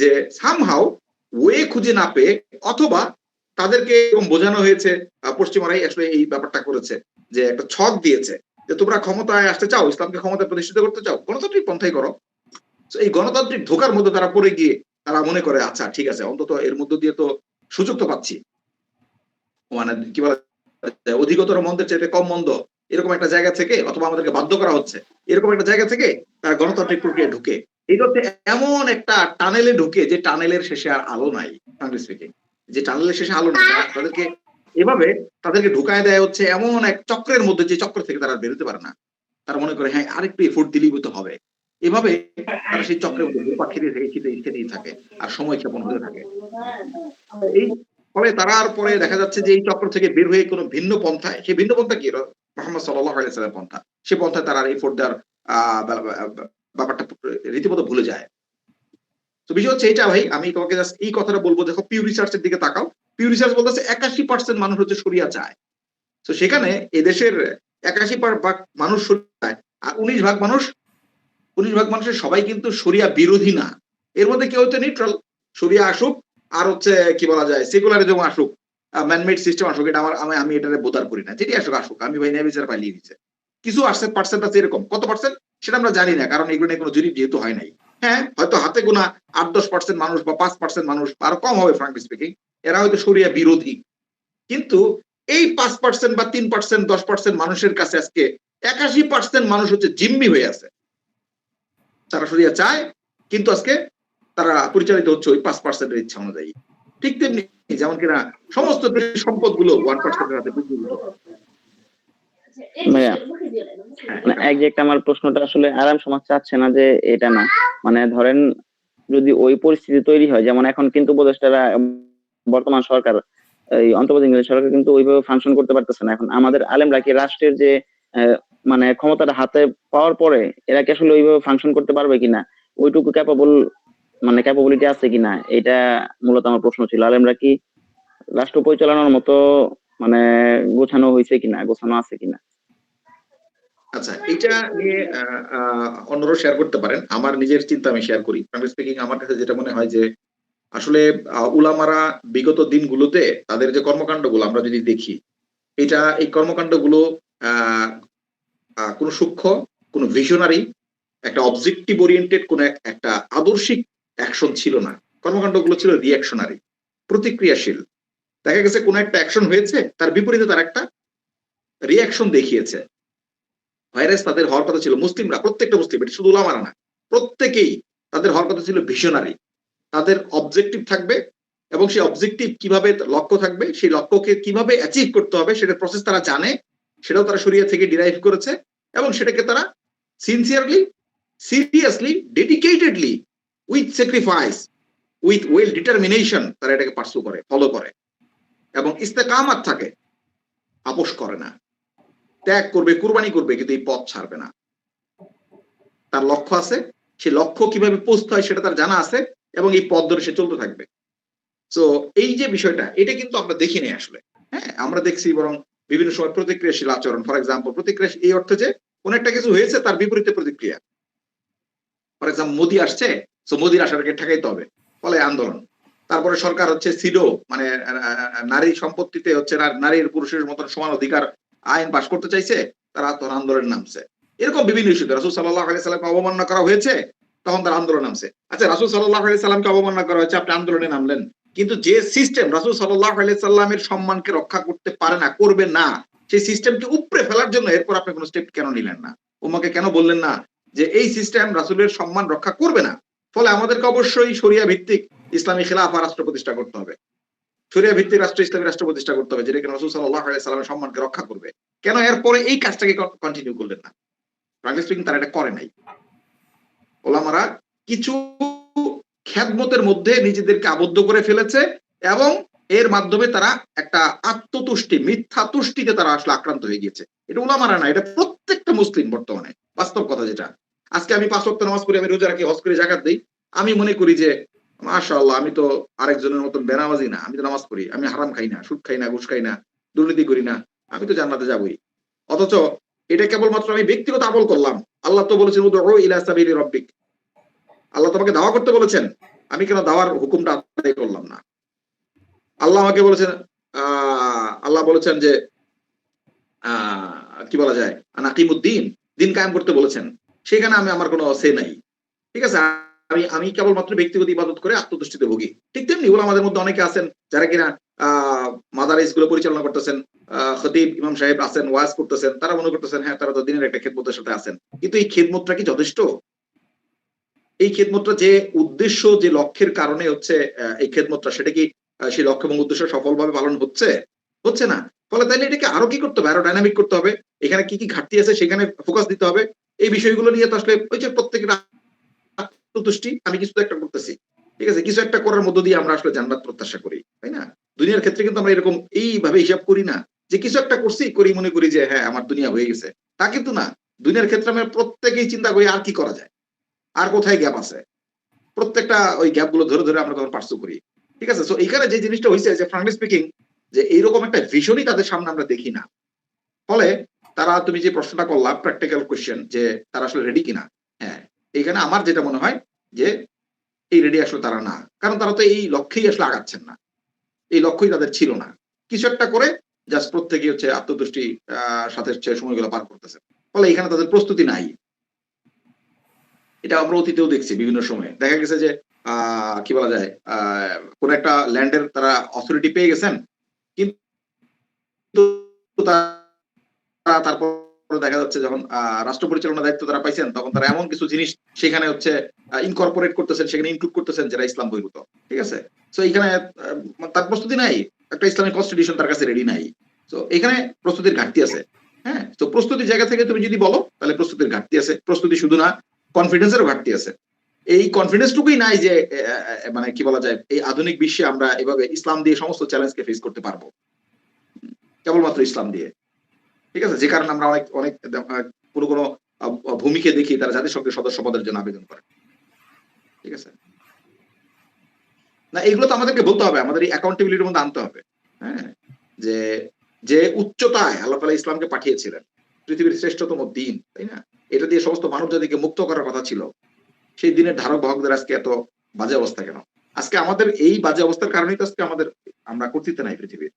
যে সামহাউ ওয়ে খুঁজে না পেয়ে, অথবা তাদেরকে এরকম বোঝানো হয়েছে, পশ্চিমারাই আসলে এই ব্যাপারটা করেছে, যে একটা ছক দিয়েছে যে তোমরা ক্ষমতায় আসতে চাও, ইসলামকে ক্ষমতায় প্রতিষ্ঠিত করতে চাও, গণতান্ত্রিক পন্থাই করো। এই গণতান্ত্রিক ধোঁকার মধ্যে তারা পড়ে গিয়ে তারা মনে করে আচ্ছা ঠিক আছে, অন্তত এর মধ্য দিয়ে তো সুযোগ তো পাচ্ছি, মানে কি বলা যায়, অধিকতর মন্দের চাইতে কম মন্দ, এরকম একটা জায়গা থেকে, অথবা আমাদেরকে বাধ্য করা হচ্ছে, এরকম একটা জায়গা থেকে তারা গণতান্ত্রিক প্রক্রিয়া ঢুকে, এটা হচ্ছে এমন একটা টানেলে ঢুকে যে টানেলের শেষে আর আলো নাই। ফ্র্যাঙ্কলি স্পিকিং, যে টানেলের শেষে আলো নাই, তাদেরকে এভাবে তাদেরকে ঢুকায় দেয় হচ্ছে এমন এক চক্রের মধ্যে, যে চক্র থেকে তারা বেরোতে পারে না। তারা মনে করে হ্যাঁ আরেকটু এফোর্ট দিলেই তো হবে। এভাবে তারা সেই চক্রের মধ্যে ঘুরপাক খেতেই থাকে, আর সময় ক্ষেপণ হতে থাকে। এই ফলে তারা আর পরে দেখা যাচ্ছে যে এই চক্র থেকে বের হয়ে কোনো ভিন্ন পন্থায়, সেই ভিন্ন পন্থা কি, মুহাম্মদ সাল্লাল্লাহু আলাইহি ওয়াসাল্লামের পন্থা। সে পন্থায় তারা আর এফোর্ট দেওয়ার ব্যাপারটা রীতিমতো ভুলে যায়। তো বিষয় হচ্ছে এটা ভাই, আমি তোমাকে জাস্ট এই কথাটা বলবো, দেখো পিউ রিসার্চ এর দিকে তাকাও। পিউ রিসার্চ বলতেছে 81% মানুষ হচ্ছে শরিয়া চায়। তো সেখানে এদেশের 81 ভাগ মানুষ শরিয়া চায়, আর 19 ভাগ মানুষের সবাই কিন্তু শরিয়া বিরোধী না। এর মধ্যে কেউ হচ্ছে নিউট্রাল, শরিয়া আসুক আর হচ্ছে কি বলা যায় সেকুলারিজম আসুক, ম্যানমেড সিস্টেম আসুক, এটা আমি এটারে বোধার করি না। যেটি আসুক আমি ভাই ন্যায় বিচার পাইলিয়ে দিচ্ছে। কিছু আসছে পার্সেন্ট আছে এরকম, কত পার্সেন্ট সেটা আমরা জানি না, কারণ এগুলো নিয়ে কোনো জরিপ যেহেতু হয় নাই। হ্যাঁ, হয়তো হাতে গোনা 8-10% মানুষ বা 5% মানুষ আরো কম হবে ফ্রাঙ্কলি স্পিকিং, এরা হয়তো শরিয়া বিরোধী। কিন্তু এই 5% বা 3%, 10% মানুষের কাছে আজকে 81% মানুষ হচ্ছে জিম্মি হয়ে আছে। তারা শরিয়া চায়, কিন্তু আজকে তারা পরিচালিত হচ্ছে ওই 5% ইচ্ছা অনুযায়ী। ঠিক তেমনি যেমন কিনা সমস্ত সম্পদ গুলো 1% হাতে বিন্দুভূত। ভাইয়া মানে একজ্যাক্ট আমার প্রশ্নটা আসলে আরাম সমাজ চাচ্ছে না যে এটা না, মানে ধরেন যদি ওই পরিস্থিতি তৈরি হয়, যেমন এখন কিন্তু উপদেষ্টারা, বর্তমান সরকার, এই অন্তর্বর্তীকালীন সরকার কিন্তু ওইভাবে ফাংশন করতে পারতেছে না। এখন আমাদের আলেমরা কি রাষ্ট্রের যে মানে ক্ষমতাটা হাতে পাওয়ার পরে এরা কি আসলে ওইভাবে ফাংশন করতে পারবে কিনা, ওইটুকু ক্যাপাবিলিটি আছে কিনা, এটা মূলত আমার প্রশ্ন ছিল। আলেমরা কি রাষ্ট্র পরিচালনার মতো মানে গোছানো হয়েছে কিনা, গোছানো আছে কিনা? আচ্ছা, এটা নিয়ে অন্যরা শেয়ার করতে পারেন, আমার নিজের চিন্তা আমি শেয়ার করি। ফ্রাঙ্কলি স্পিকিং আমার কাছে যেটা মনে হয় যে আসলে উলামারা বিগত দিনগুলোতে তাদের যে কর্মকাণ্ডগুলো আমরা যদি দেখি, এই কর্মকাণ্ডগুলো কোনো সূক্ষ্ম, কোনো ভিশনারি, একটা অবজেক্টিভ ওরিয়েন্টেড কোন একটা আদর্শিক অ্যাকশন ছিল না। কর্মকাণ্ডগুলো ছিল রিঅ্যাকশনারি, প্রতিক্রিয়াশীল। দেখা গেছে কোন একটা অ্যাকশন হয়েছে, তার বিপরীতে তার একটা রিঅ্যাকশন দেখিয়েছে। ভাইরাস তাদের হওয়ার কথা ছিল, মুসলিমরা, প্রত্যেকটা মুসলিম, এটা শুধু উলামারা না, প্রত্যেকেই তাদের হওয়ার কথা ছিল ভিশনারি। তাদের অবজেক্টিভ থাকবে, এবং সেই অবজেক্টিভ কিভাবে লক্ষ্য থাকবে, সেই লক্ষ্যকে কিভাবে অ্যাচিভ করতে হবে সেটার প্রসেস তারা জানে, সেটাও তারা শরিয়া থেকে ডিরাইভ করেছে, এবং সেটাকে তারা sincerely, seriously, dedicatedly, with sacrifice, with well determination তারা এটাকে পার্সু করে, ফলো করে, এবং ইস্তেকামাত থাকে, আপোষ করে না, ত্যাগ করবে, কুরবানি করবে, কিন্তু এই পথ ছাড়বে না। তার লক্ষ্য আছে, সেই লক্ষ্য কিভাবে পৌঁছতে হয় সেটা তার জানা আছে, এবং এই পথ ধরে সে চলতে থাকবে। তো এই যে বিষয়টা, এটা কিন্তু আমরা দেখি নাই আসলে। হ্যাঁ, আমরা দেখছি বরং বিভিন্ন সময় প্রতিক্রিয়াশীল আচরণ। ফর এক্সাম্পল, প্রতিক্রিয়াশীল এই অর্থে যে কোন একটা কিছু হয়েছে তার বিপরীতে প্রতিক্রিয়া। ফর এক্সাম্পল, মোদি আসছে, তো মোদির আসাটাকে ঠেকাইতে হবে, ফলে আন্দোলন। তারপরে সরকার হচ্ছে সিডো, মানে নারী সম্পত্তিতে হচ্ছে নারীর পুরুষের মতন সমান অধিকার আইন পাশ করতে চাইছে, তারা তখন আন্দোলনে নামছে। এরকম বিভিন্ন ইস্যুতে রাসূল সাল্লাল্লাহু আলাইহি সাল্লামকে অবমাননা করা হয়েছে, তখন তারা আন্দোলনে নামছে। আচ্ছা, রাসূল সাল্লাল্লাহু আলাইহি সাল্লামকে অবমাননা করা হয়েছে, আপনি আন্দোলনে নামলেন, কিন্তু যে সিস্টেম রাসূল সাল্লাল্লাহু আলাইহি সাল্লামের সম্মানকে রক্ষা করতে পারে না, করবে না, সেই সিস্টেমকে উপড়ে ফেলার জন্য এরপর আপনি কোনো স্টেপ কেন নিলেন না? উম্মাহকে কেন বললেন না যে এই সিস্টেম রাসূলের সম্মান রক্ষা করবে না? ফলে আমাদেরকে অবশ্যই শরিয়া ভিত্তিক ইসলামী খিলাফা রাষ্ট্র প্রতিষ্ঠা করতে হবে, শরিয়া ভিত্তিক রাষ্ট্র, ইসলামী রাষ্ট্র প্রতিষ্ঠা করতে হবে, যেটা কিনা রাসূল সাল্লাল্লাহু আলাইহি সাল্লামের সম্মানকে রক্ষা করবে। কেন এরপরে এই কাজটাকে কন্টিনিউ করলেন না? ফ্রাঙ্কলি স্পিকিং তারা এটা করে নাই। ওলামারা কিছু খেদমতের মধ্যে নিজেদেরকে আবদ্ধ করে ফেলেছে, এবং এর মাধ্যমে তারা একটা আত্মতুষ্টি, মিথ্যা তুষ্টিতে তারা আসলে আক্রান্ত হয়ে গিয়েছে। এটা ওলামারা না, এটা প্রত্যেকটা মুসলিম বর্তমানে বাস্তব কথা। যেটা আজকে আমি 5 ওয়াক্ত নামাজ পড়ি, আমি রোজা রাখি, হজ করে যাকাত দেই, আমি মনে করি যে মাশাআল্লাহ, আমি তো আরেকজনের মতন বেনামাজি না, আমি তো নামাজ পড়ি, আমি হারাম খাই না, সুদ খাই না, ঘুষ খাই না, দুর্নীতি করি না, আমি তো জান্নাতে যাবই। অথচ এটা কেবলমাত্র আমি ব্যক্তিগত আমল করলাম। আল্লাহ তো বলেছেন উদউ ইলা সাবিলি রাব্বিক, আল্লাহ তোমাকে দাওয়া করতে বলেছেন, আমি কেন দাওয়ার হুকুমটা আদায় করলাম না? আল্লাহ আমাকে বলেছেন, আল্লাহ বলেছেন যে কি বলা যায়, আনাকিমুদ্দিন, দিন কায়েম করতে বলেছেন, সেখানে আমি আমার কোনো সে নাই। ঠিক আছে, আমি কেবলমাত্র ব্যক্তিগত ইবাদত করে আত্মতুষ্টিতে ভুগি। ঠিক তেমনি আমাদের মধ্যে অনেকে আছেন যারা কিনা মাদারিস গুলো পরিচালনা করতেছেন, খতিব ইমাম সাহেব আছেন, ওয়াজ করতেছেন, তারা মনে করতেছেন হ্যাঁ তারা তো দিনের একটা খেদমতের সাথে আছেন, কিন্তু এই খেদমতটা কি যথেষ্ট? এই খেদমতটা যে উদ্দেশ্য, যে লক্ষ্যের কারণে হচ্ছে এই খেদমতটা, সেটা কি সেই লক্ষ্য এবং উদ্দেশ্য সফলভাবে পালন হচ্ছে? হচ্ছে না। ফলে তাইলে এটাকে আরো কি করতে হবে, আরো ডাইনামিক করতে হবে, এখানে কি কি ঘাটতি আছে সেখানে ফোকাস দিতে হবে। এই বিষয়গুলো নিয়ে তো আসলে ওই যে প্রত্যেকের আত্মতুষ্টি, আমি কিছু একটা করতেছি, ঠিক আছে, কিছু একটা করার মধ্য দিয়ে আমরা আসলে জান্নাত প্রত্যাশা করি, তাই না? দুনিয়ার ক্ষেত্রে কিন্তু আমরা এরকম এইভাবে হিসাব করি না যে কিছু একটা করছি করি মনে করি যে হ্যাঁ আমার দুনিয়া হয়ে গেছে, তা কিন্তু না। দুনিয়ার ক্ষেত্রে আমরা প্রত্যেকেই চিন্তা করি আর কি করা যায়, আর কোথায় গ্যাপ আছে, প্রত্যেকটা ওই গ্যাপ গুলো ধরে ধরে আমরা তখন পার্সু করি। ঠিক আছে, তো এখানে যে জিনিসটা হয়েছে যে ফ্রাঙ্কলি স্পিকিং, যে এইরকম একটা ভিশনই তাদের সামনে আমরা দেখি না। ফলে তারা, তুমি যে প্রশ্নটা করলা প্র্যাকটিক্যাল কোয়েশ্চেন, যে তারা আসলে রেডি কিনা, হ্যাঁ এখানে আমার যেটা মনে হয় যে এই রেডি আসলে তারা না, কারণ তারা তো এই লক্ষ্যেই আসলে আগাচ্ছেন না, এই লক্ষ্যই তাদের ছিল না। কিছু একটা করে জাস্ট প্রত্যেকে হচ্ছে আত্মতুষ্টি সাথে হচ্ছে সময়গুলো পার করতেছে, ফলে এখানে তাদের প্রস্তুতি নাই। এটা আমরা অতীতেও দেখছি, বিভিন্ন সময়ে দেখা গেছে যে কি বলা যায়, কোন একটা ল্যান্ডের তারা অথরিটি পেয়ে গেছেন, কিন্তু তারপর দেখা যাচ্ছে যখন রাষ্ট্র পরিচালনার দায়িত্ব তারা পাইছেন, তখন তারা এমন কিছু জিনিস সেখানে হচ্ছে ইনকর্পোরেট করতেছেন, সেখানে ইনক্লুড করতেছেন যেটা ইসলাম বহির্ভূত। ঠিক আছে, তো এখানে তার প্রস্তুতি নাই, একটা ইসলামিক কনস্টিটিউশন তার কাছে রেডি নাই। তো এখানে প্রস্তুতির ঘাটতি আছে। হ্যাঁ, তো প্রস্তুতির জায়গা থেকে তুমি যদি বলো তাহলে প্রস্তুতির ঘাটতি আছে। প্রস্তুতি শুধু না, কনফিডেন্সেরও ঘাটতি আছে। এই কনফিডেন্সটুকুই নাই যে মানে কি বলা যায়, এই আধুনিক বিশ্বে আমরা এভাবে ইসলাম দিয়ে সমস্ত চ্যালেঞ্জকে ফেস করতে পারবো, কেবলমাত্র ইসলাম দিয়ে। ঠিক আছে, যে কারণে আমরা অনেক অনেক কোনো কোনো ভূমিকে দেখি তারা জাতিসংঘের সদস্য পদের জন্য আবেদন করে। ঠিক আছে, না এগুলো তো আমাদেরকে বলতে হবে, আমাদের এই অ্যাকাউন্টেবিলিটির মধ্যে আনতে হবে। হ্যাঁ, যে যে উচ্চতায় আল্লাহ তাআলা ইসলামকে পাঠিয়েছিলেন, পৃথিবীর শ্রেষ্ঠতম দিন, তাই না, এটা দিয়ে সমস্ত মানব জাতিকে মুক্ত করার কথা ছিল, সেই দিনের ধারক বাহকদের আজকে এত বাজে অবস্থা কেন? আজকে আমাদের এই বাজে অবস্থার কারণেই তো আজকে আমরা কর্তৃত্ব নাই পৃথিবীর।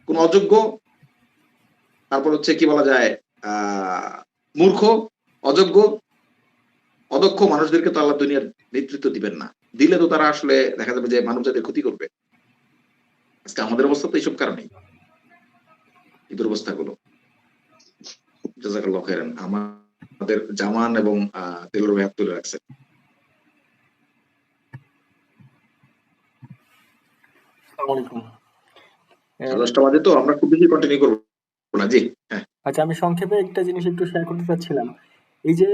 কোন অযোগ্য, তারপর হচ্ছে কি বলা যায়, মূর্খ, অযোগ্য, অদক্ষ মানুষদেরকে তো আল্লাহ দুনিয়ার নেতৃত্ব দিবেন না। দিলে তো তারা আসলে দেখা যাবে যে মানব জাতির ক্ষতি করবে। আজকে আমাদের অবস্থা তো এইসব কারণেই, এই দুরবস্থাগুলো। জাযাকাল্লাহু খাইরান। আমাদের জামান এবং তেলুর ভাই তুলে রাখছে। 10টা বাজে, তো আমরা খুব বেশি কন্টিনিউ করবো না। জি হ্যাঁ, আচ্ছা, আমি সংক্ষেপে একটা জিনিস একটু শেয়ার করতে চাচ্ছিলাম। এই যে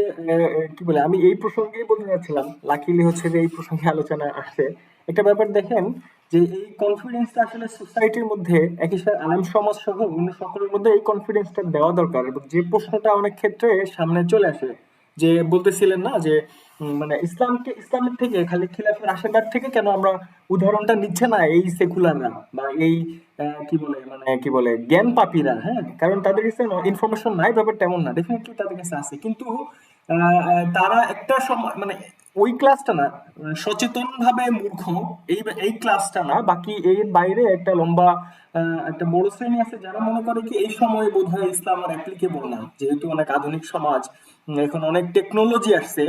কি বলে, আমি এই প্রসঙ্গেই বলতে চাচ্ছিলাম, লাকিলি হচ্ছে যে এই প্রসঙ্গে আলোচনা আসছে। একটা ব্যাপার দেখেন, যে এই কনফিডেন্সটা আসলে সোসাইটির মধ্যে একই সাথে আলেম সমাজ সহ অন্য সকলের মধ্যে এই কনফিডেন্সটা দেওয়া দরকার। এবং যে প্রশ্নটা অনেক ক্ষেত্রে সামনে চলে আসে, যে বলতেছিলেন না যে মানে ইসলামের থেকে খালি খিলাফের আশীর্বাদ থেকে কেন আমরা উদাহরণটা নিচ্ছে না এই সেকুলাররা বা এই কি বলে জ্ঞান পাপীরা। হ্যাঁ, কারণ তাদের কাছে ইনফরমেশন নাই, ব্যাপারটা এমন না, ডেফিনেটলি তাদের কাছে আছে, কিন্তু তারা একটা সময় মানে ওই ক্লাসটা না, সচেতন ভাবে মূর্খ এই ক্লাসটা না, বাকি এর বাইরে একটা লম্বা একটা বড় শ্রেণী আছে যারা মনে করে কি এই সময় বোধহয় ইসলাম আর অ্যাপ্লিকেবল না, যেহেতু অনেক আধুনিক সমাজ, এখন অনেক টেকনোলজি আসছে।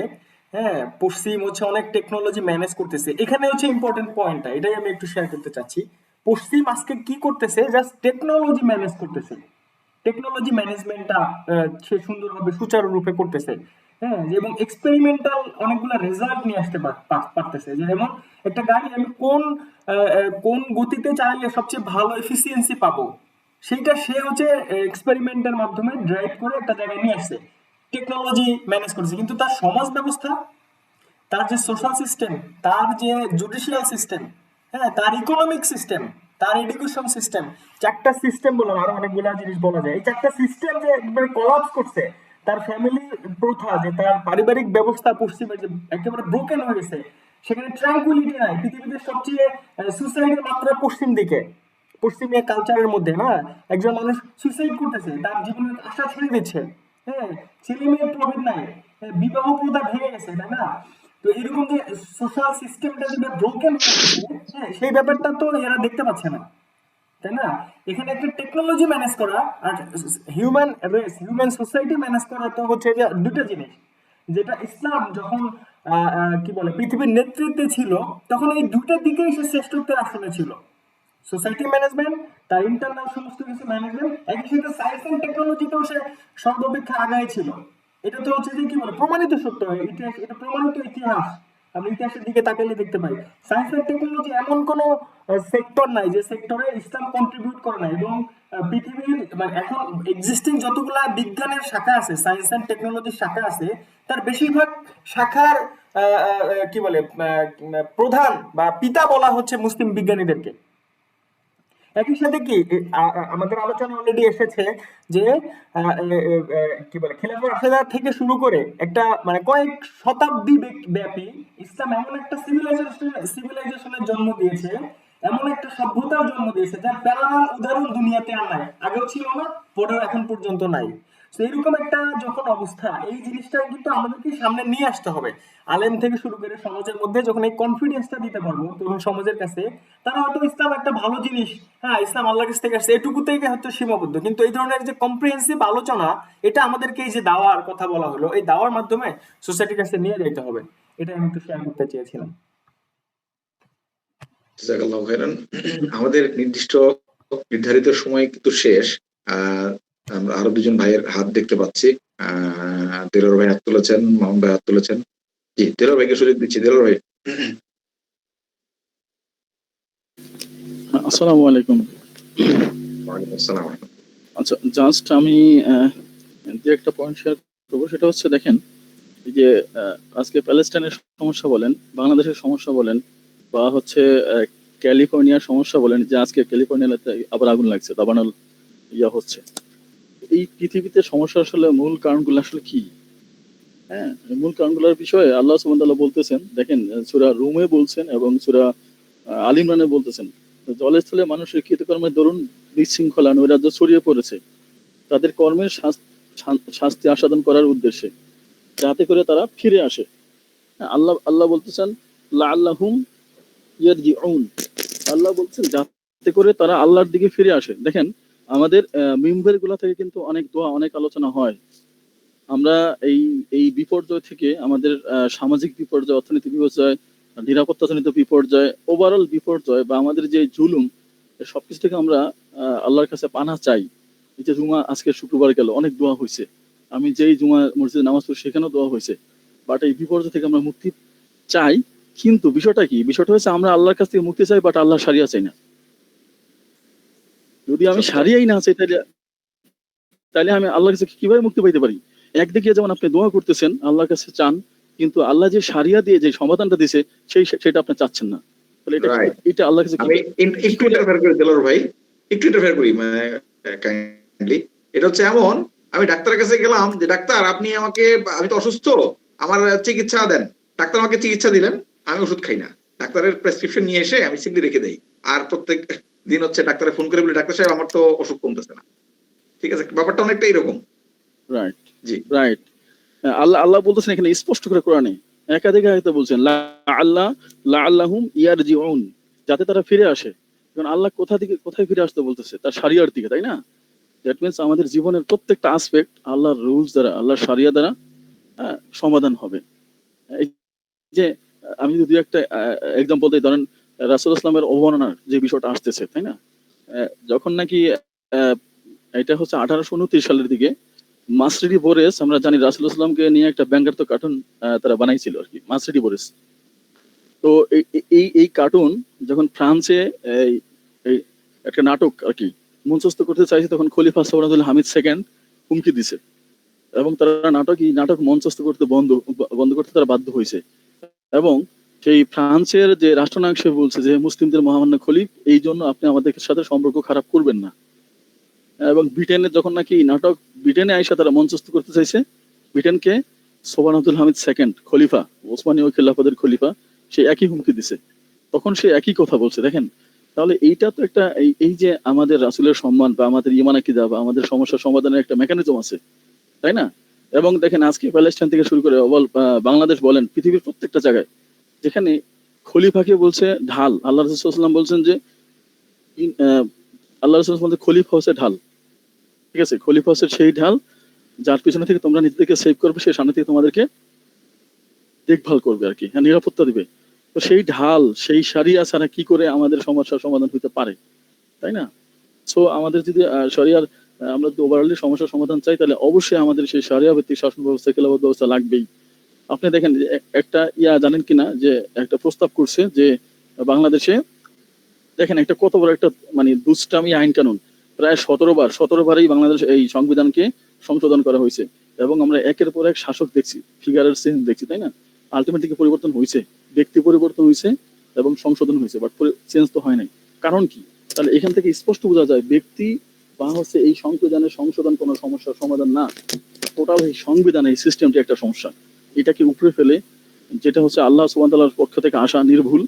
হ্যাঁ, পশ্চিম হচ্ছে অনেক টেকনোলজি ম্যানেজ করতেছে। এখানে হচ্ছে ইম্পর্টেন্ট পয়েন্টটা, এটাই আমি একটু শেয়ার করতে চাচ্ছি। পশ্চিম আজকে কি করতেছে, জাস্ট টেকনোলজি ম্যানেজ করতেছে, টেকনোলজি ম্যানেজমেন্টটা সে সুন্দরভাবে সুচারুরূপে করতেছে। হ্যাঁ, এবং এক্সপেরিমেন্টাল অনেকগুলো রেজাল্ট নিয়ে আসতে পারতেছে। যেমন একটা গাড়ি আমি কোন গতিতে চালালে সবচেয়ে ভালো এফিসিয়েন্সি পাবো, সেইটা সে হচ্ছে এক্সপেরিমেন্টের মাধ্যমে ড্রাইভ করে একটা জায়গায় নিয়ে আসছে, টেকনোলজি ম্যানেজ করছে। কিন্তু তার সমাজ ব্যবস্থা, তার যে সোশ্যাল সিস্টেম, তার যে জুডিশিয়াল সিস্টেম, হ্যাঁ, তার ইকোনমিক সিস্টেম, তার এডুকেশন সিস্টেম, চারটা সিস্টেম বললাম, আরো অনেকগুলো জিনিস বলা যায়, এই চারটা সিস্টেম যে একবারে কোলাপস করছে, তার ফ্যামিলি প্রথা, যে তার পারিবারিক ব্যবস্থা পশ্চিমের যে একেবারে ব্রোকেন হয়ে গেছে, সেখানে ট্রাঙ্কুইলিটি নাই। পৃথিবীতে সবচেয়ে সুসাইডের মাত্রা পশ্চিম দিকে, পশ্চিমীয় কালচারের মধ্যে না, একজন মানুষ সুইসাইড করতেছে, তার জীবনের আশা ছেড়ে দিচ্ছে। হ্যাঁ, ছেলে মেয়ের প্রভেদ নাই, বিবাহ প্রথা ভেঙে গেছে, তাই না? তো এরকম যে সোশ্যাল সিস্টেমটা যেটা ব্রোকেন হয়ে গেছে, হ্যাঁ, সেই ব্যাপারটা তো এরা দেখতে পাচ্ছে না, তাই না? এখানে একটা টেকনোলজি ম্যানেজ করা আর human race, human society manage করা তো হচ্ছে যে দুটো জিনিস। যেটা ইসলাম যখন কি বলে পৃথিবীর নেতৃত্বে ছিল, তখন এই দুটো দিকেই সে শ্রেষ্ঠত্বের আসনে ছিল। সোসাইটি ম্যানেজমেন্ট, তার ইন্টারনাল সমস্ত কিছু ম্যানেজমেন্ট, একই সাথে সায়েন্স এন্ড টেকনোলজিতেও সে সর্বাপেক্ষা আগায় ছিল। এটা তো হচ্ছে যে কি বলে প্রমাণিত সত্য, ইতিহাস, এটা প্রমাণিত ইতিহাস। আমরা ইতিহাসের দিকে তাকালে দেখতে পাই সায়েন্স এন্ড টেকনোলজি এমন কোন সেক্টর নাই যে সেক্টরে ইসলাম কন্ট্রিবিউট করে না। এবং পৃথিবীর মানে এখন এক্সিস্টিং যতগুলা বিজ্ঞানের শাখা আছে, সায়েন্স এন্ড টেকনোলজির শাখা আছে, তার বেশিরভাগ শাখার কি বলে প্রধান বা পিতা বলা হচ্ছে মুসলিম বিজ্ঞানীদেরকে। একই সাথে কি আমাদের আলোচনা অলরেডি এসেছে যে কি বলে খিলাফত রাশেদা থেকে শুরু করে একটা মানে কয়েক শতাব্দী ব্যাপী ইসলাম এমন একটা সিভিলাইজেশনের জন্ম দিয়েছে, এমন একটা সভ্যতার জন্ম দিয়েছে যার প্যারালাল উদাহরণ দুনিয়াতে আর নাই, আগেও ছিল না, পরেও এখন পর্যন্ত নাই। তো এরকম একটা যখন অবস্থা, এই জিনিসটা কিন্তু আমাদেরকে সামনে নিয়ে আসতে হবে। আলেম থেকে শুরু করে সমাজের মধ্যে যখন এই কনফিডেন্সটা দিতে পারবো তখন সমাজের কাছে, তারা হয়তো ইসলাম একটা ভালো জিনিস, হ্যাঁ ইসলাম আল্লাহর কাছ থেকে আসছে এটুকুতেই হয়তো সীমাবদ্ধ, কিন্তু এই ধরনের যে কম্প্রিহেন্সিভ আলোচনা, এটা আমাদেরকে এই যে দাওয়ার কথা বলা হলো, এই দাওয়ার মাধ্যমে সোসাইটির কাছে নিয়ে যেতে হবে। এটা আমি একটু শেয়ার করতে চেয়েছিলাম। জাযাকাল্লাহু খাইরান। আমাদের নির্ধারিত সময় কিন্তু শেষ। আমরা আরো দুজন ভাইয়ের হাত দেখতে পাচ্ছি। দেলোয়ার ভাই হাত তুলেছেন, মামুন ভাই হাত তুলেছেন। জি, দেলোয়ার ভাইকে সুযোগ দিচ্ছি। দেলোয়ার ভাই। আসসালামু আলাইকুম। ওয়ালাইকুম আসসালাম। আচ্ছা, জাস্ট আমি যে একটা পয়েন্ট শেয়ার করবো, সেটা হচ্ছে দেখেন, এই যে আজকে প্যালেস্টাইনের সমস্যা বলেন, বাংলাদেশের সমস্যা বলেন, বা হচ্ছে ক্যালিফোর্নিয়ার সমস্যা বলেন, যে আজকে ক্যালিফোর্নিয়াতে আবার আগুন লাগছে, দাবানল হচ্ছে। এই পৃথিবীতে সমস্যা আসলে মূল কারণগুলো আসলে কি? হ্যাঁ, মূল কারণগুলোর বিষয়ে আল্লাহ সুবহানাহু ওয়া তাআলা বলতেছেন, দেখেন সূরা রুমে বলছেন এবং সূরা আল ইমরানে বলতেছেন, জলস্থলে মানুষের কৃতকর্মের দরুন বিশৃঙ্খলা নৈরাজ্য ছড়িয়ে পড়েছে তাদের কর্মের শাস্তি আস্বাদন করার উদ্দেশ্যে, যাতে করে তারা ফিরে আসে। আল্লাহ বলতেছেন লাআল্লাহুম ইয়ারজিউন, আল্লাহ বলছেন যাতে করে তারা আল্লাহর দিকে ফিরে আসে। দেখেন আমাদের মিম্বার গুলা থেকে কিন্তু অনেক দোয়া, অনেক আলোচনা হয়। আমরা এই বিপর্যয় থেকে, আমাদের সামাজিক বিপর্যয়, অর্থনৈতিক বিপর্যয়, নিরাপত্তাজনিত বিপর্যয়, ওভারঅল বিপর্যয়, বা আমাদের যে জুলুম, সবকিছু থেকে আমরা আল্লাহর কাছে পানাহ চাই। এই যে জুমা আজকে শুক্রবার গেল, অনেক দোয়া হয়েছে। আমি যেই জুমা মসজিদে নামাজ পড়ি সেখানেও দোয়া হয়েছে। বাট এই বিপর্যয় থেকে আমরা মুক্তি চাই, কিন্তু বিষয়টা কি? বিষয়টা হচ্ছে আমরা আল্লাহর কাছ থেকে মুক্তি চাই, বাট আল্লাহ সারিয়া চাই না। যদি আমি সারিয়াই না চাই, তাহলে আমি আল্লাহর কাছে কিভাবে মুক্তি পাইতে পারি? একদিকে যেমন আপনি দোয়া করতেছেন, আল্লাহর কাছে চান, কিন্তু আল্লাহ যে সারিয়া দিয়ে যে সমাধানটা দিছে সেটা আপনি চাচ্ছেন না। তাহলে এটা আল্লাহর কাছে আমি একটু ইন্টারফেয়ার করি দেলোয়ার ভাই, একটু ইন্টারফেয়ার করি, মানে কাইন্ডলি। এটা হচ্ছে এমন, আমি ডাক্তারের কাছে গেলাম যে ডাক্তার আপনি আমাকে, আমি তো অসুস্থ, আমার চিকিৎসা দেন। ডাক্তার আমাকে চিকিৎসা দিলেন, আমি ওষুধ খাই না, ডাক্তারের প্রেসক্রিপশন নিয়ে এসে আমি সিম্পলি রেখে দেই। আর প্রত্যেক দিন হচ্ছে ডাক্তারে ফোন করে বলি, ডাক্তার সাহেব আমার তো অসুখ কমতেছে না। ঠিক আছে, ব্যাপারটা অনেকটা এরকম। রাইট, জি রাইট। আল্লাহ বলতেছেন এখানে স্পষ্ট করে কোরআনে একাধিক আয়াতে বলছেন লাআল্লাহুম ইয়ারজিউন, যাতে তারা ফিরে আসে। কারণ আল্লাহ কোথায় ফিরে আসতে বলতেছে? তার শরিয়ার দিকে, তাই না? দ্যাট মিন্স আমাদের জীবনের প্রত্যেকটা আসপেক্ট আল্লাহর রুলস দ্বারা, আল্লাহর শরিয়া দ্বারা সমাধান হবে। এই যে আমি যদি একটা এক্সাম্পল দিই, ধরেন রাসূলুল্লাহ সাল্লাল্লাহু আলাইহি ওয়াসাল্লামের অবমাননার যে বিষয়টা আসতেছে, তাই না? যখন নাকি এটা হচ্ছে 1829 সালের দিকে মাসরিডি বোরেস, আমরা জানি রাসূলুল্লাহ সাল্লাল্লাহু আলাইহি ওয়াসাল্লামকে নিয়ে একটা ব্যঙ্গাত্মক কার্টুন তারা বানাইছিল আর কি, মাসরিডি বোরেস। তো এই কার্টুন যখন ফ্রান্সে এই একটা নাটক আর কি মঞ্চস্থ করতে চাইছে, তখন খলিফা সৌরাদুল হামিদ সেকেন্ড হুমকি দিছে, এবং তারা নাটক মঞ্চস্থ করতে বন্ধ করতে তারা বাধ্য হয়েছে। এবং সেই ফ্রান্সের যে রাষ্ট্রনায়ক সে বলছে যে মুসলিমদের মহামান্য খলিফ, এই জন্য আপনি আমাদের সাথে সম্পর্ক খারাপ করবেন না। এবং ব্রিটেনের যখন নাকি নাটক ব্রিটেনে আইসা তারা মঞ্চস্থ করতে চাইছে, ব্রিটেনকে সোবান আব্দুল হামিদ সেকেন্ড খলিফা, ওসমানীয় খেলাফতের খলিফা, সে একই হুমকি দিছে। তখন সে একই কথা বলছে। দেখেন তাহলে এইটা তো একটা, এই যে আমাদের রাসূলের সম্মান বা আমাদের ঈমান আকীদা বা আমাদের সমস্যা সমাধানের একটা মেকানিজম আছে, তাই না? এবং দেখেন আজকে প্যালেস্টাইন থেকে শুরু করে বাংলাদেশ বলেন, পৃথিবীর প্রত্যেকটা জায়গায় যেখানে খলিফাকে বলছে ঢাল, আল্লাহ রাসূল সাল্লাল্লাহু আলাইহি ওয়াসাল্লাম বলছেন যে আল্লাহ রাসূল বলতে খলিফা হচ্ছে ঢাল। ঠিক আছে, খলিফা হচ্ছে সেই ঢাল যার পিছনে থেকে তোমরা নিজেদেরকে সেভ করবে, সে সামনে থেকে তোমাদেরকে দেখভাল করবে আর কি, নিরাপত্তা দিবে। তো সেই ঢাল, সেই শরিয়া ছাড়া কি করে আমাদের সমস্যার সমাধান হতে পারে, তাই না? সো আমাদের যদি শরিয়ার, আমরা যদি ওভারঅলি সমস্যার সমাধান চাই, তাহলে অবশ্যই আমাদের সেই শরিয়া ভিত্তিক শাসন ব্যবস্থা, খেলাফত ব্যবস্থা লাগবেই। আপনি দেখেন একটা জানেন কিনা যে একটা প্রস্তাব করছে যে বাংলাদেশে, দেখেন একটা কত বড় একটা মানে দুষ্টামি আইন কানুন, প্রায় 17বারই বাংলাদেশ এই সংবিধানকে সংশোধন করা হয়েছে, এবং আমরা একের পর এক শাসক দেখছি, ফিগারের চেঞ্জ দেখছি, তাই না? আলটিমেটলি পরিবর্তন হয়েছে, ব্যক্তি পরিবর্তন হয়েছে এবং সংশোধন হয়েছে, বাট চেঞ্জ তো হয় নাই। কারণ কি? তাহলে এখান থেকে স্পষ্ট বোঝা যায় ব্যক্তি বা হচ্ছে এই সংবিধানের সংশোধন কোনো সমস্যার সমাধান না, টোটাল এই সংবিধান এই সিস্টেমটি একটা সমস্যা। এটাকে উপরে ফেলে যেটা হচ্ছে আল্লাহ সুবহানাহু ওয়া তাআলার পক্ষ থেকে আসা নির্ভুল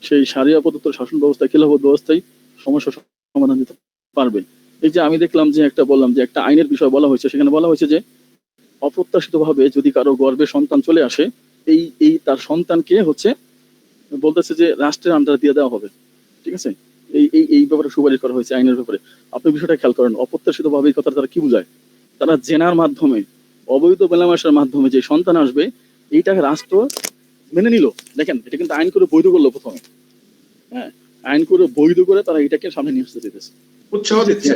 সেই শারিয়া প্রদত্ত শাসন ব্যবস্থা খিলাফত ব্যবস্থায় সমস্যার সমাধান দিতে পারবে। এই যে আমি দেখলাম যে একটা বললাম যে একটা আইনের বিষয় বলা হয়েছে, সেখানে বলা হয়েছে যে অপ্রত্যাশিতভাবে যদি কারো গর্ভে সন্তান চলে আসে, এই এই তার সন্তানকে হচ্ছে বলতেছে যে রাষ্ট্রের আন্ডারে দিয়ে দেওয়া হবে। ঠিক আছে, এই ব্যাপারে সুপারিশ করা হয়েছে আইনের ব্যাপারে। আপনি বিষয়টা খেয়াল করেন, অপ্রত্যাশিতভাবে এই কথা তারা কি বোঝায়? তারা জেনার মাধ্যমে, অবৈধ মেলামেশার মাধ্যমে যে সন্তান আসবে, এইটাকে রাষ্ট্র মেনে নিল। দেখেন, এটা কিন্তু আইন করে বৈধ করলো প্রথমে। হ্যাঁ, আইন করে বৈধ করে তারা এটাকে সামনে নিয়ে আসতে চেয়েছে। উৎসাহ দিচ্ছে,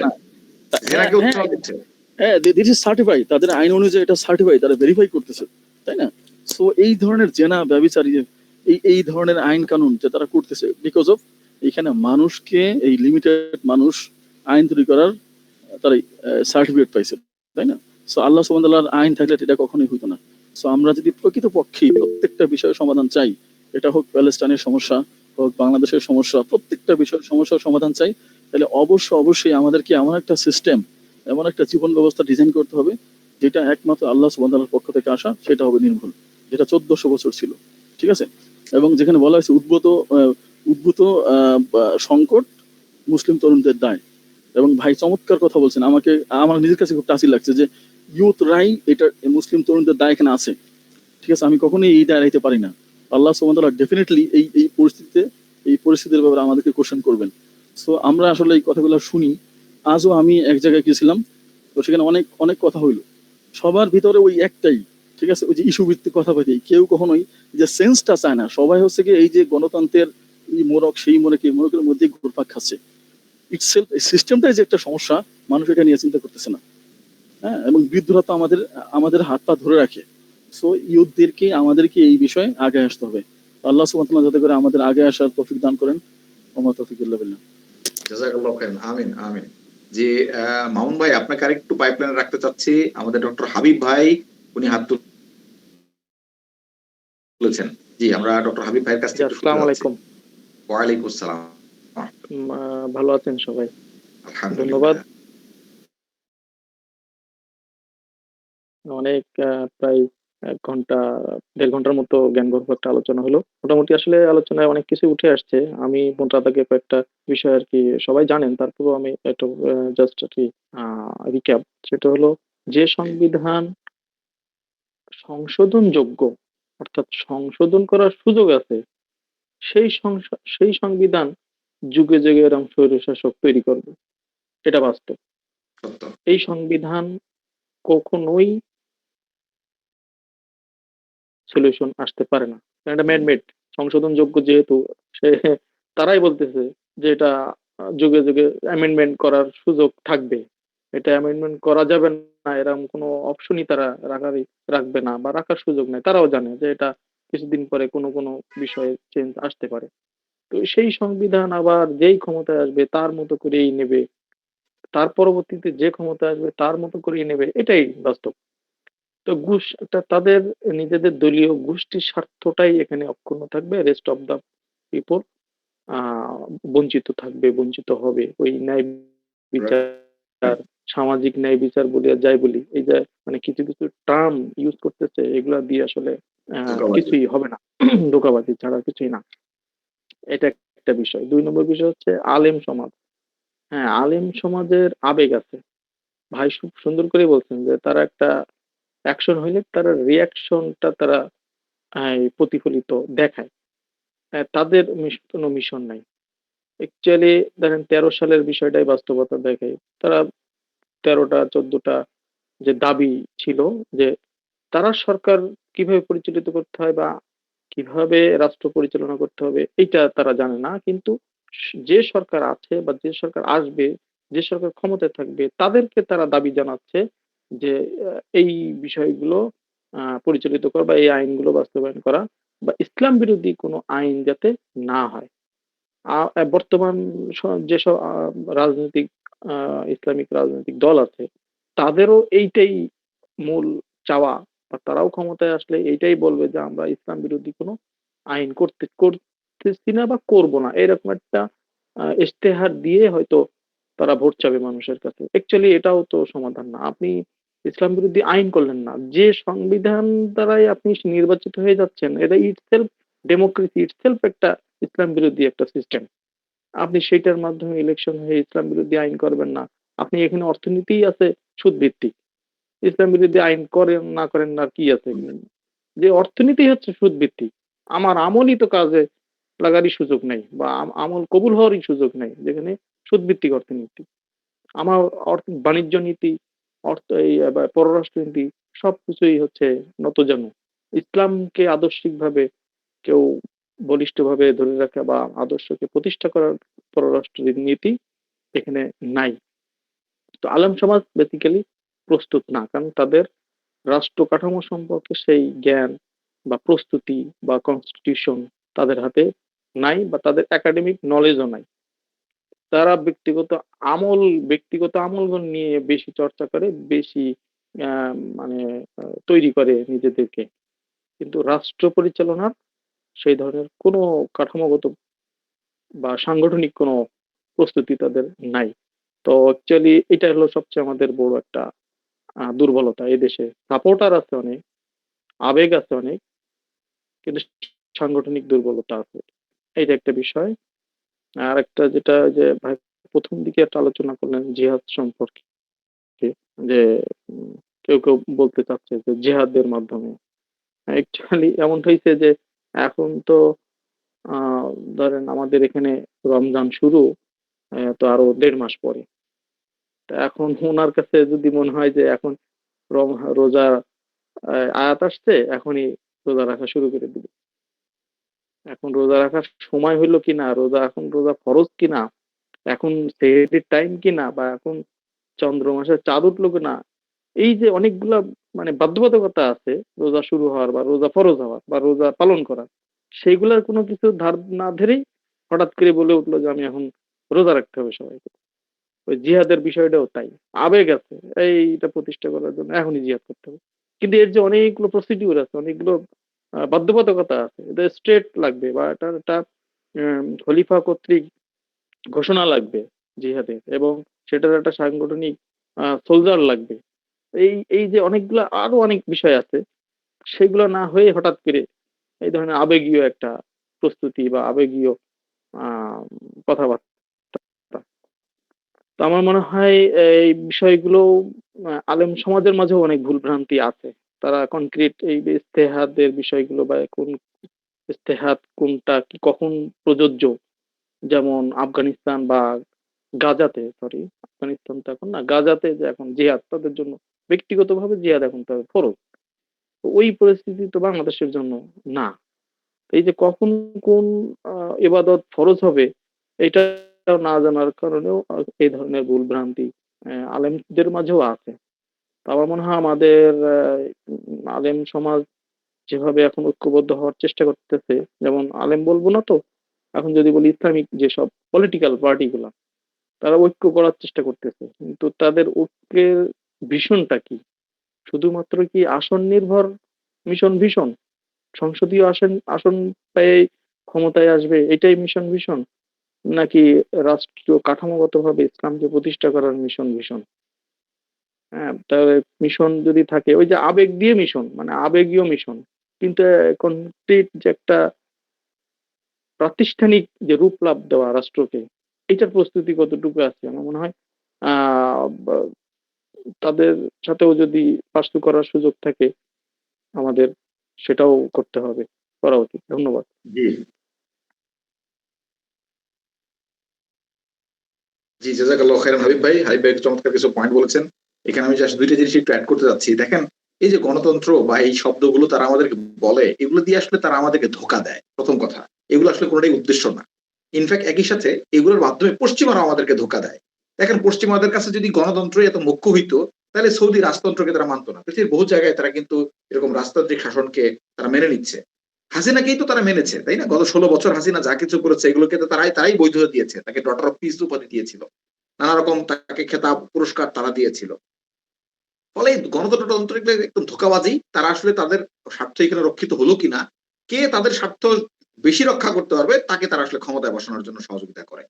জেনাকে উৎসাহ দিচ্ছে। হ্যাঁ, দিস ইজ সার্টিফাই, তাদের আইন অনুযায়ী এটা সার্টিফাই, তারা ভেরিফাই করতেছে, তাই না? সো এই ধরনের জেনা ব্যভিচারী এই ধরনের আইন কানুন যে তারা করতেছে, বিকজ অফ এখানে মানুষকে, এই লিমিটেড মানুষ আইন তৈরি করার তারা সার্টিফিকেট পাইছে, তাই না? সো আল্লাহ সুবহানাহু ওয়া তাআলার আইন থাকলে এটা কখনোই হইতো না। সো আমরা যদি প্রকৃতপক্ষে প্রত্যেকটা বিষয়ের সমাধান চাই, এটা হোক প্যালেস্টাইনের সমস্যা, হোক বাংলাদেশের সমস্যা, প্রত্যেকটা বিষয়ের সমস্যার সমাধান চাই, তাহলে অবশ্যই আমাদেরকে এমন একটা সিস্টেম, এমন একটা জীবন ব্যবস্থা ডিজাইন করতে হবে যেটা একমাত্র আল্লাহ সুবহানাহু ওয়া তাআলার পক্ষ থেকে আসা, সেটা হবে নির্ভুল, যেটা 1400 বছর ছিল। ঠিক আছে, এবং যেখানে বলা হয়েছে উদ্ভূত সংকট মুসলিম তরুণদের দায়। এবং ভাই চমৎকার কথা বলছেন, আমার নিজের কাছে খুব টাচি লাগছে যে ইউথ রাই, এটা মুসলিম তরুণদের দায় এখানে আছে। ঠিক আছে, আমি কখনোই এই দায় রাখতে পারি না। আল্লাহ সুবহানাহু ওয়া তাআলা ডেফিনেটলি এই পরিস্থিতির ব্যাপারে আমাদেরকে কোশ্চেন করবেন। সো আমরা আসলে এই কথাগুলো শুনি। আজও আমি এক জায়গায় গেছিলাম, তো সেখানে অনেক অনেক কথা হইলো, সবার ভিতরে ওই একটাই, ঠিক আছে, ওই যে ইস্যু ভিত্তিক কথা বলতে কেউ কখনোই যে সেন্সটা চায় না। সবাই হচ্ছে কি এই যে গণতন্ত্রের এই মোড়ক সেই মোড়ক, এই মোড়কের মধ্যে ঘুরপাক খাচ্ছে। ইটসেলফ এই সিস্টেমটাই যে একটা সমস্যা, মানুষ এটা নিয়ে চিন্তা করতেছে না। হ্যাঁ, এবং বৃদ্ধরা তো আমাদের হাত পা ধরে রাখে। সো ইউথদেরকে আমাদেরকে এই বিষয়ে আগে আসতে হবে। আল্লাহ সুবহানাহু ওয়া তাআলা যাতে করে আমাদের আগে আসার তৌফিক দান করেন। ওমা তৌফিক ইল্লা বিল্লাহ। জাযাকাল্লাহু খাইরান, আমিন আমিন। যে মামুন ভাই, আপনাকে আরেকটু পাইপলাইনে রাখতে চাচ্ছি। আমাদের ডক্টর হাবিব ভাই, উনি হাত তুলেছেন। জি, আমরা ডক্টর হাবিব ভাইয়ের কাছ থেকে একটু শুনতে আসসালামু চাচ্ছি। আলাইকুম। ওয়ালাইকুম আসসালাম। ভালো আছেন সবাই? আলহামদুলিল্লাহ। ধন্যবাদ। অনেক প্রায় ১ ঘন্টা ১.৫ ঘন্টার মতো জ্ঞানগর্ভ একটা আলোচনা হলো। মোটামুটি আসলে আলোচনায় অনেক কিছু উঠে আসছে। আমি মোটা দাগে কয়েকটা বিষয় আরকি সবাই জানেন। তারপরেও আমি একটু জাস্ট আরকি আ রিক্যাপ, সেটা হলো যে সংবিধান সংশোধনযোগ্য, অর্থাৎ সংশোধন করার সুযোগ আছে, সেই সংবিধান যুগে যুগে এরকম স্বৈরশাসক তৈরি করবে। এটা বাস্তব। সত্য। এই সংবিধান কখনোই সলিউশন আসতে পারে না। কারণ এটা ম্যান মেড, সংশোধনযোগ্য যেহেতু, সে তারাই বলতেছে যে এটা যুগে যুগে অ্যামেন্ডমেন্ট করার সুযোগ থাকবে। এটা অ্যামেন্ডমেন্ট করা যাবে না, এরকম কোনো অপশনই তারা রাখবে না বা রাখার সুযোগ নাই। তারাও জানে যে এটা কিছুদিন পরে কোনো বিষয়ে চেঞ্জ আসতে পারে। তো সেই সংবিধান আবার যেই ক্ষমতায় আসবে তার মতো করেই নেবে। তার পরবর্তীতে যে ক্ষমতায় আসবে তার মতো করেই নেবে। এটাই বাস্তব। তো তাদের নিজেদের দলীয় গোষ্ঠীর স্বার্থটাই এখানে অক্ষুণ্ণ থাকবে। রেস্ট অফ দা পিপল বঞ্চিত থাকবে, বঞ্চিত হবে। ওই ন্যায় বিচার, সামাজিক ন্যায় বিচার বলি আর যাই বলি, এই যে মানে কিছু টার্ম ইউজ করতেছে, এগুলা দিয়ে আসলে ধোঁকাবাজি। কিছুই হবে না। ধোঁকাবাজি ছাড়া কিছুই না। এটা একটা বিষয়। ২ নম্বর বিষয় হচ্ছে আলেম সমাজ। হ্যাঁ, আলেম সমাজের আবেগ আছে। ভাই খুব সুন্দর করে বলছেন যে তারা একটা অ্যাকশন হইলে তারা রিঅ্যাকশনটা তারা প্রতিফলিত দেখায়। তাদের কোনো মিশন নাই। অ্যাকচুয়ালি দেখেন ১৩ সালের বিষয়টাই বাস্তবতা দেখায়। তারা ১৩ টা ১৪ টা যে দাবি ছিল যে তারা সরকার কিভাবে পরিচালিত করতে হয় বা কিভাবে রাষ্ট্র পরিচালনা করতে হবে এইটা তারা জানে না। কিন্তু যে সরকার আছে বা যে সরকার আসবে, যে সরকার ক্ষমতায় থাকবে তাদেরকে তারা দাবি জানাচ্ছে যে এই বিষয়গুলো পরিচালিত করা বা এই আইনগুলো বাস্তবায়ন করা বা ইসলাম বিরোধী কোনো আইন যাতে না হয়। বর্তমান যেসব রাজনৈতিক ইসলামিক রাজনৈতিক দল আছে, তাদেরও এইটাই মূল চাওয়া, বা তারাও ক্ষমতায় আসলে এইটাই বলবে যে আমরা ইসলাম বিরোধী কোনো আইন করতেছি না বা করব না। এরকম একটা ইশতেহার দিয়ে হয়তো তারা ভোট চাবে মানুষের কাছে। অ্যাকচুয়ালি এটাও তো সমাধান না। আপনি ইসলাম বিরোধী আইন করলেন না, যে সংবিধান দ্বারাই আপনি নির্বাচিত হয়ে যাচ্ছেন, এটা ইটসেলফ ডেমোক্রেসি, ইটসেলফ একটা ইসলাম বিরোধী একটা সিস্টেম। আপনি সেটার মাধ্যমে ইলেকশন হয়ে ইসলাম বিরোধী আইন করবেন না। আপনি এখানে অর্থনীতিই আছে সুদ ভিত্তিক, ইসলাম বিরোধী আইন করেন না করেন না, আর কি আছে এখানে? যে অর্থনীতি হচ্ছে সুদ ভিত্তিক, আমার আমলই তো কাজে লাগারই সুযোগ নেই, বা আমল কবুল হওয়ারই সুযোগ নেই যেখানে সুদ ভিত্তিক অর্থনীতি। আমার বাণিজ্য নীতি, অর্থ এই পররাষ্ট্র নীতি সবকিছুই হচ্ছে নতজানু। ইসলামকে আদর্শিকভাবে কেউ বলিষ্ঠভাবে ধরে রাখা বা আদর্শকে প্রতিষ্ঠা করার পররাষ্ট্র নীতি এখানে নাই। তো আলেম সমাজ বেসিক্যালি প্রস্তুত না, কারণ তাদের রাষ্ট্র কাঠামো সম্পর্কে সেই জ্ঞান বা প্রস্তুতি বা কনস্টিটিউশন তাদের হাতে নাই, বা তাদের একাডেমিক নলেজও নাই। তারা ব্যক্তিগত আমলগুলো নিয়ে বেশি চর্চা করে, বেশি মানে তৈরি করে নিজেদেরকে, কিন্তু রাষ্ট্র পরিচালনার সেই ধরনের কোনো কাঠামোগত বা সাংগঠনিক কোনো প্রস্তুতি তাদের নাই। তো অ্যাকচুয়ালি এটা হলো সবচেয়ে আমাদের বড় একটা দুর্বলতা। এদেশে সাপোর্টার আছে অনেক, আবেগ আছে অনেক, কিন্তু সাংগঠনিক দুর্বলতা আছে। এইটা একটা বিষয়। আর একটা যেটা যে ভাই প্রথম দিকে একটা আলোচনা করলেন জিহাদ সম্পর্কে, যে উম, কেউ কেউ বলতে চাচ্ছে যে জিহাদের মাধ্যমে, অ্যাকচুয়ালি এমন হয়েছে যে এখন তো আহ ধরেন আমাদের এখানে রমজান শুরু, তো আরো 1.5 মাস পরে। তা এখন ওনার কাছে যদি মনে হয় যে এখন রোজা আয়াত আসছে, এখনই রোজা রাখা শুরু করে দিবে, এখন রোজা রাখার সময় হইলো কিনা, এখন রোজা ফরজ কিনা, এখন সেহরির টাইম কিনা, বা এখন চন্দ্র মাসের চাঁদ উঠলো কিনা, এই যে অনেকগুলা মানে বাধ্যবাধকতা আছে রোজা শুরু হওয়ার বা রোজা ফরজ হওয়ার বা রোজা পালন করার, সেইগুলার কোনো কিছু ধার না ধরেই হঠাৎ করে বলে উঠলো যে আমি এখন রোজা রাখতে হবে সবাইকে। ওই জিহাদের বিষয়টাও তাই, আবেগ আছে এইটা প্রতিষ্ঠা করার জন্য এখনই জিহাদ করতে হবে, কিন্তু এর যে অনেকগুলো প্রসিডিউর আছে, অনেকগুলো বাধ্যবাধকতা আছে, এটা স্ট্রেট লাগবে, বা এটা একটা খলিফা কর্তৃক ঘোষণা লাগবে জিহাদের, এবং সেটার একটা সাংগঠনিক সোলজার লাগবে। এই যে অনেকগুলা আরো অনেক বিষয় আছে, সেগুলো না হয়ে হঠাৎ করে এই ধরনের আবেগীয় একটা প্রস্তুতি বা আবেগীয় আহ কথাবার্তা। তো আমার মনে হয় এই বিষয়গুলো আলেম সমাজের মাঝেও অনেক ভুল ভ্রান্তি আছে। তারা কনক্রিট এই যে ইস্তেহাদের বিষয়গুলো, বা কোন ইস্তেহাদ কোনটা কি কখন প্রযোজ্য, যেমন আফগানিস্তান বা আফগানিস্তান তো এখন না, গাজাতে যে এখন জিহাদ তাদের জন্য ব্যক্তিগতভাবে জিহাদ এখন তাদের ফরজ। তো ওই পরিস্থিতি তো বাংলাদেশের জন্য না। এই যে কখন কোন ইবাদত ফরজ হবে এটা না জানার কারণেও এই ধরনের ভুল ভ্রান্তি আলেমদের মাঝেও আছে। তো আমার মনে হয় আমাদের আলেম সমাজ যেভাবে এখন ঐক্যবদ্ধ হওয়ার চেষ্টা করতেছে, যেমন আলেম বলবো না তো, এখন যদি বলি ইসলামিক যেসব পলিটিক্যাল পার্টি গুলা, তারা ঐক্য করার চেষ্টা করতেছে, কিন্তু তাদের ঐক্যের ভীষণটা কি? শুধুমাত্র কি আসন নির্ভর মিশন ভীষণ, সংসদীয় আসন আসন পেয়ে ক্ষমতায় আসবে এটাই মিশন ভীষণ, নাকি রাষ্ট্রীয় কাঠামোগতভাবে ইসলামকে প্রতিষ্ঠা করার মিশন ভীষণ? হ্যাঁ, তাহলে মিশন যদি থাকে ওই যে আবেগ দিয়ে মিশন, মানে আবেগীয় মিশন, কিন্তু কনক্রিট যে একটা প্রাতিষ্ঠানিক যে রূপ লাভ দেওয়া রাষ্ট্রকে, এটার প্রস্তুতি কতটুকু আছে? আমার মনে হয় তাদের সাথেও যদি পার্সু করার সুযোগ থাকে আমাদের, সেটাও করতে হবে, করা উচিত। ধন্যবাদ। জি জি, জাযাকাল্লাহু খাইরান হাবিব ভাই। হাবিব ভাই চমৎকার কিছু পয়েন্ট বলেছেন। এখানে আমি জাস্ট দুইটা জিনিস একটু অ্যাড করতে যাচ্ছি। দেখেন, এই যে গণতন্ত্র বা এই শব্দগুলো তারা আমাদেরকে বলে, এগুলো দিয়ে আসলে তারা আমাদেরকে ধোঁকা দেয়। প্রথম কথা, এগুলো আসলে কোনোটাই উদ্দেশ্য না। ইনফ্যাক্ট একই সাথে এগুলোর মাধ্যমে পশ্চিমারা আমাদেরকে ধোঁকা দেয়। দেখেন, পশ্চিমাদের কাছে যদি গণতন্ত্রই এত মুখ্য হইতো, তাহলে সৌদি রাজতন্ত্রকে তারা মানতো না। পৃথিবীর বহু জায়গায় তারা কিন্তু এরকম রাজতান্ত্রিক শাসনকে তারা মেনে নিচ্ছে। হাসিনাকেই তো তারা মেনেছে, তাই না? গত 16 বছর হাসিনা যা কিছু করেছে এগুলোকে তো তারাই বৈধতা দিয়েছে, তাকে ডটার অফ পিস উপাধি দিয়েছিল, নানা রকম তাকে খেতাব পুরস্কার তারা দিয়েছিল। ফলে গণতন্ত্র একদম ধোঁকাবাজি। তারা আসলে তাদের স্বার্থ এখানে রক্ষিত হলো কিনা, কে তাদের স্বার্থ বেশি রক্ষা করতে পারবে তাকে তারা আসলে ক্ষমতায় বসানোর জন্য সহযোগিতা করে।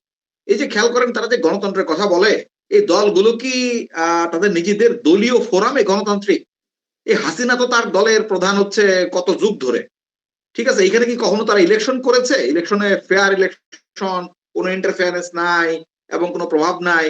এই যে খেয়াল করেন তারা যে গণতন্ত্রের কথা বলে, এই দলগুলো কি তাদের নিজেদের দলীয় ফোরামে গণতান্ত্রিক? এই হাসিনা তো তার দলের প্রধান হচ্ছে কত যুগ ধরে, ঠিক আছে? এখানে কি কখনো তারা ইলেকশন করেছে? ইলেকশনে ফেয়ার ইলেকশন, কোনো ইন্টারফেয়ারেন্স নাই এবং কোনো প্রভাব নাই,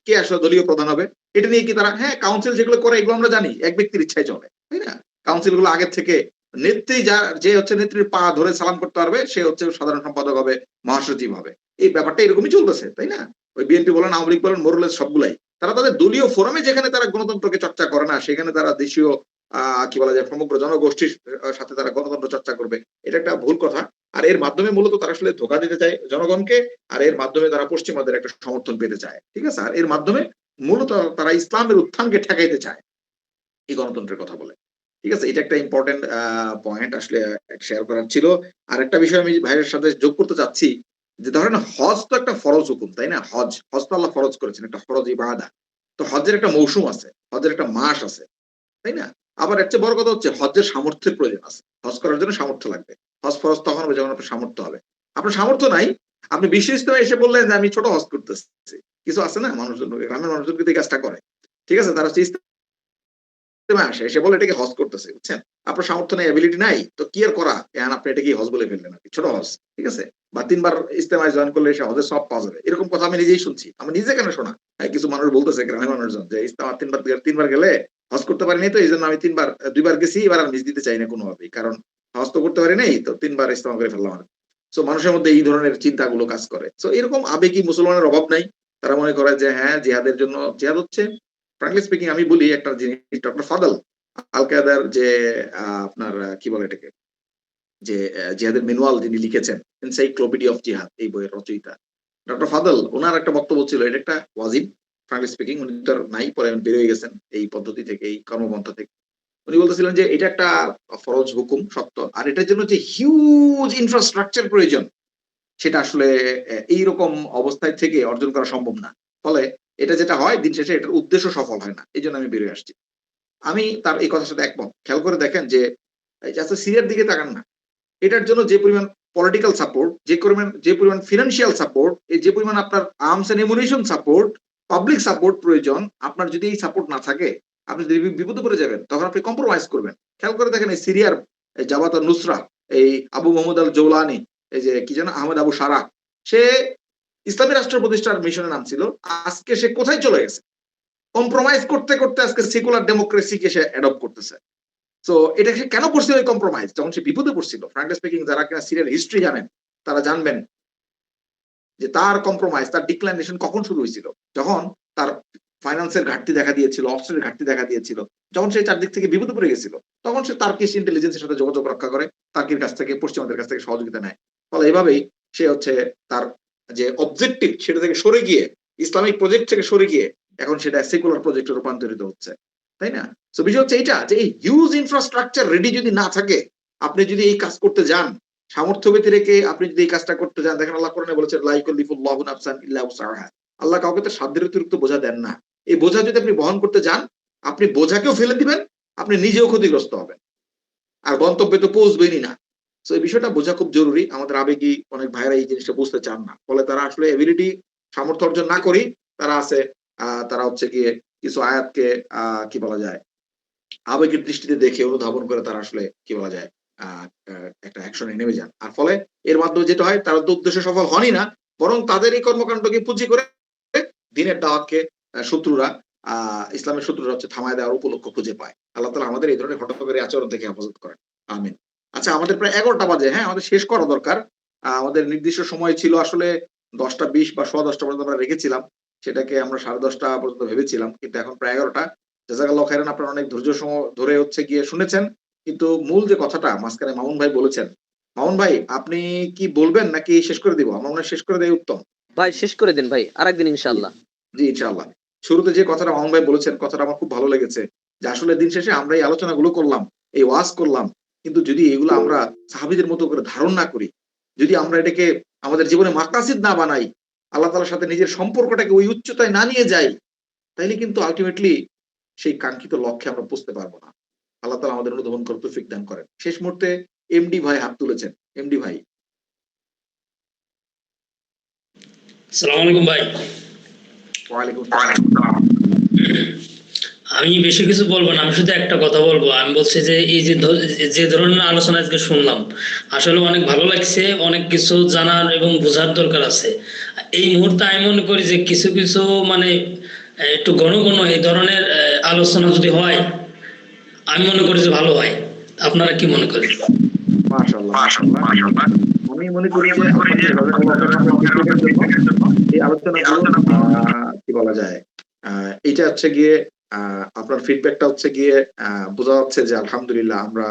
কে আসলে দলীয় প্রধান হবে? এটা নিয়ে কি তারা, হ্যাঁ কাউন্সিল যেগুলো করে এগুলো আমরা জানি এক ব্যক্তির ইচ্ছায় চলে, তাই না? কাউন্সিল গুলো আগের থেকে নেত্রী যে হচ্ছে নেত্রীর পা ধরে সালাম করতে পারবে সে হচ্ছে সাধারণ সম্পাদক হবে, মহাসচিব হবে। এই ব্যাপারটা এরকমই চলতেছে, তাই না? ওই বিএনপি বলেন, আওয়ামী লীগ বলেন, মোরলেস সবগুলাই তারা তাদের দলীয় ফোরামে যেখানে তারা গণতন্ত্রকে চর্চা করে না, সেখানে তারা দেশীয় কি বলা যায় সমগ্র জনগোষ্ঠীর সাথে তারা গণতন্ত্র চর্চা করবে। এটা একটা ভুল কথা। আর এর মাধ্যমে মূলত তারা আসলে ধোঁকা দিতে চায় জনগণকে, আর এর মাধ্যমে তারা পশ্চিমাদের একটা সমর্থন পেতে চায়, ঠিক আছে? আর এর মাধ্যমে মূলত তারা ইসলামের উত্থানকে ঠেকাইতে চায় এই গণতন্ত্রের কথা বলে, ঠিক আছে? এটা একটা ইম্পর্টেন্ট পয়েন্ট আসলে শেয়ার করার ছিল। আর একটা বিষয় আমি ভাইয়ের সাথে যোগ করতে চাচ্ছি, যে ধরেন হজ তো একটা ফরজ হুকুম, তাই না? হজ হজ তো আল্লাহ ফরজ করেছেন, একটা ফরজ ইবাদা। তো হজের একটা মৌসুম আছে, হজের একটা মাস আছে, তাই না? আবার এর চেয়ে বড় কথা হচ্ছে হজের সামর্থ্যের প্রয়োজন আছে। হজ করার জন্য সামর্থ্য লাগবে। হজ ফরজ তখন হবে যখন আপনার সামর্থ্য হবে। আপনার সামর্থ্য নাই, আপনি বিশ্ব ইজতেমায় এসে বললেন যে আমি ছোট হজ করতেছি। কিছু আছে না মানুষজন, গ্রামের মানুষজন কিন্তু এই কাজটা করে, ঠিক আছে? তারা হচ্ছে ইজতেমায় আসে, এসে বলে এটাকে হজ করতেছে, বুঝছেন? আপনার সামর্থ্য নেই, অ্যাবিলিটি নাই, তো কি আর করা? এখন আপনি এটাকে হজ বলে ফেললেন, আর কি ছোট হজ, ঠিক আছে? বা ৩ বার ইজতেমায় জয়েন করলে সে হজের সব পাওয়া যাবে। এরকম কথা আমি নিজেই শুনছি। আমি নিজে কেন শোনা? কিছু মানুষ বলতেছে গ্রামের মানুষজন যে ইজতেমা ৩ বার গেলে হজ করতে পারিনি, তো এইজন্য আমি ২ বার গেছি, এবার আর মিস দিতে চাই না কোনোভাবেই। কারণ হজ তো করতে পারি নাই, তো ৩ বার ইজতেমা করে ফেললাম আর। সো মানুষের মধ্যে এই ধরনের চিন্তাগুলো কাজ করে। সো এরকম আবেগী মুসলমানের অভাব নাই। তারা মনে করে যে হ্যাঁ জিহাদের জন্য, জিহাদ হচ্ছে ফ্র্যাঙ্কলি স্পিকিং আমি বলি একটা জিনিস, ডক্টর ফাদল আল কায়েদার যে আপনার কি বলে এটাকে, যে জিহাদের ম্যানুয়াল যিনি লিখেছেন, এনসাইক্লোপিডিয়া অফ জিহাদ, এই বইয়ের রচয়িতা ডক্টর ফাদল, ওনার একটা বক্তব্য ছিল, এটা একটা ওয়াজিব ফ্র্যাঙ্কলি স্পিকিং, উনি তো আর নাই, পরে বের হয়ে গেছেন এই পদ্ধতি থেকে, এই কর্মপন্থা থেকে। উনি বলতেছিলেন যে এটা একটা ফরজ হুকুম সত্য, আর এটার জন্য যে হিউজ ইনফ্রাস্ট্রাকচার প্রয়োজন সেটা আসলে এইরকম অবস্থায় থেকে অর্জন করা সম্ভব না। ফলে এটা যেটা হয় দিন শেষে এটার উদ্দেশ্য সফল হয় না, এই জন্য আমি বেরিয়ে আসছি। আমি তার এই কথার সাথে একমত। খেয়াল করে দেখেন যে এই যে আচ্ছা সিরিয়ার দিকে তাকান না, এটার জন্য যে পরিমাণ পলিটিক্যাল সাপোর্ট, যে পরিমাণ ফিনান্সিয়াল সাপোর্ট, এই যে পরিমাণ আপনার arms and ammunition support, public support প্রয়োজন, আপনার যদি এই সাপোর্ট না থাকে, আপনি যদি বিপদে পড়ে যাবেন, তখন আপনি কম্প্রোমাইজ করবেন। খেয়াল করে দেখেন এই সিরিয়ার জামাত নুসরা, এই আবু মোহাম্মদ আল জৌলানি, এই যে কি যেন আহমেদ আবু সারা, সে ইসলামী রাষ্ট্র প্রতিষ্ঠার মিশনে নাম ছিল, আজকে সে কোথায় চলে গেছে? কম্প্রোমাইজ করতে করতে আজকে সেকুলার ডেমোক্রেসিকে সে অ্যাডপ্ট করতেছে। সো এটা সে কেন করছিল এই কম্প্রোমাইজ? যখন সে বিপদে পড়ছিল, ফ্র্যাঙ্কলি স্পিকিং যারা কিনা সিরিয়াল হিস্ট্রি জানেন তারা জানবেন যে তার কম্প্রোমাইজ, তার ডিক্লাইনেশন কখন শুরু হয়েছিল? যখন তার ফাইন্যান্সের ঘাটতি দেখা দিয়েছিল, অস্ত্রের ঘাটতি দেখা দিয়েছিল, যখন সে চারদিক থেকে বিপদে পড়ে গেছিল, তখন সে তার্কিশ ইন্টেলিজেন্সের সাথে যোগাযোগ রক্ষা করে, তার্কির কাছ থেকে, পশ্চিমাদের কাছ থেকে সহযোগিতা নেয়। ফলে এভাবেই সে হচ্ছে তার যে অবজেক্টিভ সেটা থেকে সরে গিয়ে, ইসলামিক প্রজেক্ট থেকে সরে গিয়ে এখন সেটা সেকুলার প্রজেক্টে রূপান্তরিত হচ্ছে, তাই না? সো বিষয় হচ্ছে এইটা, যে এই হিউজ ইনফ্রাস্ট্রাকচার রেডি যদি না থাকে, আপনি যদি এই কাজ করতে যান, সামর্থ্য ব্যতি রেখে আপনি যদি এই কাজটা করতে যান, দেখেন আল্লাহ কোরআনে বলেছেন লা ইউকাল্লিফুল্লাহু নাফসান ইল্লা উসআহা। আল্লাহ কাউকে তার সাধ্যের অতিরিক্ত বোঝা দেন না। এই বোঝা যদি আপনি বহন করতে যান, আপনি বোঝাকেও ফেলে দিবেন, আপনি নিজেও ক্ষতিগ্রস্ত হবেন, আর গন্তব্যে তো পৌঁছবেনই না। সো এই বিষয়টা বোঝা খুব জরুরি। আমাদের আবেগী অনেক ভাইরা এই জিনিসটা বুঝতে চান না, ফলে তারা আসলে এবিলিটি, সামর্থ্য অর্জন না করি তারা আছে, তারা হচ্ছে গিয়ে কিছু আয়াতকে কি বলা যায় আবেগের দৃষ্টিতে দেখে অনুধাবন করে তারা আসলে কি বলা যায় একটা অ্যাকশনে নেমে যান। আর ফলে এর মাধ্যমে যেটা হয়, তারা তো উদ্দেশ্য সফল হনই না, বরং তাদের এই কর্মকাণ্ডকে পুঁজি করে দিনের দাওয়াতকে শত্রুরা, ইসলামের শত্রুরা হচ্ছে থামায় দেওয়ার উপলক্ষ খুঁজে পায়। আল্লাহ তাআলা আমাদের এই ধরনের হঠকারী আচরণ থেকে হেফাজত করেন। আমিন। আচ্ছা, আমাদের প্রায় 11টা বাজে, হ্যাঁ আমাদের শেষ করা দরকার। আমাদের নির্দিষ্ট সময় ছিল আসলে 10টা 20 বা 10:15 পর্যন্ত আমরা রেখেছিলাম, সেটাকে আমরা 10:30 পর্যন্ত ভেবেছিলাম, কিন্তু এখন প্রায় 11টা। জাযাকাল্লাহু খাইরান, আপনারা অনেক ধৈর্য ধরে হচ্ছে গিয়ে শুনেছেন, কিন্তু মূল যে কথাটা মাঝখানে মামুন ভাই বলেছেন, মামুন ভাই আপনি কি বলবেন নাকি শেষ করে দিব? আমার মনে হয় শেষ করে দেয় উত্তম। ভাই শেষ করে দেন ভাই, আরেকদিন জি, ইনশাআল্লাহ। জি ইনশাআল্লাহ। শুরুতে যে কথাটা মামুন ভাই বলেছেন, কথাটা আমার খুব ভালো লেগেছে, যে আসলে দিন শেষে আমরা এই আলোচনাগুলো করলাম, এই ওয়াজ করলাম, কিন্তু যদি এগুলো আমরা সাহাবীদের মতো করে ধারণ না করি, যদি আমরা এটাকে আমাদের জীবনে মাকাসিদ না বানাই, আল্লাহ তাআলার সাথে নিজের সম্পর্কটাকে ওই উচ্চতায় না নিয়ে যাই, তাইলে কিন্তু আলটিমেটলি সেই কাঙ্ক্ষিত লক্ষ্যে আমরা পৌঁছতে পারবো না। আল্লাহ তাআলা আমাদের অনুধাবন করার তৌফিক দান করেন। শেষ মুহূর্তে এমডি ভাই হাত তুলেছেন। এমডি ভাই। আসসালামু আলাইকুম ভাই। ওয়ালাইকুম আসসালাম। আমি বেশি কিছু বলবো না, আমি শুধু একটা কথা বলবো। আমি বলছি যে এই যে যে ধরনের আলোচনা আজকে শুনলাম, আসলে অনেক ভালো লাগছে, অনেক কিছু জানার এবং বোঝার দরকার আছে। এই মুহূর্তে আমি মনে করি যে কিছু কিছু মানে একটু ঘন ঘন এই ধরনের আলোচনা যদি হয়, আমি মনে করি যে ভালো হয়। আপনারা কি মনে করেন? মাশাআল্লাহ মাশাআল্লাহ। আমি মনে করি যে এই আলোচনাগুলো কি বলা যায়, এটা হচ্ছে গিয়ে আপনার ফিডব্যাকটা হচ্ছে গিয়ে বোঝা যাচ্ছে যে আলহামদুলিল্লাহ আমরা